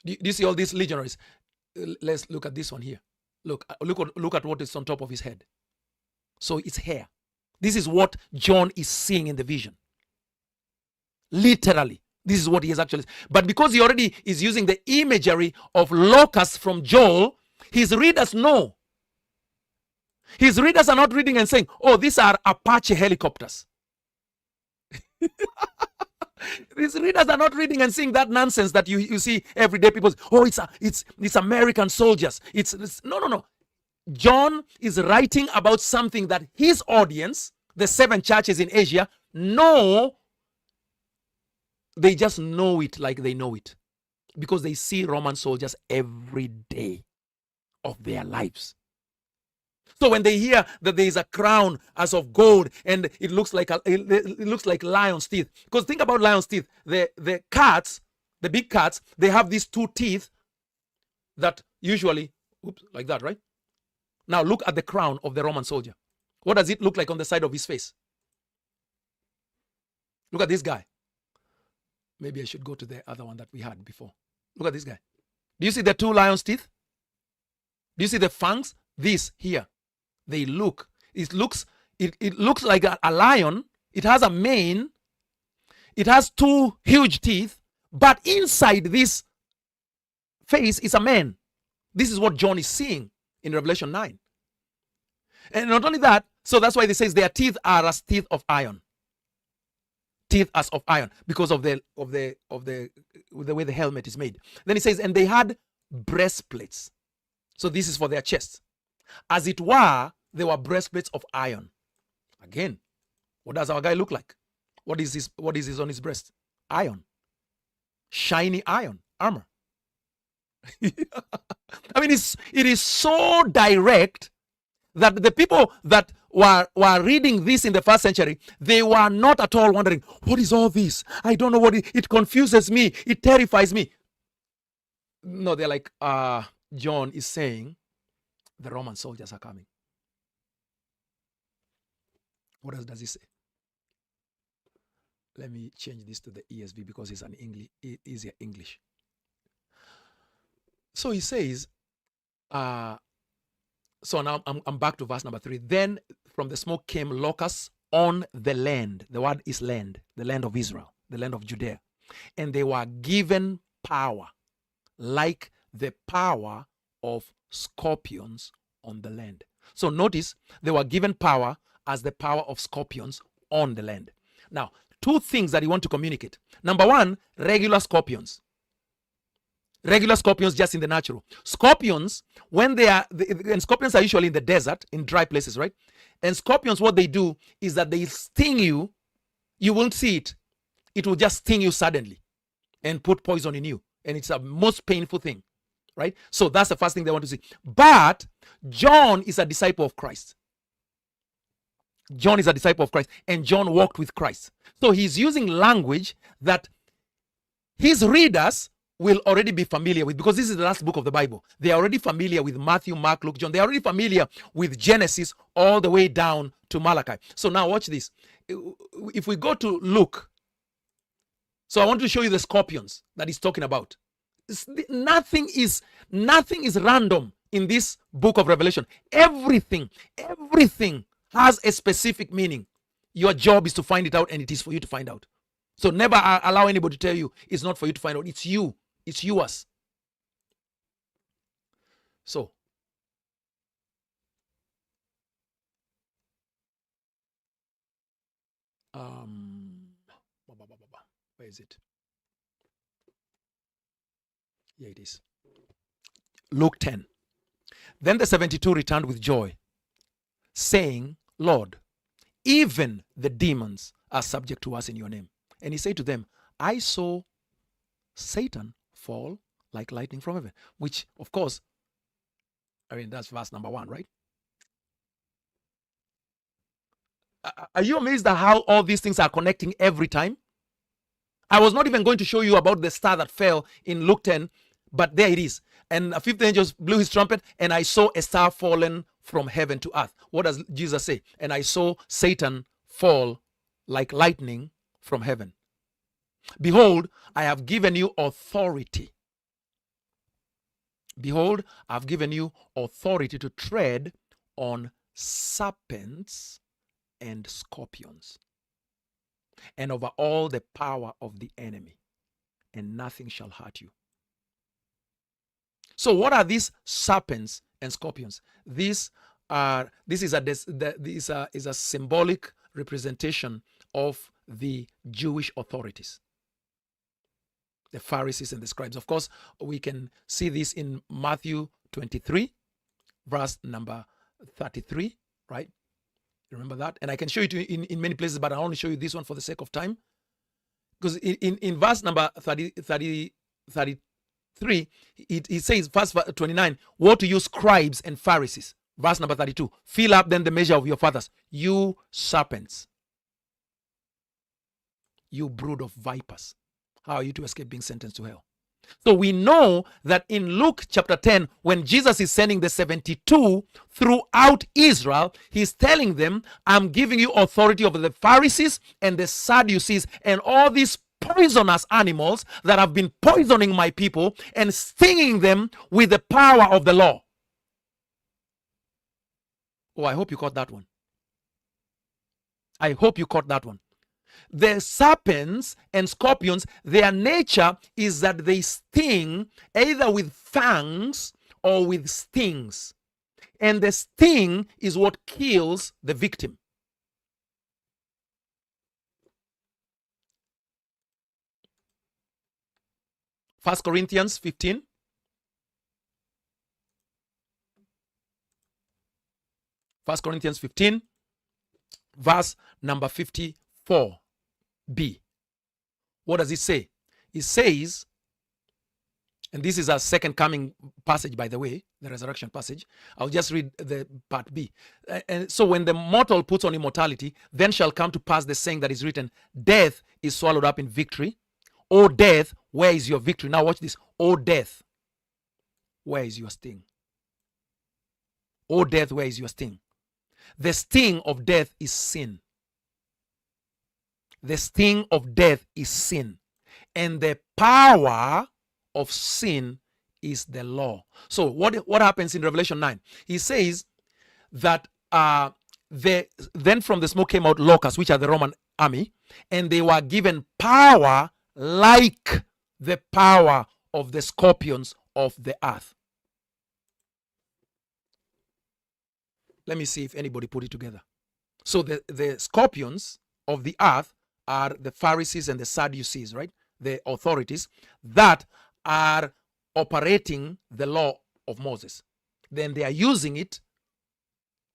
Do you see all these legionaries? Let's look at this one here. Look at what is on top of his head. So it's hair. This is what John is seeing in the vision. Literally, this is what he is actually. But because he already is using the imagery of locusts from Joel, his readers know. His readers are not reading and saying, oh, these are Apache helicopters. These readers are not reading and seeing that nonsense that you see every day. People say, oh, it's American soldiers. No. John is writing about something that his audience, the 7 churches in Asia, know. They just know it like they know it because they see Roman soldiers every day of their lives. So when they hear that there is a crown as of gold and it looks like lion's teeth, because think about lion's teeth. The cats, the big cats, they have these 2 teeth that usually, like that, right? Now look at the crown of the Roman soldier. What does it look like on the side of his face? Look at this guy. Maybe I should go to the other one that we had before. Look at this guy. Do you see the 2 lion's teeth? Do you see the fangs? This here. It looks like a lion. It has a mane. It has 2 huge teeth. But inside this face is a man. This is what John is seeing in Revelation 9. And not only that, so that's why they says their teeth are as teeth of iron. Teeth as of iron, because of the way the helmet is made. Then he says, and they had breastplates. So this is for their chests. As it were, they were breastplates of iron. Again, What does our guy look like? What is his on his breast? Iron. Shiny iron. Armor. I mean, it is so direct that the people that were reading this in the first century, they were not at all wondering, what is all this? I don't know what it confuses me. It terrifies me. No, they're like, John is saying the Roman soldiers are coming. What else does he say? Let me change this to the ESV because it's an easier English. So he says, so now I'm back to verse number 3. Then from the smoke came locusts on the land. The word is land, the land of Israel, the land of Judea. And they were given power, like the power of scorpions on the land. So notice they were given power as the power of scorpions on the land. Now, two things that you want to communicate. Number one, regular scorpions. Regular scorpions just in the natural. Scorpions, when and scorpions are usually in the desert, in dry places, right? And scorpions, what they do is that they sting you. You won't see it. It will just sting you suddenly and put poison in you. And it's a most painful thing, right? So that's the first thing they want to see. But John is a disciple of Christ. John is a disciple of Christ, and John walked with Christ. So he's using language that his readers will already be familiar with, because this is the last book of the Bible. They are already familiar with Matthew, Mark, Luke, John. They are already familiar with Genesis all the way down to Malachi. So now watch this. If we go to Luke, so I want to show you the scorpions that he's talking about. Nothing is random in this book of Revelation. Everything has a specific meaning. Your job is to find it out, and it is for you to find out. So never allow anybody to tell you it's not for you to find out. It's you. It's yours. So, where is it? Here it is. Luke 10. Then the 72 returned with joy, saying, Lord, even the demons are subject to us in your name. And he said to them, I saw Satan fall like lightning from heaven. Which, of course, I mean, that's verse number 1, right? Are you amazed at how all these things are connecting every time? I was not even going to show you about the star that fell in Luke 10, but there it is. And a fifth angel blew his trumpet, and I saw a star fallen from heaven to earth. What does Jesus say? And I saw Satan fall like lightning from heaven. Behold, I have given you authority. Behold, I have given you authority to tread on serpents and scorpions, and over all the power of the enemy, and nothing shall hurt you. So what are these serpents and scorpions? This is a symbolic representation of the Jewish authorities, the Pharisees and the scribes. Of course, we can see this in Matthew 23, verse number 33, right? Remember that? And I can show it to you in many places, but I only show you this one for the sake of time. Because in verse number 33, it says, verse 29, woe to you scribes and Pharisees. Verse number 32, fill up then the measure of your fathers, you serpents, you brood of vipers. How are you to escape being sentenced to hell? So we know that in Luke chapter 10, when Jesus is sending the 72 throughout Israel, he's telling them, I'm giving you authority over the Pharisees and the Sadducees and all these poisonous animals that have been poisoning my people and stinging them with the power of the law. Oh, I hope you caught that one. I hope you caught that one. The serpents and scorpions, their nature is that they sting either with fangs or with stings. And the sting is what kills the victim. First Corinthians 15. First Corinthians 15, verse number 54b. What does it say? It says, and this is our second coming passage, by the way, the resurrection passage. I'll just read the part B. And so when the mortal puts on immortality, then shall come to pass the saying that is written, death is swallowed up in victory. O death, where is your victory? Now watch this. O death, where is your sting? O death, where is your sting? The sting of death is sin. The sting of death is sin. And the power of sin is the law. So what happens in Revelation 9? He says that then from the smoke came out locusts, which are the Roman army, and they were given power like the power of the scorpions of the earth. Let me see if anybody put it together. So the scorpions of the earth are the Pharisees and the Sadducees, right? The authorities that are operating the law of Moses. Then they are using it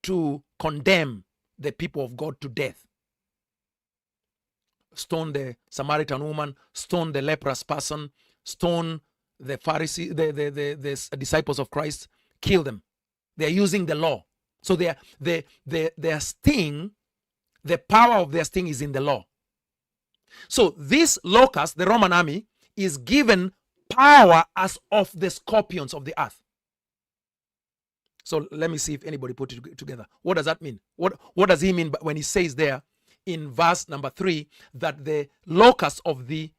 to condemn the people of God to death. Stone the Samaritan woman, stone the leprous person, stone the Pharisees, the disciples of Christ, kill them. They are using the law. So their sting, the power of their sting is in the law. So this locust, the Roman army, is given power as of the scorpions of the earth. So let me see if anybody put it together. What does that mean? What does he mean when he says there in verse number 3 that the locusts of the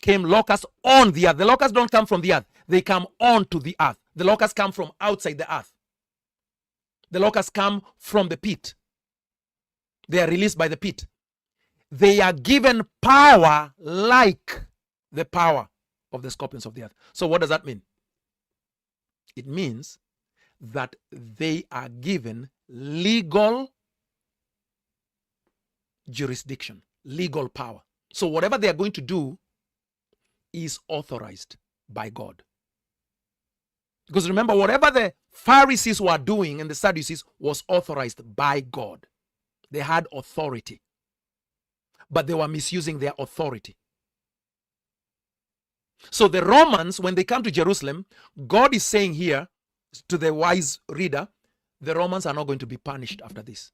came locusts on the earth? The locusts don't come from the earth. They come onto the earth. The locusts come from outside the earth. The locusts come from the pit. They are released by the pit. They are given power like the power of the scorpions of the earth. So what does that mean? It means that they are given legal jurisdiction, legal power. So whatever they are going to do is authorized by God. Because remember, whatever the Pharisees were doing and the Sadducees was authorized by God. They had authority, but they were misusing their authority. So the Romans, when they come to Jerusalem, God is saying here to the wise reader, the Romans are not going to be punished after this.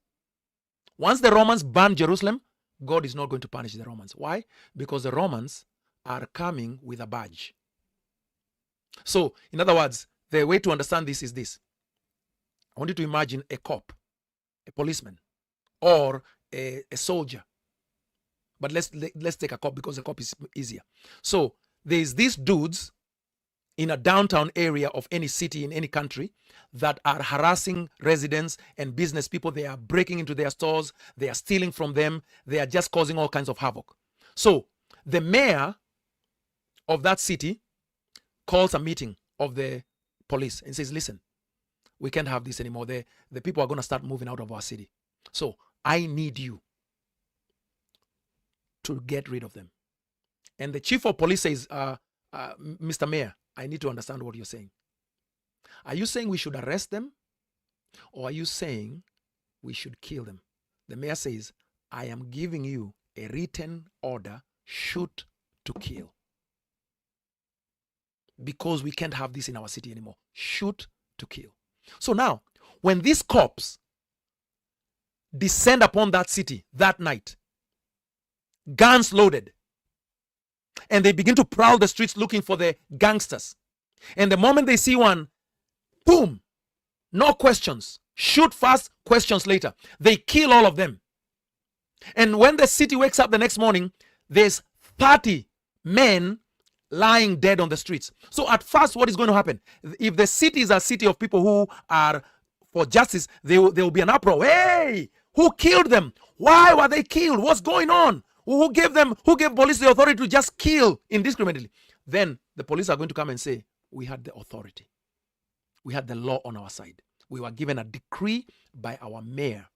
Once the Romans burn Jerusalem, God is not going to punish the Romans. Why? Because the Romans are coming with a badge. So, in other words, the way to understand this is this. I want you to imagine a cop, a policeman, or a soldier. But let's take a cop because a cop is easier. So there's these dudes in a downtown area of any city in any country that are harassing residents and business people. They are breaking into their stores. They are stealing from them. They are just causing all kinds of havoc. So the mayor of that city calls a meeting of the police and says, listen, we can't have this anymore. The people are going to start moving out of our city. So I need you to get rid of them. And the chief of police says, Mr. Mayor, I need to understand what you're saying. Are you saying we should arrest them? Or are you saying we should kill them? The mayor says, I am giving you a written order, shoot to kill. Because we can't have this in our city anymore. Shoot to kill. So now, when these cops descend upon that city that night, guns loaded, and they begin to prowl the streets looking for the gangsters. And the moment they see one, boom, no questions. Shoot first, questions later. They kill all of them. And when the city wakes up the next morning, there's 30 men lying dead on the streets. So at first, what is going to happen? If the city is a city of people who are for justice, there will be an uproar. Hey, who killed them? Why were they killed? What's going on? Who gave police the authority to just kill indiscriminately? Then the police are going to come and say, we had the authority. We had the law on our side. We were given a decree by our mayor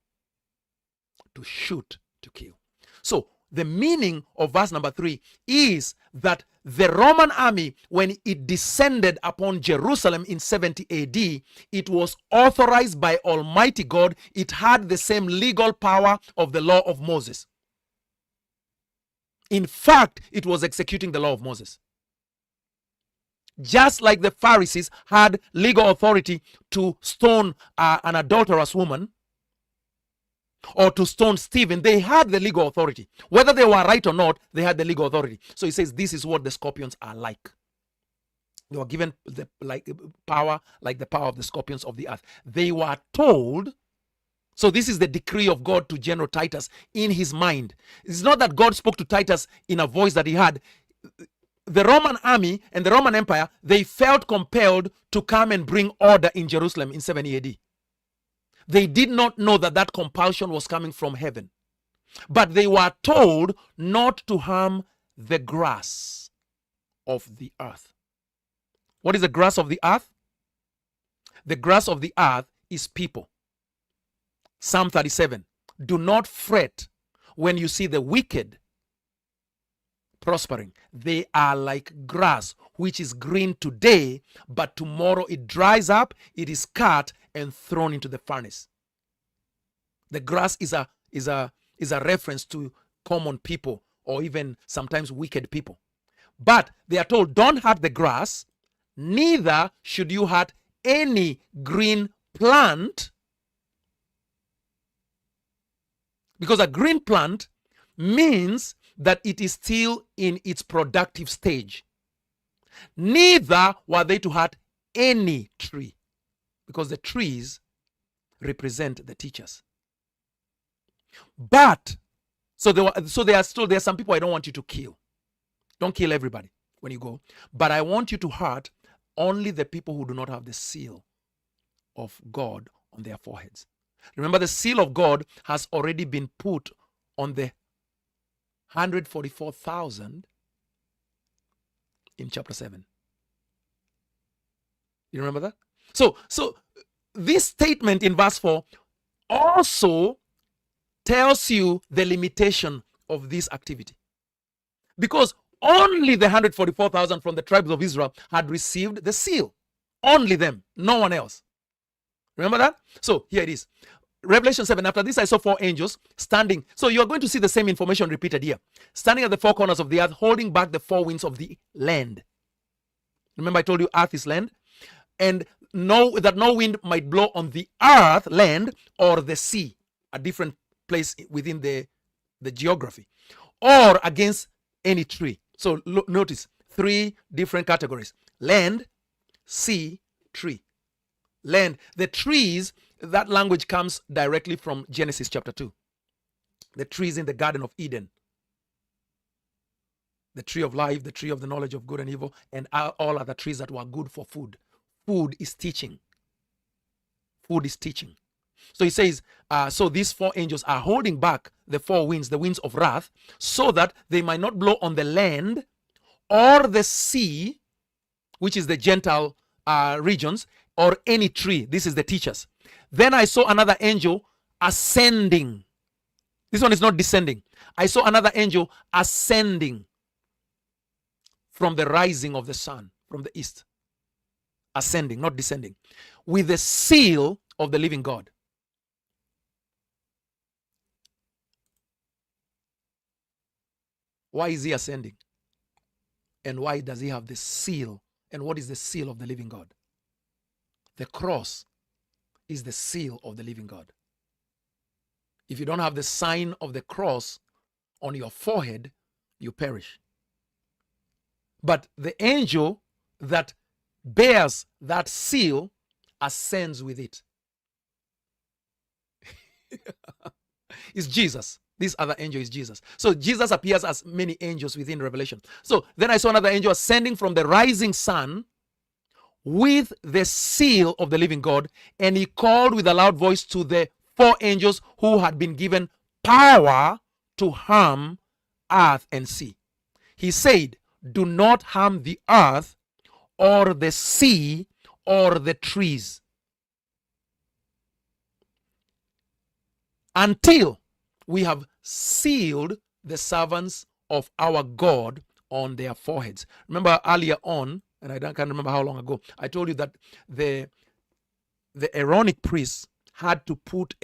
to shoot to kill. So the meaning of verse number 3 is that the Roman army, when it descended upon Jerusalem in 70 AD, it was authorized by Almighty God. It had the same legal power of the law of Moses. In fact, it was executing the law of Moses. Just like the Pharisees had legal authority to stone an adulterous woman, or to stone Stephen, they had the legal authority. Whether they were right or not, they had the legal authority. So he says this is what the scorpions are like. They were given the power like the power of the scorpions of the earth. They were told, so this is the decree of God to General Titus in his mind. It's not that God spoke to Titus in a voice that he had. The Roman army and the Roman Empire, they felt compelled to come and bring order in Jerusalem in 70 AD. They did not know that that compulsion was coming from heaven. But they were told not to harm the grass of the earth. What is the grass of the earth? The grass of the earth is people. Psalm 37. Do not fret when you see the wicked prospering. They are like grass, which is green today, but tomorrow it dries up, it is cut and thrown into the furnace. The grass is a reference to common people, or even sometimes wicked people. But they are told, don't hurt the grass, neither should you hurt any green plant, because a green plant means that it is still in its productive stage. Neither were they to hurt any tree, because the trees represent the teachers. But there are some people I don't want you to kill. Don't kill everybody when you go, but I want you to hurt only the people who do not have the seal of God on their foreheads. Remember, the seal of God has already been put on the 144,000 in chapter 7. You remember that? So this statement in verse 4 also tells you the limitation of this activity. Because only the 144,000 from the tribes of Israel had received the seal. Only them, no one else. Remember that? So here it is. Revelation 7, after this I saw 4 angels standing. So you are going to see the same information repeated here. Standing at the 4 corners of the earth, holding back the 4 winds of the land. Remember I told you earth is land? And that no wind might blow on the earth, land, or the sea, a different place within the geography, or against any tree. So notice 3 different categories: land, sea, tree. Land, the trees, that language comes directly from Genesis chapter 2. The trees in the Garden of Eden. The tree of life, the tree of the knowledge of good and evil, and all other trees that were good for food. Food is teaching. Food is teaching. So he says, so these 4 angels are holding back the 4 winds, the winds of wrath, so that they might not blow on the land or the sea, which is the Gentile regions, or any tree. This is the teachers. Then I saw another angel ascending. This one is not descending. I saw another angel ascending from the rising of the sun, from the east. Ascending, not descending. With the seal of the living God. Why is he ascending? And why does he have the seal? And what is the seal of the living God? The cross is the seal of the living God. If you don't have the sign of the cross on your forehead, you perish. But the angel that bears that seal ascends with it. It's Jesus. This other angel is Jesus. So Jesus appears as many angels within Revelation. So then I saw another angel ascending from the rising sun with the seal of the living God, and he called with a loud voice to the 4 angels who had been given power to harm earth and sea. He said, do not harm the earth or the sea or the trees until we have sealed the servants of our God on their foreheads. Remember earlier on, and I can't remember how long ago, I told you that the Aaronic priest had to put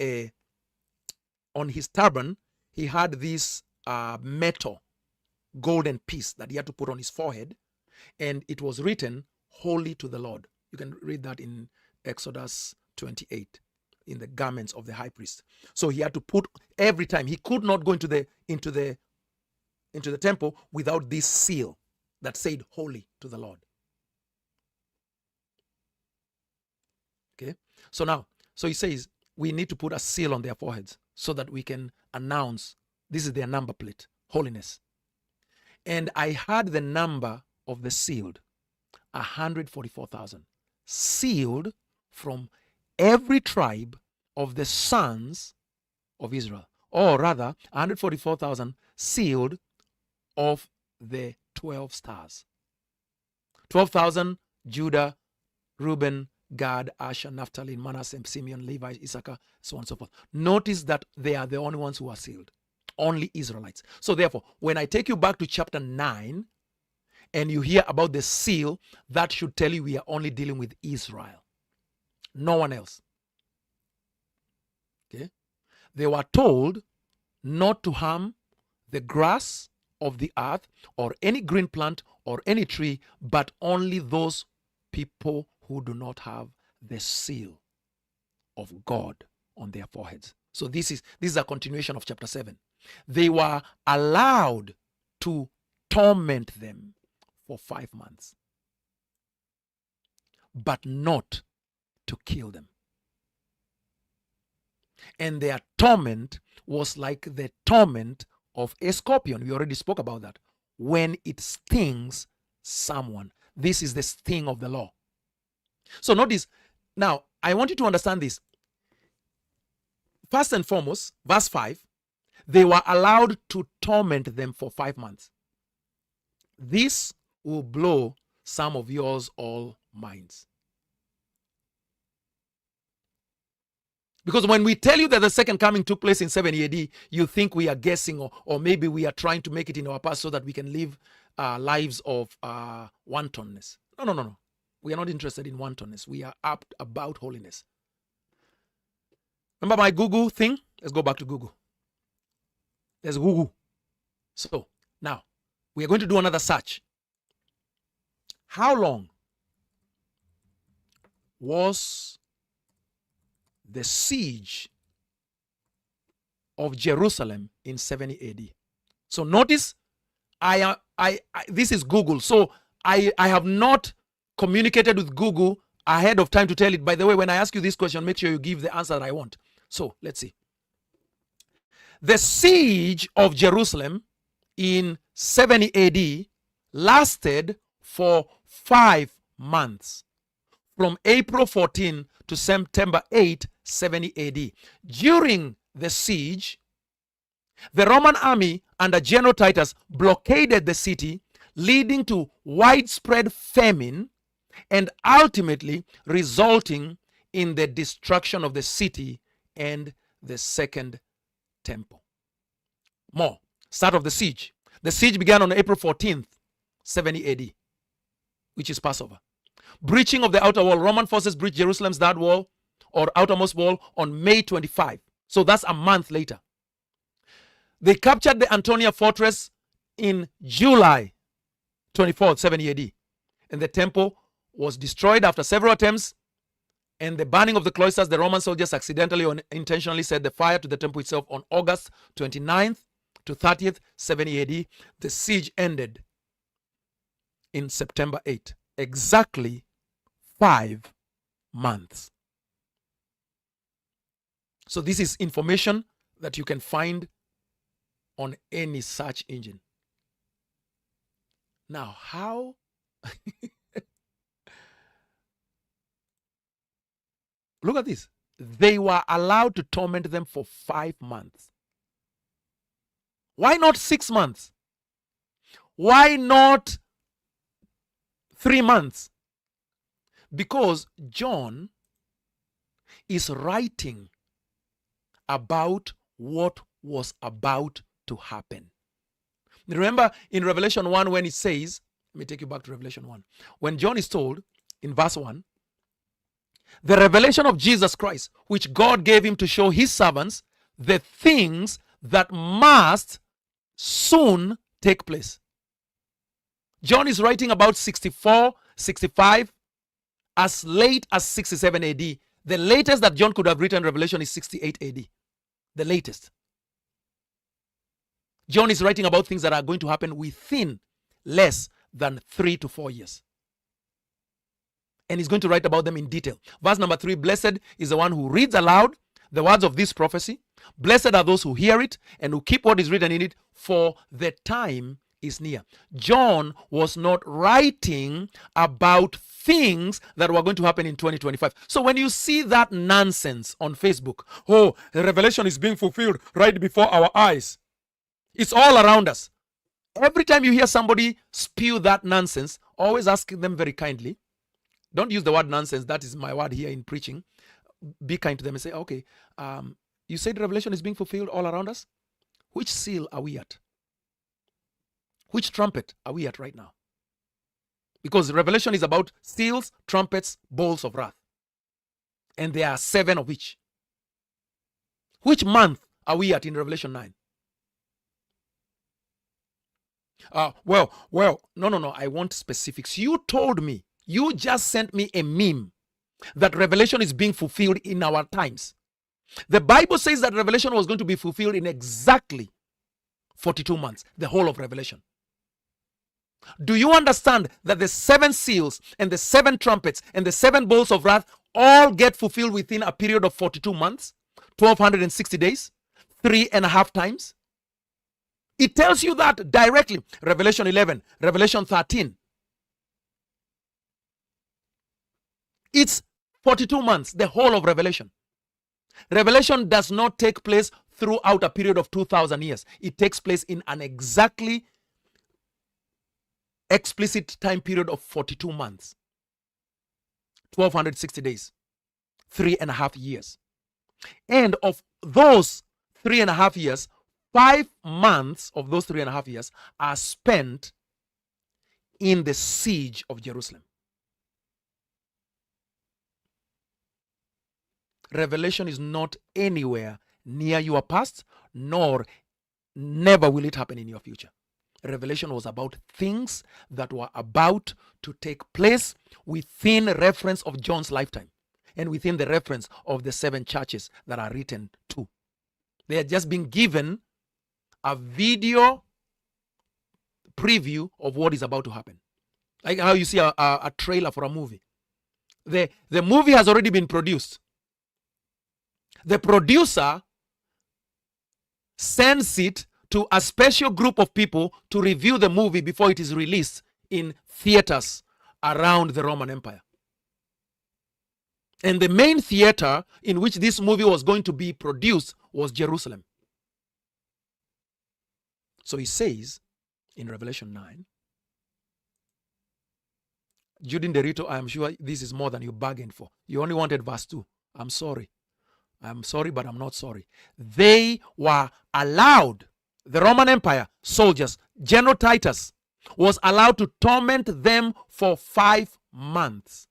on his turban, he had this metal golden piece that he had to put on his forehead, and it was written, "Holy to the Lord." You can read that in Exodus 28, in the garments of the high priest. So he had to put every time. He could not go into the temple without this seal that said, "Holy to the Lord." Okay, so he says we need to put a seal on their foreheads so that we can announce this is their number plate, holiness. And I had the number of the sealed, 144,000, sealed from every tribe of the sons of Israel, or rather 144,000 sealed of the 12 stars. 12,000 Judah, Reuben, Gad, Asher, Naphtali, Manasseh, Simeon, Levi, Issachar, so on and so forth. Notice that they are the only ones who are sealed. Only Israelites. So therefore, when I take you back to chapter 9 and you hear about the seal, that should tell you we are only dealing with Israel. No one else. Okay? They were told not to harm the grass of the earth or any green plant or any tree, but only those people who do not have the seal of God on their foreheads. So this is a continuation of chapter 7. They were allowed to torment them for 5 months, but not to kill them. And their torment was like the torment of a scorpion. We already spoke about that. When it stings someone. This is the sting of the law. So notice, now I want you to understand this. First and foremost, verse 5, they were allowed to torment them for 5 months. This will blow some of yours all minds. Because when we tell you that the second coming took place in 70 AD, you think we are guessing, or maybe we are trying to make it in our past so that we can live lives of wantonness. No. We are not interested in wantonness. We are up about holiness. Remember my Google thing? Let's go back to Google. There's Google. So now we are going to do another search. How long was the siege of Jerusalem in 70 AD? So notice, this is Google. So I have not communicated with Google ahead of time to tell it, by the way, when I ask you this question, make sure you give the answer that I want. So let's see. The siege of Jerusalem in 70 AD lasted for 5 months, from April 14 to September 8, 70 AD. During the siege, the Roman army under General Titus blockaded the city, leading to widespread famine and ultimately resulting in the destruction of the city and the second temple. More. Start of the siege. The siege began on April 14th, 70 AD, which is Passover. Breaching of the outer wall. Roman forces breached Jerusalem's third wall or outermost wall on May 25. So that's a month later. They captured the Antonia fortress in July 24th, 70 AD. And the temple was destroyed after several attempts. And the burning of the cloisters, the Roman soldiers accidentally or intentionally set the fire to the temple itself on August 29th to 30th, 70 AD. The siege ended in September 8. Exactly 5 months. So this is information that you can find on any search engine. Now, how? Look at this. They were allowed to torment them for 5 months. Why not 6 months? Why not 3 months? Because John is writing about what was about to happen. Remember in Revelation 1 when it says, let me take you back to Revelation 1. When John is told in verse 1, the revelation of Jesus Christ, which God gave him to show his servants the things that must soon take place. John is writing about 64, 65, as late as 67 AD. The latest that John could have written Revelation is 68 AD. The latest. John is writing about things that are going to happen within less than 3 to 4 years. And he's going to write about them in detail. Verse number 3, blessed is the one who reads aloud the words of this prophecy. Blessed are those who hear it and who keep what is written in it, for the time is near. John was not writing about things that were going to happen in 2025. So when you see that nonsense on Facebook, oh, the revelation is being fulfilled right before our eyes. It's all around us. Every time you hear somebody spew that nonsense, always ask them very kindly. Don't use the word nonsense. That is my word here in preaching. Be kind to them and say, okay, you said Revelation is being fulfilled all around us. Which seal are we at? Which trumpet are we at right now? Because Revelation is about seals, trumpets, bowls of wrath. And there are 7 of each. Which month are we at in Revelation 9? Well, no. I want specifics. You told me, you just sent me a meme that Revelation is being fulfilled in our times. The Bible says that Revelation was going to be fulfilled in exactly 42 months, the whole of Revelation. Do you understand that the 7 seals and the 7 trumpets and the 7 bowls of wrath all get fulfilled within a period of 42 months, 1260 days, 3.5 times? It tells you that directly. Revelation 11, Revelation 13. It's 42 months, the whole of Revelation. Revelation does not take place throughout a period of 2,000 years. It takes place in an exactly explicit time period of 42 months, 1260 days, 3.5 years. And of those 3.5 years, 5 months of those 3.5 years are spent in the siege of Jerusalem. Revelation is not anywhere near your past, nor never will it happen in your future. Revelation was about things that were about to take place within reference of John's lifetime and within the reference of the 7 churches that are written to. They are just being given a video preview of what is about to happen. Like how you see a trailer for a movie. The movie has already been produced. The producer sends it to a special group of people to review the movie before it is released in theaters around the Roman Empire. And the main theater in which this movie was going to be produced was Jerusalem. So he says in Revelation 9, Judin Derito, I am sure this is more than you bargained for. You only wanted verse 2. I'm sorry, but I'm not sorry. They were allowed, the Roman Empire soldiers, General Titus was allowed to torment them for 5 months,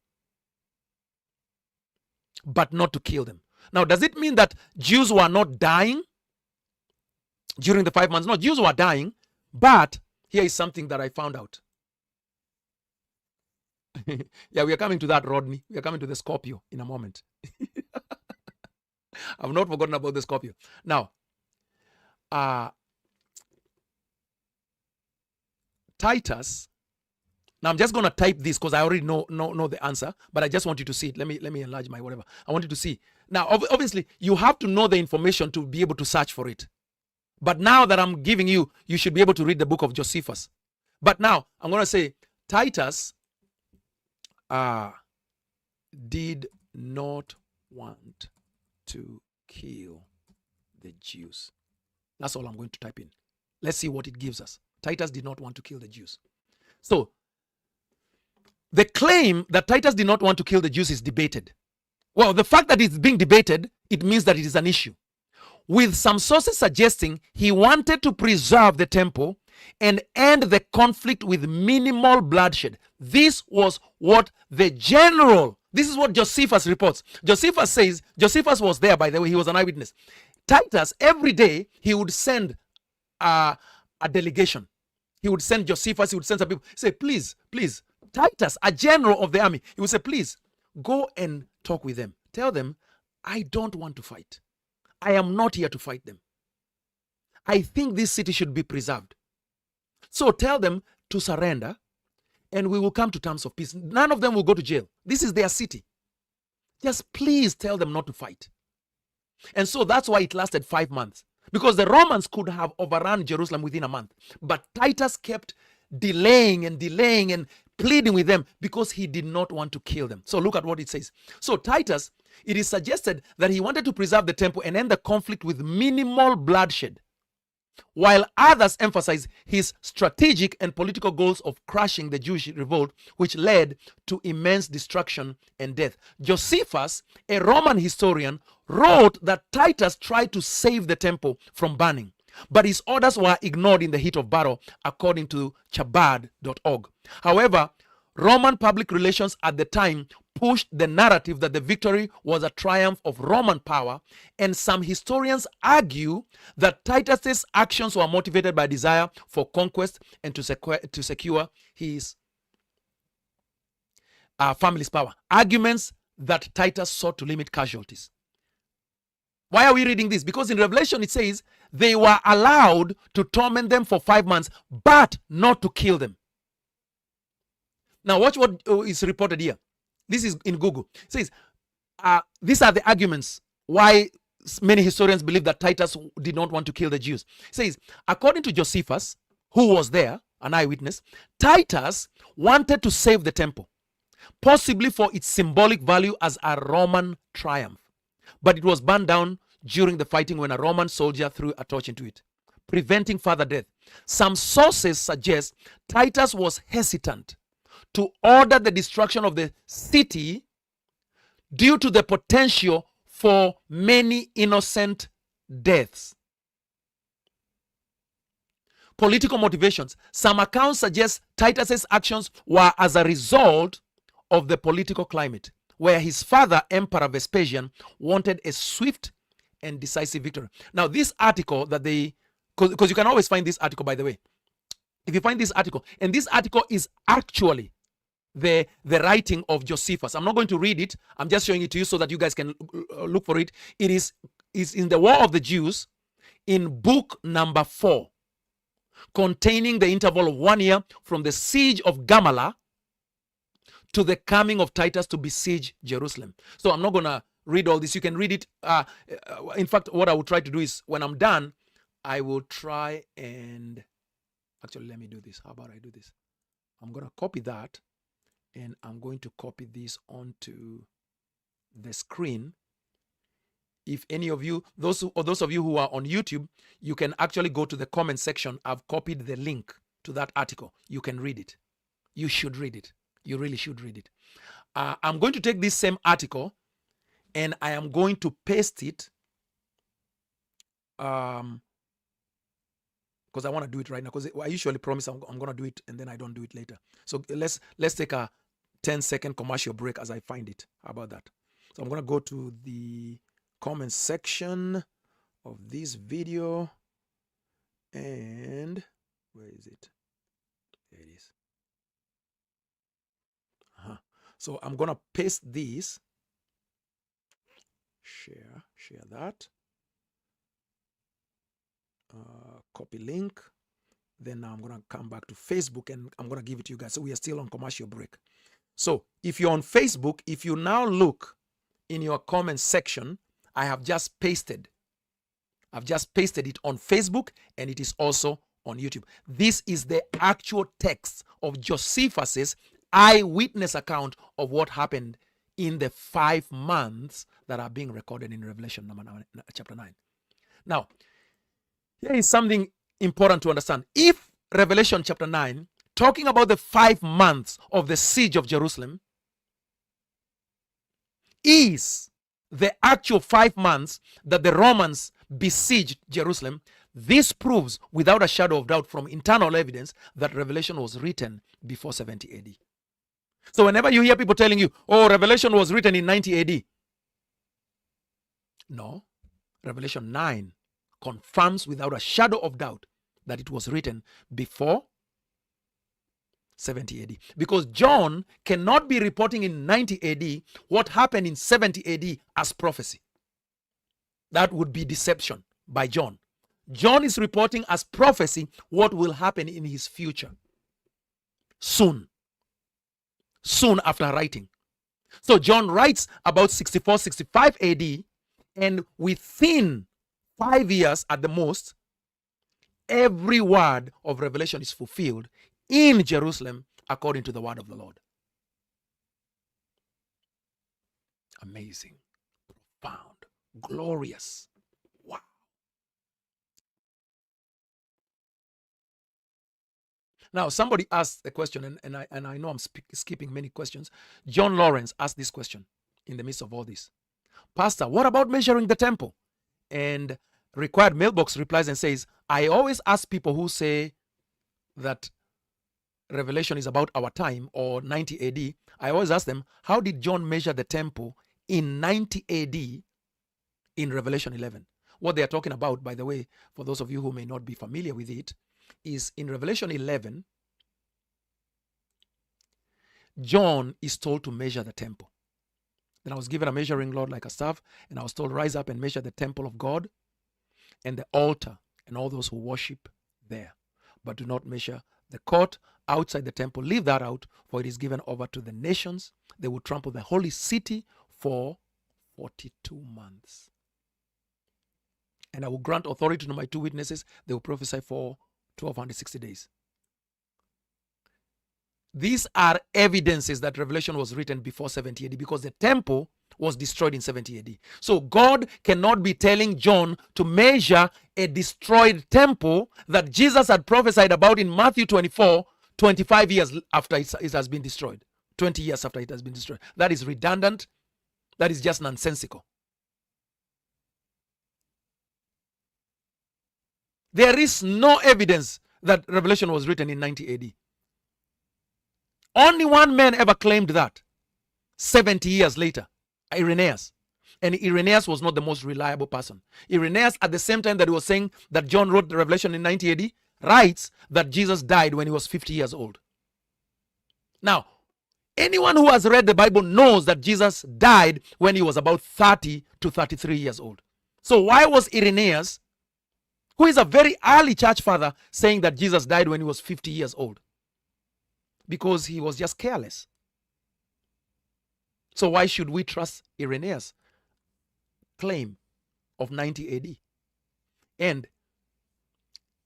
but not to kill them. Now, does it mean that Jews were not dying during the 5 months? No, Jews were dying, but here is something that I found out. Yeah, we are coming to that, Rodney. We are coming to the Scorpio in a moment. I've not forgotten about the Scorpio. Now, Titus. Now I'm just going to type this because I already know the answer, but I just want you to see it. Let me enlarge my whatever. I want you to see. Now, obviously, you have to know the information to be able to search for it. But now that I'm giving you, you should be able to read the book of Josephus. But now I'm going to say Titus did not want to kill the Jews. That's all I'm going to type in. Let's see what it gives us. Titus did not want to kill the Jews. So, the claim that Titus did not want to kill the Jews is debated. Well, the fact that it's being debated, it means that it is an issue. With some sources suggesting he wanted to preserve the temple and end the conflict with minimal bloodshed. This was what the general, this is what Josephus reports. Josephus says, Josephus was there, by the way, he was an eyewitness. Titus, every day, he would send a delegation. He would send Josephus, he would send some people, say, please, please, Titus, a general of the army, he would say, please, go and talk with them. Tell them, I don't want to fight. I am not here to fight them. I think this city should be preserved. So tell them to surrender and we will come to terms of peace. None of them will go to jail. This is their city. Just please tell them not to fight. And so that's why it lasted 5 months. Because the Romans could have overrun Jerusalem within a month. But Titus kept delaying and pleading with them because he did not want to kill them. So look at what it says. So Titus, it is suggested that he wanted to preserve the temple and end the conflict with minimal bloodshed, while others emphasize his strategic and political goals of crushing the Jewish revolt, which led to immense destruction and death. Josephus, a Roman historian, wrote that Titus tried to save the temple from burning, but his orders were ignored in the heat of battle, according to Chabad.org. However, Roman public relations at the time pushed the narrative that the victory was a triumph of Roman power, and some historians argue that Titus's actions were motivated by desire for conquest and to secure his family's power. Arguments that Titus sought to limit casualties. Why are we reading this? Because in Revelation it says they were allowed to torment them for 5 months, but not to kill them. Now watch what is reported here. This is in Google. It says, these are the arguments why many historians believe that Titus did not want to kill the Jews. It says, according to Josephus, who was there, an eyewitness, Titus wanted to save the temple, possibly for its symbolic value as a Roman triumph. But it was burned down during the fighting when a Roman soldier threw a torch into it, preventing further death. Some sources suggest Titus was hesitant to order the destruction of the city due to the potential for many innocent deaths. Political motivations. Some accounts suggest Titus's actions were as a result of the political climate, where his father, Emperor Vespasian, wanted a swift and decisive victory. Now, this article that because you can always find this article, by the way. If you find this article, and this article is actually the writing of Josephus. I'm not going to read it. I'm just showing it to you so that you guys can look for it. It is in the War of the Jews, in book number 4, containing the interval of 1 year from the siege of Gamala to the coming of Titus to besiege Jerusalem. So I'm not going to read all this. You can read it. In fact, what I will try to do is when I'm done, I will try and actually let me do this. How about I do this? I'm going to copy that and I'm going to copy this onto the screen. If any of you, those of you who are on YouTube, you can actually go to the comment section. I've copied the link to that article. You can read it. You should read it. You really should read it. I'm going to take this same article and I am going to paste it because I want to do it right now, because I usually promise I'm going to do it and then I don't do it later. So let's take a 10-second commercial break as I find it. How about that? So I'm going to go to the comment section of this video, and where is it? There it is. So I'm going to paste this, share that, copy link. Then now I'm going to come back to Facebook and I'm going to give it to you guys. So we are still on commercial break. So if you're on Facebook, if you now look in your comment section, I have just pasted. I've just pasted it on Facebook and it is also on YouTube. This is the actual text of Josephus's eyewitness account of what happened in the 5 months that are being recorded in Revelation chapter 9. Now, here is something important to understand. If Revelation chapter 9, talking about the 5 months of the siege of Jerusalem, is the actual 5 months that the Romans besieged Jerusalem, This proves without a shadow of doubt from internal evidence that Revelation was written before 70 AD. So whenever you hear people telling you, oh, Revelation was written in 90 AD. No. Revelation 9 confirms without a shadow of doubt that it was written before 70 AD. Because John cannot be reporting in 90 AD what happened in 70 AD as prophecy. That would be deception by John. John is reporting as prophecy what will happen in his future. Soon after writing. So John writes about 64, 65 AD, and within 5 years at the most, every word of Revelation is fulfilled in Jerusalem according to the word of the Lord. Amazing, profound, glorious. Wow. Now, somebody asked a question, and I know I'm skipping many questions. John Lawrence asked this question in the midst of all this. Pastor, what about measuring the temple? And Required Mailbox replies and says, I always ask people who say that Revelation is about our time or 90 AD. I always ask them, how did John measure the temple in 90 AD in Revelation 11? What they are talking about, by the way, for those of you who may not be familiar with it, is in Revelation 11, John is told to measure the temple. Then I was given a measuring rod like a staff, and I was told, rise up and measure the temple of God and the altar and all those who worship there. But do not measure the court outside the temple. Leave that out, for it is given over to the nations. They will trample the holy city for 42 months. And I will grant authority to my 2 witnesses. They will prophesy for 1260 days. These are evidences that Revelation was written before 70 AD because the temple was destroyed in 70 AD. So God cannot be telling John to measure a destroyed temple that Jesus had prophesied about in Matthew 24, 25 years after it has been destroyed. 20 years after it has been destroyed. That is redundant. That is just nonsensical. There is no evidence that Revelation was written in 90 AD. Only one man ever claimed that 70 years later, Irenaeus. And Irenaeus was not the most reliable person. Irenaeus, at the same time that he was saying that John wrote the Revelation in 90 AD, writes that Jesus died when he was 50 years old. Now, anyone who has read the Bible knows that Jesus died when he was about 30 to 33 years old. So why was Irenaeus, who is a very early church father, saying that Jesus died when he was 50 years old? Because he was just careless. So why should we trust Irenaeus' claim of 90 AD? And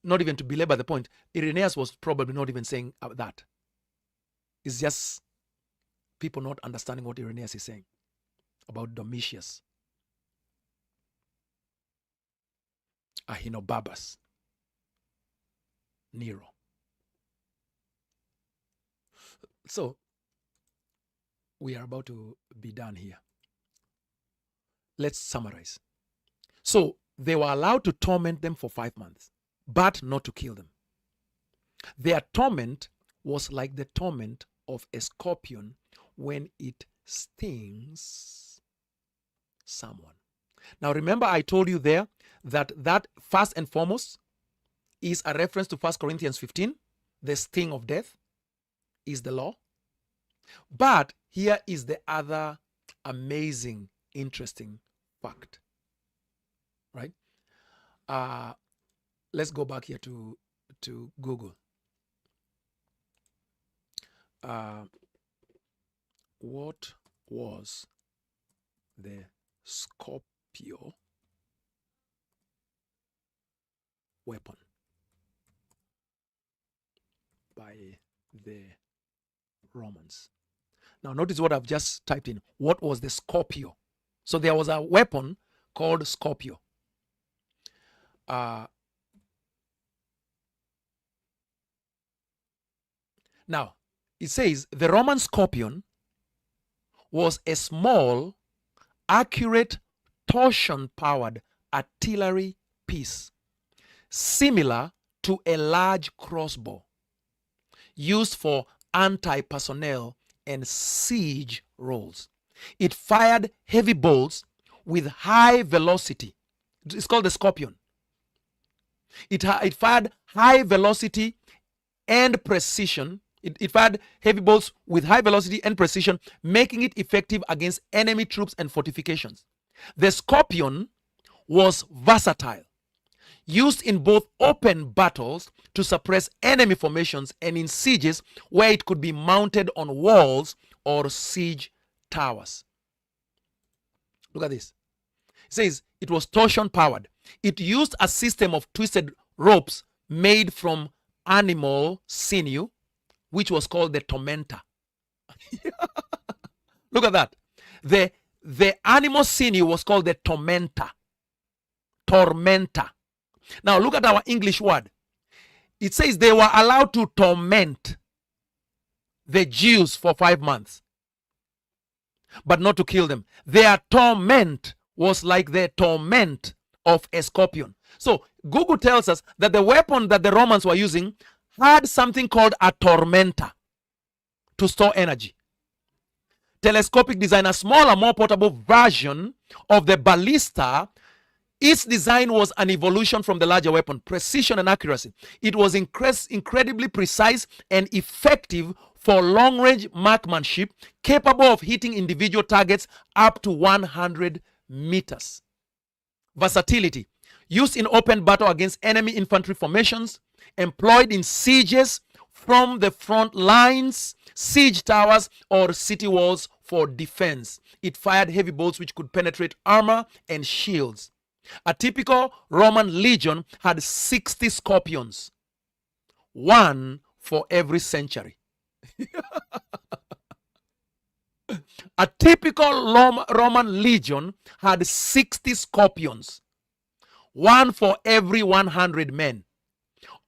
not even to belabor the point, Irenaeus was probably not even saying that. It's just people not understanding what Irenaeus is saying about Domitius, Ahenobarbus, Nero. So, we are about to be done here. Let's summarize. So, they were allowed to torment them for 5 months, but not to kill them. Their torment was like the torment of a scorpion when it stings someone. Now, remember I told you there that first and foremost is a reference to 1 Corinthians 15, the sting of death is the law. But here is the other amazing, interesting fact. Right? Let's go back here to Google. What was the Scorpio weapon by the Romans? Now notice what I've just typed in. What was the Scorpio? So there was a weapon called Scorpio. Now, it says the Roman scorpion was a small, accurate, torsion-powered artillery piece similar to a large crossbow used for anti-personnel and siege roles. It fired heavy bolts with high velocity. It's called the Scorpion. It fired high velocity and precision. It fired heavy bolts with high velocity and precision, making it effective against enemy troops and fortifications. The Scorpion was versatile, used in both open battles to suppress enemy formations and in sieges where it could be mounted on walls or siege towers. Look at this. It says it was torsion powered. It used a system of twisted ropes made from animal sinew, which was called the tormentor. Look at that. The animal sinew was called the tormentor. Tormentor. Now look at our English word. It says they were allowed to torment the Jews for 5 months, but not to kill them. Their torment was like the torment of a scorpion. So Google tells us that the weapon that the Romans were using had something called a tormentor to store energy. Telescopic design, a smaller, more portable version of the ballista. Its design was an evolution from the larger weapon. Precision and accuracy. It was incredibly precise and effective for long-range marksmanship, capable of hitting individual targets up to 100 meters. Versatility. Used in open battle against enemy infantry formations, employed in sieges from the front lines, siege towers, or city walls for defense. It fired heavy bolts which could penetrate armor and shields. A typical Roman legion had 60 scorpions, one for every century. A typical Roman legion had 60 scorpions, one for every 100 men,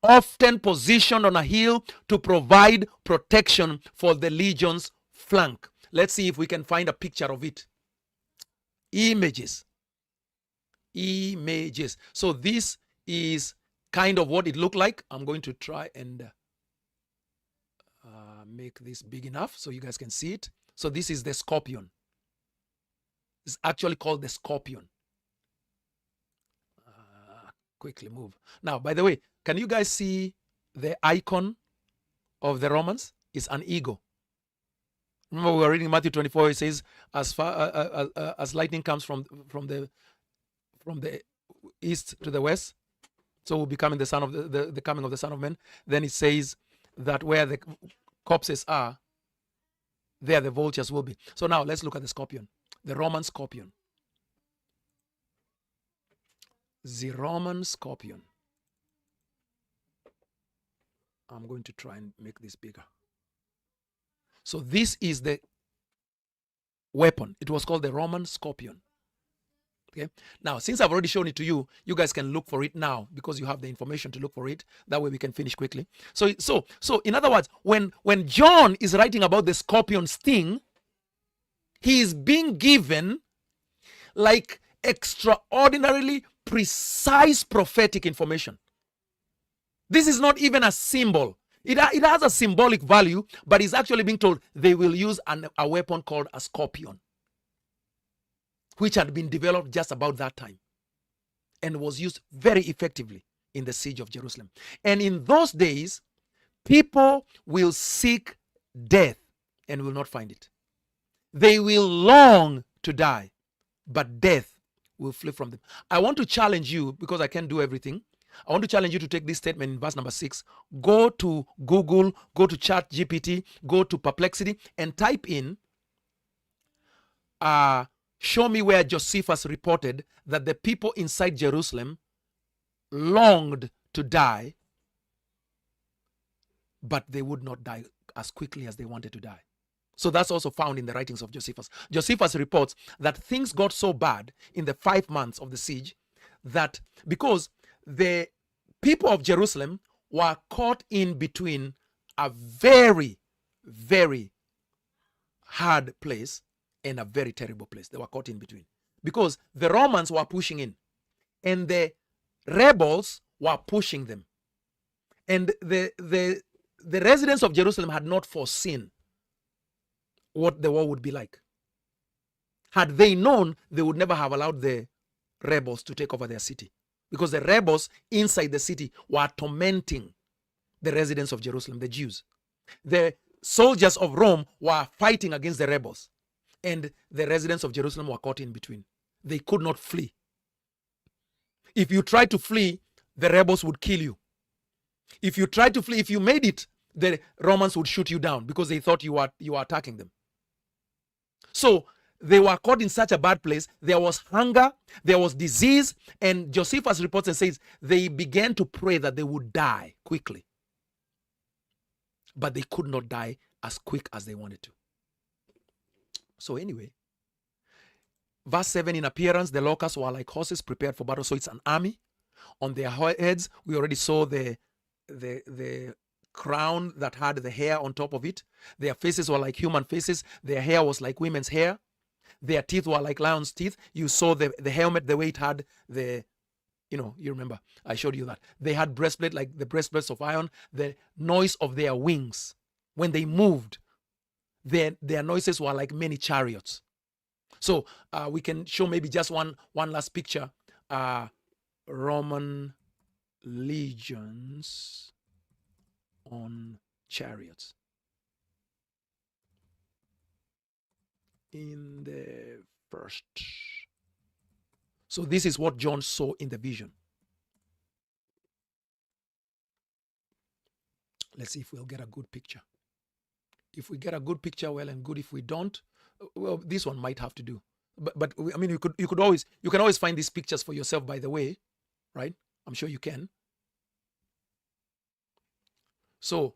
often positioned on a hill to provide protection for the legion's flank. Let's see if we can find a picture of it. Images. So this is kind of what it looked like. I'm going to try and make this big enough so you guys can see it. So this is the Scorpion. It's actually called the Scorpion. Quickly move. Now, by the way, can you guys see the icon of the Romans? It's an eagle. Remember, we were reading Matthew 24. It says, as far as lightning comes from the east to the west, so will be coming the son of the coming of the Son of Man. Then it says that where the corpses are, there the vultures will be. So now let's look at the Scorpion, the Roman Scorpion. The Roman Scorpion. I'm going to try and make this bigger. So this is the weapon. It was called the Roman Scorpion. Okay. Now, since I've already shown it to you, you guys can look for it now because you have the information to look for it. That way we can finish quickly. So in other words, when John is writing about the scorpion sting, he is being given like extraordinarily precise prophetic information. This is not even a symbol. It has a symbolic value, but it's actually being told they will use a weapon called a scorpion, which had been developed just about that time and was used very effectively in the siege of Jerusalem. And in those days, people will seek death and will not find it. They will long to die, but death will flee from them. I want to challenge you, because I can't do everything. I want to challenge you to take this statement in verse number 6. Go to Google, go to ChatGPT, go to Perplexity, and type in, show me where Josephus reported that the people inside Jerusalem longed to die, but they would not die as quickly as they wanted to die. So that's also found in the writings of Josephus. Josephus reports that things got so bad in the 5 months of the siege that because the people of Jerusalem were caught in between a very, very hard place and a very terrible place. They were caught in between because the Romans were pushing in and the rebels were pushing them. And the residents of Jerusalem had not foreseen what the war would be like. Had they known, they would never have allowed the rebels to take over their city, because the rebels inside the city were tormenting the residents of Jerusalem, the Jews. The soldiers of Rome were fighting against the rebels, and the residents of Jerusalem were caught in between. They could not flee. If you tried to flee, the rebels would kill you. If you tried to flee, if you made it, the Romans would shoot you down because they thought you were attacking them. So they were caught in such a bad place. There was hunger, there was disease, and Josephus reports and says they began to pray that they would die quickly. But they could not die as quick as they wanted to. So anyway, verse 7, in appearance, the locusts were like horses prepared for battle. So it's an army. On their heads, we already saw the crown that had the hair on top of it. Their faces were like human faces. Their hair was like women's hair. Their teeth were like lion's teeth. You saw the helmet, the way it had the, you remember, I showed you that. They had breastplate like the breastplates of iron. The noise of their wings, when they moved, their noises were like many chariots. So we can show maybe just one last picture. Roman legions on chariots. In the first. So this is what John saw in the vision. Let's see if we'll get a good picture. If we get a good picture, well and good. If we don't, well, this one might have to do. But I mean, you can always find these pictures for yourself, by the way, right? I'm sure you can. So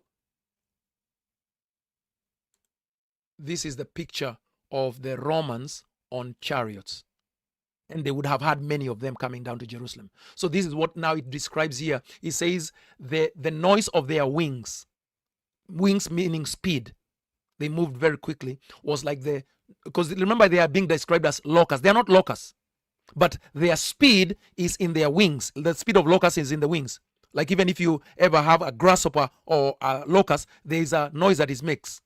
this is the picture of the Romans on chariots, and they would have had many of them coming down to Jerusalem. So this is what now it describes here. It says the noise of their wings meaning speed, they moved very quickly, was like because remember, they are being described as locusts. They are not locusts, but their speed is in their wings. The speed of locusts is in the wings. Like even if you ever have a grasshopper or a locust, there is a noise that it makes.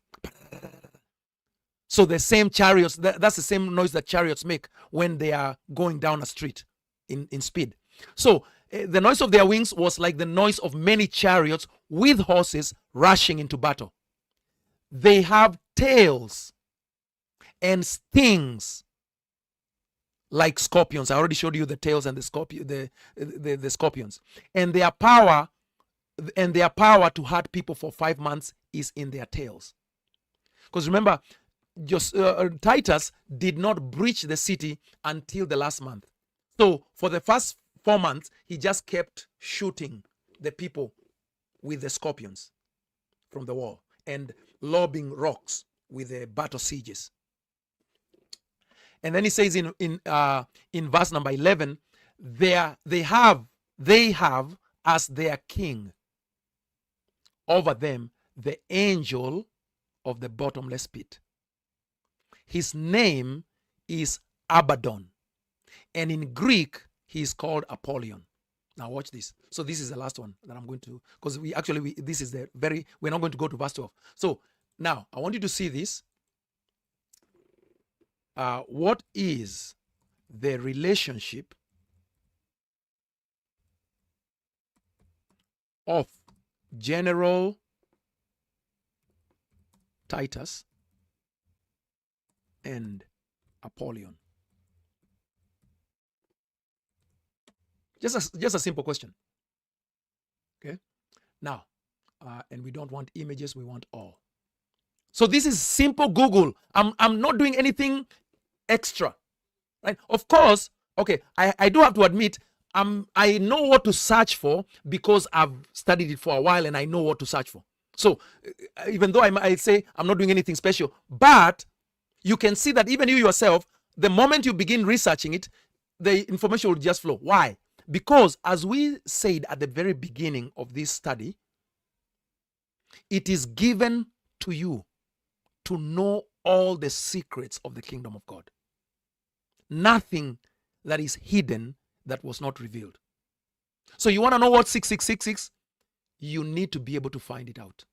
So the same chariots, that's the same noise that chariots make when they are going down a street in speed. So the noise of their wings was like the noise of many chariots with horses rushing into battle. They have tails and stings like scorpions. I already showed you the tails and the scorpions. And their power to hurt people for 5 months is in their tails. Because remember, Titus did not breach the city until the last month. So for the first 4 months, he just kept shooting the people with the scorpions from the wall and lobbing rocks with the battle sieges. And then he says in verse number 11, they have as their king over them the angel of the bottomless pit. His name is Abaddon, and in Greek he is called Apollyon. Now watch this. So this is the last one that I'm going to, because we're not going to go to verse 12. So now I want you to see this. What is the relationship of General Titus and Apollyon? Just a simple question. Okay. Now, and we don't want images, we want all. So this is simple Google. I'm not doing anything extra, right? Of course, okay, I do have to admit, I know what to search for because I've studied it for a while and I know what to search for. So even though I say I'm not doing anything special, but you can see that even you yourself, the moment you begin researching it, the information will just flow. Why? Because as we said at the very beginning of this study, it is given to you to know all the secrets of the kingdom of God. Nothing that is hidden that was not revealed. So you want to know what 6666? You need to be able to find it out.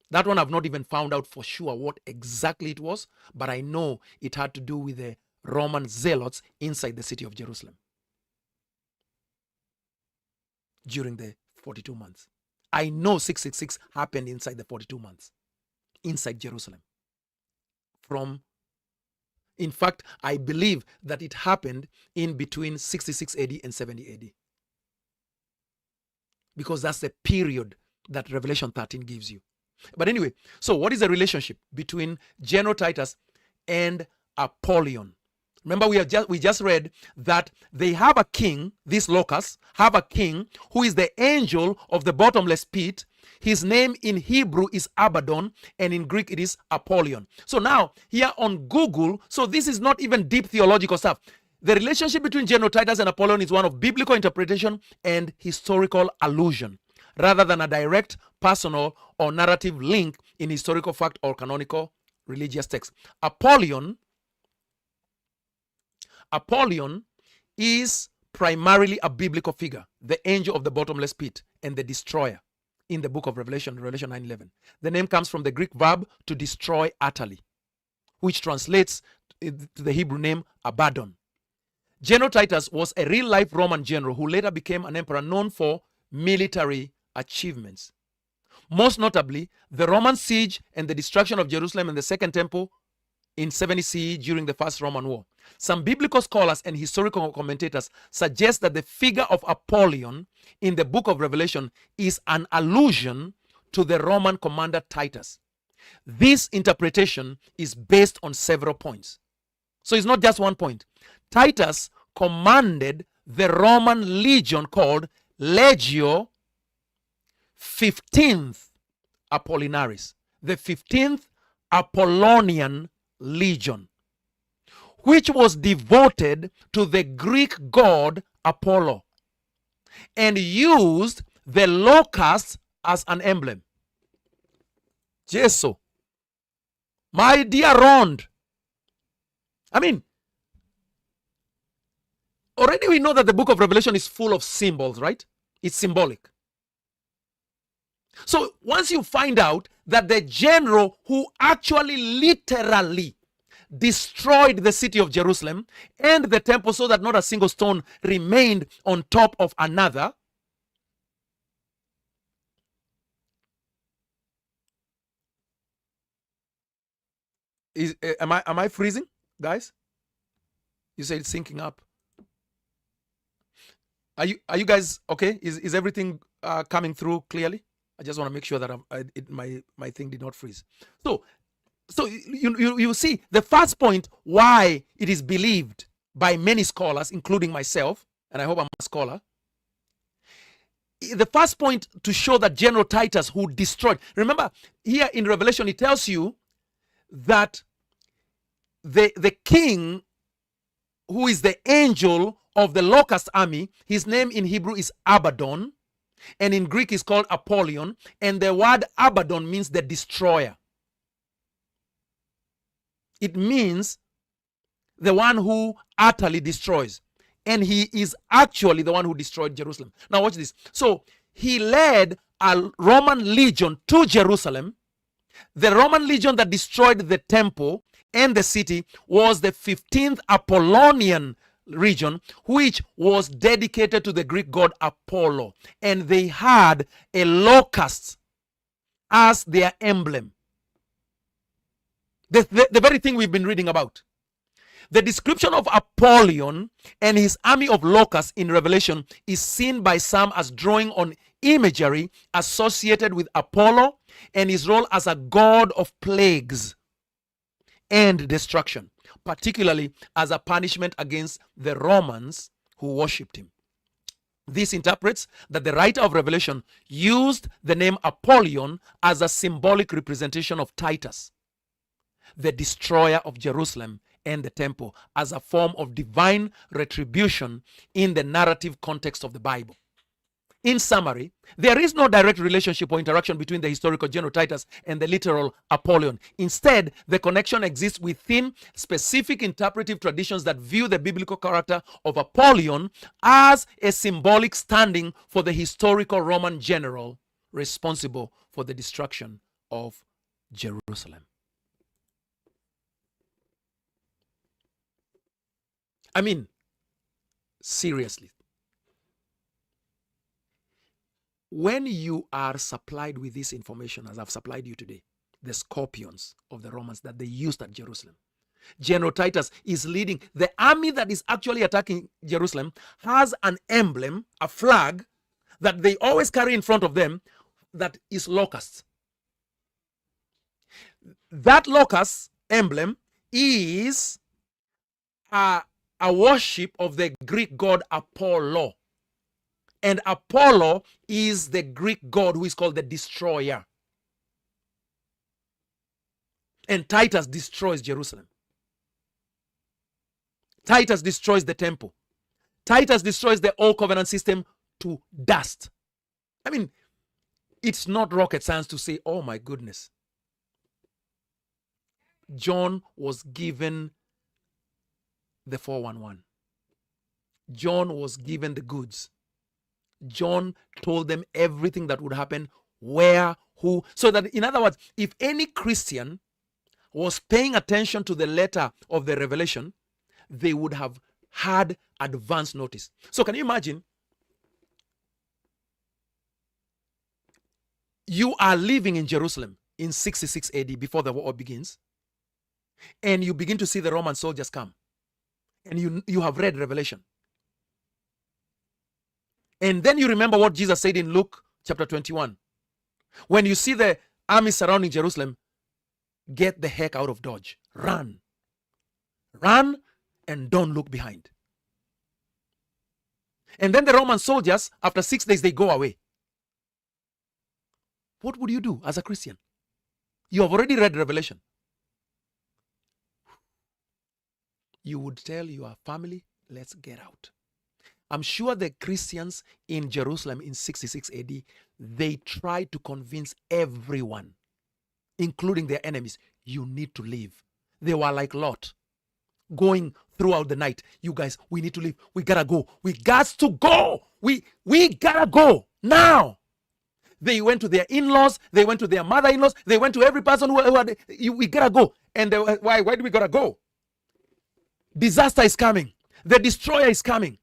That one I've not even found out for sure what exactly it was, but I know it had to do with the Roman zealots inside the city of Jerusalem during the 42 months. I know 666 happened inside the 42 months, inside Jerusalem. In fact, I believe that it happened in between 66 AD and 70 AD. Because that's the period that Revelation 13 gives you. But anyway, so what is the relationship between General Titus and Apollyon? Remember, we just read that they have a king, these locusts have a king who is the angel of the bottomless pit. His name in Hebrew is Abaddon, and in Greek it is Apollyon. So now, here on Google, so this is not even deep theological stuff. The relationship between General Titus and Apollyon is one of biblical interpretation and historical allusion, rather than a direct, personal, or narrative link in historical fact or canonical religious text. Apollyon is primarily a biblical figure, the angel of the bottomless pit and the destroyer in the book of Revelation 9:11. The name comes from the Greek verb to destroy utterly, which translates to the Hebrew name Abaddon. General Titus was a real-life Roman general who later became an emperor known for military achievements. Most notably, the Roman siege and the destruction of Jerusalem and the Second Temple in 70 CE during the First Roman War. Some biblical scholars and historical commentators suggest that the figure of Apollyon in the book of Revelation is an allusion to the Roman commander Titus. This interpretation is based on several points. So it's not just one point. Titus commanded the Roman legion called Legio 15th Apollinaris, the 15th Apollonian legion, which was devoted to the Greek god Apollo and used the locust as an emblem. Jesu, my dear Rond, I mean, already we know that the book of Revelation is full of symbols, right? It's symbolic. So once you find out that the general who actually literally destroyed the city of Jerusalem and the temple so that not a single stone remained on top of another, am I freezing, guys? You say it's syncing up. Are you guys okay? Is everything coming through clearly? I just want to make sure that my thing did not freeze. So you see the first point why it is believed by many scholars, including myself, and I hope I'm a scholar. The first point to show that General Titus, who destroyed, remember here in Revelation it tells you that the king, who is the angel of the locust army, his name in Hebrew is Abaddon, and in Greek is called Apollyon, and the word Abaddon means the destroyer. It means the one who utterly destroys, and he is actually the one who destroyed Jerusalem. Now watch this. So he led a Roman legion to Jerusalem. The Roman legion that destroyed the temple and the city was the 15th Apollonian region, which was dedicated to the Greek god Apollo, and they had a locust as their emblem. The very thing we've been reading about. The description of Apollyon and his army of locusts in Revelation is seen by some as drawing on imagery associated with Apollo and his role as a god of plagues and destruction, particularly as a punishment against the Romans who worshipped him. This interprets that the writer of Revelation used the name Apollyon as a symbolic representation of Titus, the destroyer of Jerusalem and the temple, as a form of divine retribution in the narrative context of the Bible. In summary, there is no direct relationship or interaction between the historical General Titus and the literal Apollyon. Instead, the connection exists within specific interpretive traditions that view the biblical character of Apollyon as a symbolic standing for the historical Roman general responsible for the destruction of Jerusalem. I mean, seriously. When you are supplied with this information, as I've supplied you today, the scorpions of the Romans that they used at Jerusalem, General Titus is leading the army that is actually attacking Jerusalem, has an emblem, a flag that they always carry in front of them that is locusts. That locust emblem is a worship of the Greek god Apollo. And Apollo is the Greek god who is called the destroyer. And Titus destroys Jerusalem. Titus destroys the temple. Titus destroys the old covenant system to dust. I mean, it's not rocket science to say, oh my goodness. John was given the 411. John was given the goods. John told them everything that would happen, where, who. So that, in other words, if any Christian was paying attention to the letter of the Revelation, they would have had advance notice. So can you imagine? You are living in Jerusalem in 66 AD before the war begins, and you begin to see the Roman soldiers come, and you have read Revelation. And then you remember what Jesus said in Luke chapter 21. When you see the army surrounding Jerusalem, get the heck out of Dodge. Run. Run and don't look behind. And then the Roman soldiers, after 6 days, they go away. What would you do as a Christian? You have already read Revelation. You would tell your family, let's get out. I'm sure the Christians in Jerusalem in 66 AD, they tried to convince everyone, including their enemies, you need to leave. They were like Lot, going throughout the night. You guys, we need to leave. We gotta go. We got to go. We gotta go now. They went to their in-laws. They went to their mother-in-laws. They went to every person who had, we gotta go. And they, why do we gotta go? Disaster is coming. The destroyer is coming.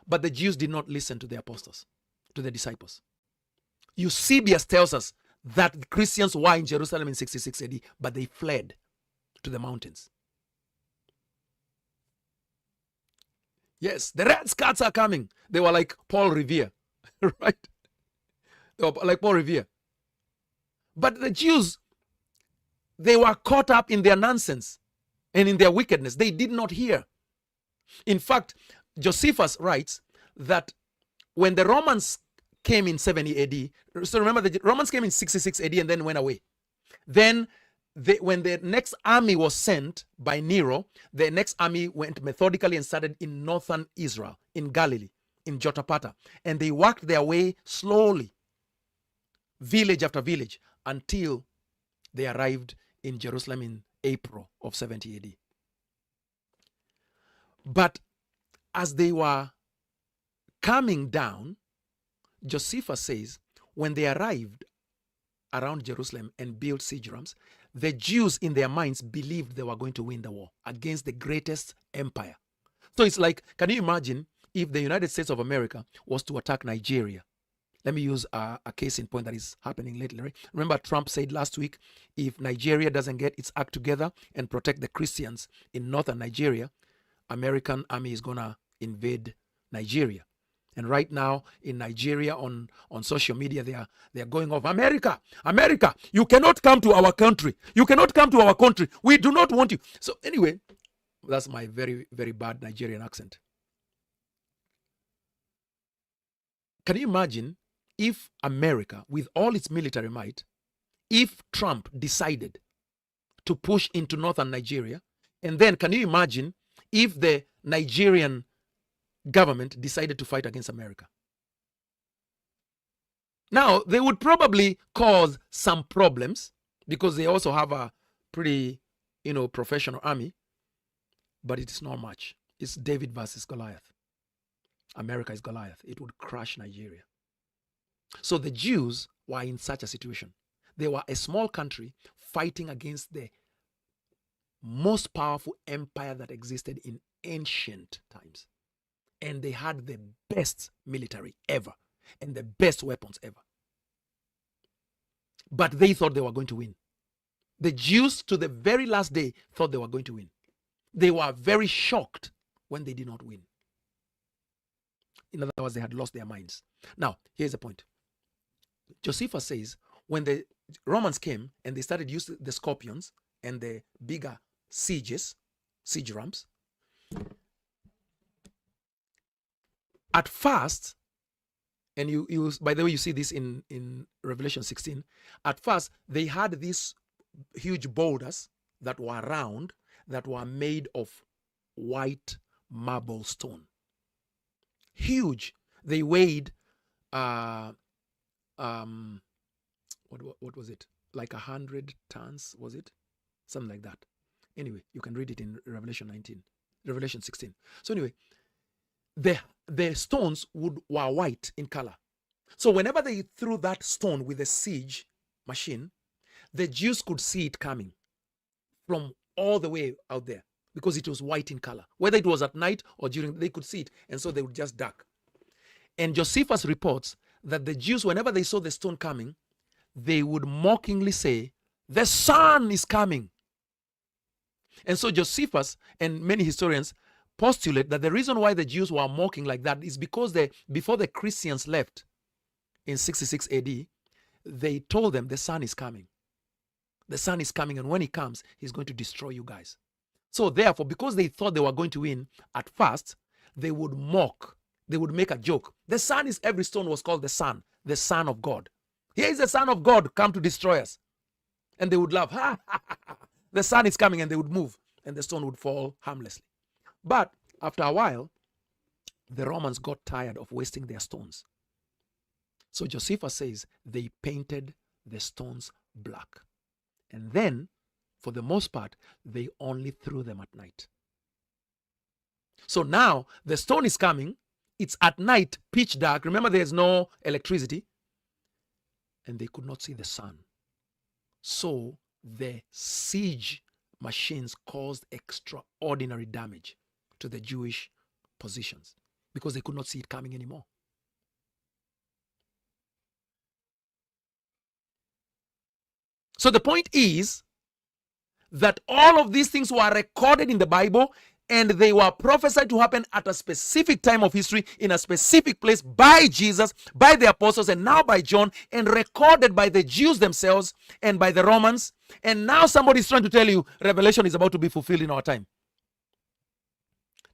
But the Jews did not listen to the apostles, to the disciples. Eusebius tells us that Christians were in Jerusalem in 66 AD, but they fled to the mountains. Yes, the red skirts are coming. They were like Paul Revere, right? They were like Paul Revere. But the Jews, they were caught up in their nonsense and in their wickedness. They did not hear. In fact, Josephus writes that when the Romans came in 70 AD, so remember the Romans came in 66 AD and then went away. Then when the next army was sent by Nero, the next army went methodically and started in northern Israel, in Galilee, in Jotapata. And they worked their way slowly, village after village, until they arrived in Jerusalem in April of 70 AD. But as they were coming down, Josephus says, when they arrived around Jerusalem and built siege rams, the Jews in their minds believed they were going to win the war against the greatest empire. So it's like, can you imagine if the United States of America was to attack Nigeria? Let me use a case in point that is happening lately. Right? Remember, Trump said last week, if Nigeria doesn't get its act together and protect the Christians in northern Nigeria, American army is going to invade Nigeria. And right now in Nigeria on social media, they are going off. America, you cannot come to our country. You cannot come to our country. We do not want you. So anyway, that's my very, very bad Nigerian accent. Can you imagine if America, with all its military might, if Trump decided to push into northern Nigeria, and then can you imagine if the Nigerian government decided to fight against America? Now, they would probably cause some problems because they also have a pretty, professional army, but it is not much. It's David versus Goliath. America is Goliath. It would crush Nigeria. So the Jews were in such a situation. They were a small country fighting against the most powerful empire that existed in ancient times. And they had the best military ever and the best weapons ever. But they thought they were going to win. The Jews, to the very last day, thought they were going to win. They were very shocked when they did not win. In other words, they had lost their minds. Now, here's the point. Josephus says, when the Romans came and they started using the scorpions and the bigger siege ramps, at first, and you by the way, you see this in Revelation 16, at first, they had these huge boulders that were round, that were made of white marble stone. Huge. They weighed, what was it? Like 100 tons, was it? Something like that. Anyway, you can read it in Revelation 16. So anyway, the stones were white in color. So whenever they threw that stone with a siege machine, the Jews could see it coming from all the way out there because it was white in color. Whether it was at night or during, they could see it, and so they would just duck. And Josephus reports that the Jews, whenever they saw the stone coming, they would mockingly say, "The sun is coming." And so Josephus and many historians postulate that the reason why the Jews were mocking like that is because before the Christians left in 66 AD, they told them the sun is coming. The sun is coming, and when he comes, he's going to destroy you guys. So therefore, because they thought they were going to win at first, they would mock. They would make a joke. The sun is, every stone was called the Son of God. Here is the Son of God come to destroy us. And they would laugh. Ha, ha, ha, ha. The sun is coming, and they would move, and the stone would fall harmlessly. But after a while, the Romans got tired of wasting their stones. So Josephus says they painted the stones black. And then, for the most part, they only threw them at night. So now the stone is coming. It's at night, pitch dark. Remember, there's no electricity. And they could not see the sun. So the siege machines caused extraordinary damage to the Jewish positions because they could not see it coming anymore. So the point is that all of these things were recorded in the Bible, and they were prophesied to happen at a specific time of history, in a specific place, by Jesus, by the apostles, and now by John, and recorded by the Jews themselves and by the Romans. And now somebody is trying to tell you Revelation is about to be fulfilled in our time.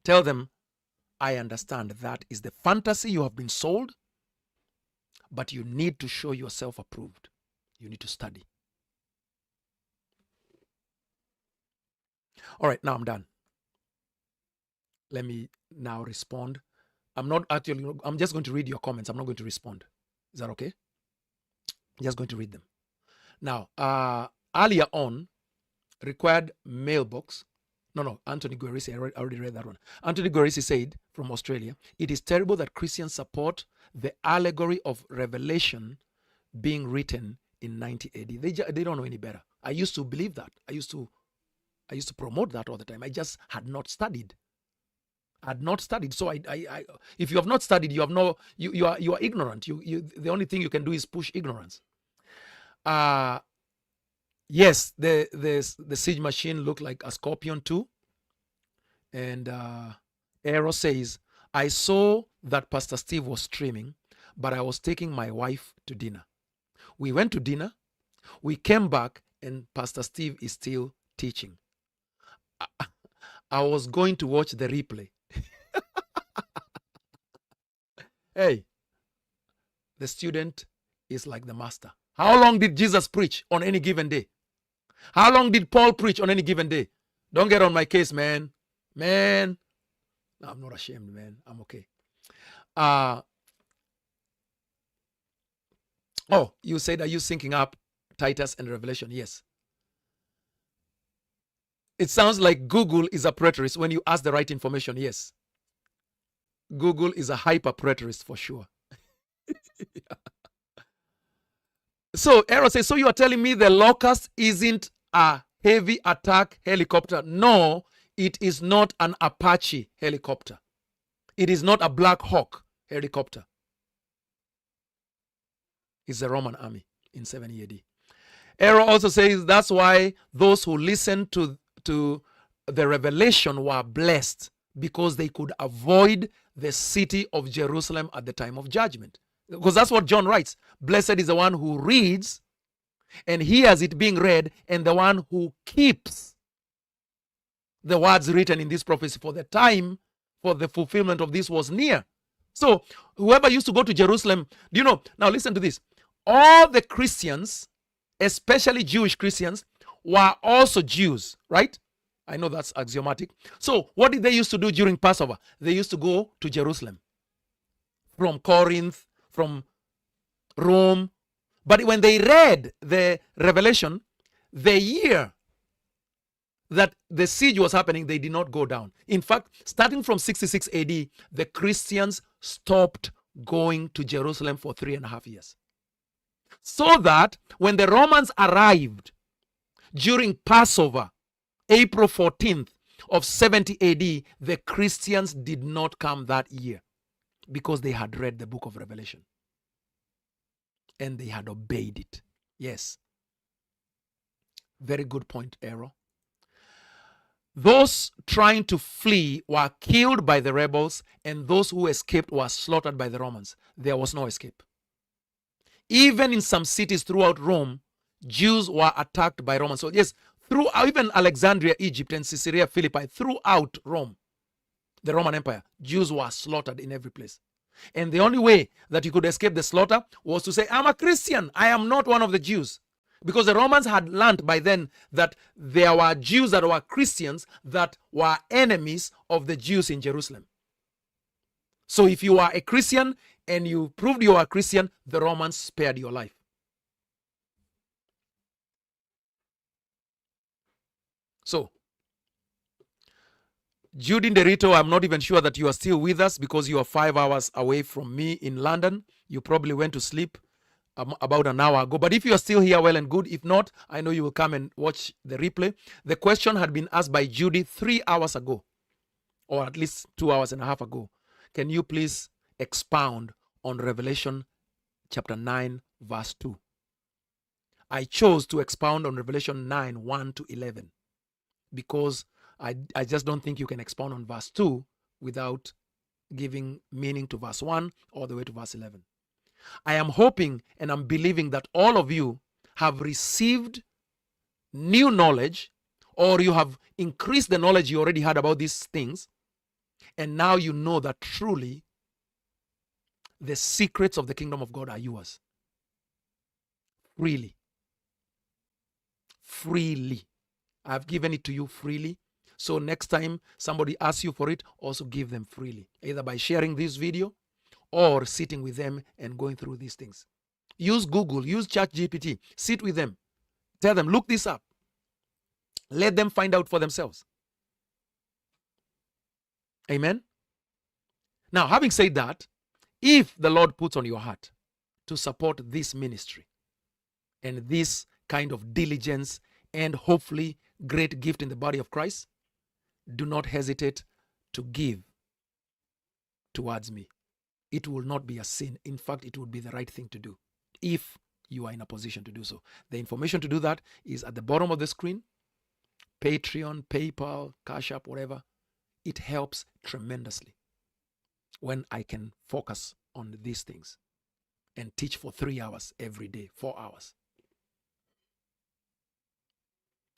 Tell them, I understand that is the fantasy you have been sold, but you need to show yourself approved. You need to study. All right, now I'm done. Let me now respond. I'm just going to read your comments. I'm not going to respond. Is that okay? I'm just going to read them. Now, earlier on, required mailbox. No, Anthony Guerisi, I already read that one. Anthony Guerisi said from Australia, it is terrible that Christians support the allegory of Revelation being written in 90 AD. They don't know any better. I used to believe that. I used to promote that all the time. I just had not studied. So if you have not studied, you are ignorant. The only thing you can do is push ignorance. Yes, the siege machine looked like a scorpion too. And Aero says, I saw that Pastor Steve was streaming, but I was taking my wife to dinner. We went to dinner, we came back, and Pastor Steve is still teaching. I was going to watch the replay. Hey, the student is like the master. How long did Jesus preach on any given day? How long did Paul preach on any given day? Don't get on my case, man. No, I'm not ashamed, man. I'm okay. Oh, you said, are you syncing up Titus and Revelation? Yes. It sounds like Google is a preterist when you ask the right information. Yes. Google is a hyper preterist for sure. So Aaron says, so you are telling me the Locust isn't a heavy attack helicopter? No, it is not an Apache helicopter. It is not a Black Hawk helicopter. It's the Roman army in 70 AD. Aaron also says that's why those who listened to the revelation were blessed, because they could avoid the city of Jerusalem at the time of judgment. Because that's what John writes. Blessed is the one who reads and hears it being read, and the one who keeps the words written in this prophecy, for the time for the fulfillment of this was near. So whoever used to go to Jerusalem, do you know? Now listen to this. All the Christians, especially Jewish Christians, were also Jews, right? I know that's axiomatic. So what did they used to do during Passover? They used to go to Jerusalem from Corinth, from Rome. But when they read the Revelation, the year that the siege was happening, they did not go down. In fact, starting from 66 AD, the Christians stopped going to Jerusalem for 3.5 years. So that when the Romans arrived during Passover, April 14th of 70 AD, the Christians did not come that year, because they had read the book of Revelation and they had obeyed it. Yes. Very good point, Aaron. Those trying to flee were killed by the rebels, and those who escaped were slaughtered by the Romans. There was no escape. Even in some cities throughout Rome, Jews were attacked by Romans. So yes, throughout even Alexandria, Egypt, and Caesarea Philippi, throughout Rome, the Roman Empire, Jews were slaughtered in every place. And the only way that you could escape the slaughter was to say, I'm a Christian. I am not one of the Jews. Because the Romans had learned by then that there were Jews that were Christians that were enemies of the Jews in Jerusalem. So if you are a Christian and you proved you are a Christian, the Romans spared your life. So, Judy Derito, I'm not even sure that you are still with us, because you are 5 hours away from me in London. You probably went to sleep about an hour ago. But if you are still here, well and good. If not, I know you will come and watch the replay. The question had been asked by Judy 3 hours ago, or at least 2.5 hours ago. Can you please expound on Revelation chapter 9, verse 2? I chose to expound on Revelation 9, 1 to 11, because I just don't think you can expound on verse 2 without giving meaning to verse 1 all the way to verse 11. I am hoping and I'm believing that all of you have received new knowledge, or you have increased the knowledge you already had about these things, and now you know that truly the secrets of the kingdom of God are yours. Freely. Freely. I've given it to you freely. So next time somebody asks you for it, also give them freely, either by sharing this video or sitting with them and going through these things. Use Google, use ChatGPT, sit with them, tell them, look this up. Let them find out for themselves. Amen. Now, having said that, if the Lord puts on your heart to support this ministry and this kind of diligence and hopefully great gift in the body of Christ, do not hesitate to give towards me. It will not be a sin. In fact, it would be the right thing to do if you are in a position to do so. The information to do that is at the bottom of the screen. Patreon, PayPal, Cash App, whatever. It helps tremendously when I can focus on these things and teach for 3 hours every day, 4 hours.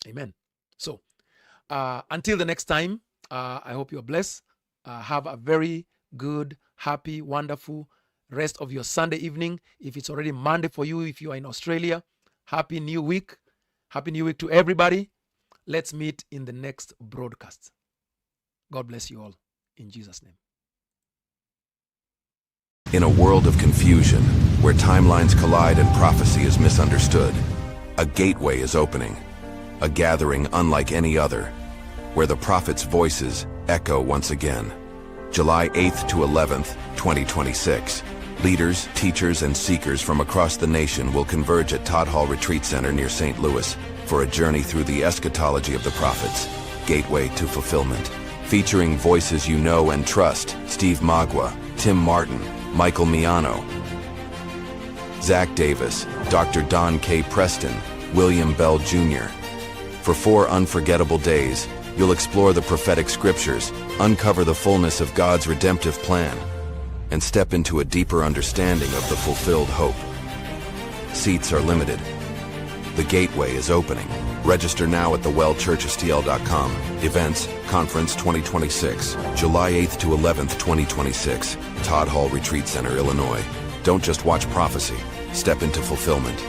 Amen. So, until the next time, I hope you're blessed. Have a very good, happy, wonderful rest of your Sunday evening. If it's already Monday for you, if you are in Australia, happy new week. Happy new week to everybody. Let's meet in the next broadcast. God bless you all in Jesus' name. In a world of confusion, where timelines collide and prophecy is misunderstood, a gateway is opening. A gathering unlike any other, where the prophets' voices echo once again. July 8th to 11th, 2026. Leaders, teachers, and seekers from across the nation will converge at Todd Hall Retreat Center near St. Louis for a journey through the eschatology of the prophets, Gateway to Fulfillment. Featuring voices you know and trust: Steve Magua, Tim Martin, Michael Miano, Zach Davis, Dr. Don K. Preston, William Bell Jr. For 4 unforgettable days, you'll explore the prophetic scriptures, uncover the fullness of God's redemptive plan, and step into a deeper understanding of the fulfilled hope. Seats are limited. The gateway is opening. Register now at thewellchurchstl.com. Events, Conference 2026, July 8th to 11th, 2026, Todd Hall Retreat Center, Illinois. Don't just watch prophecy, step into fulfillment.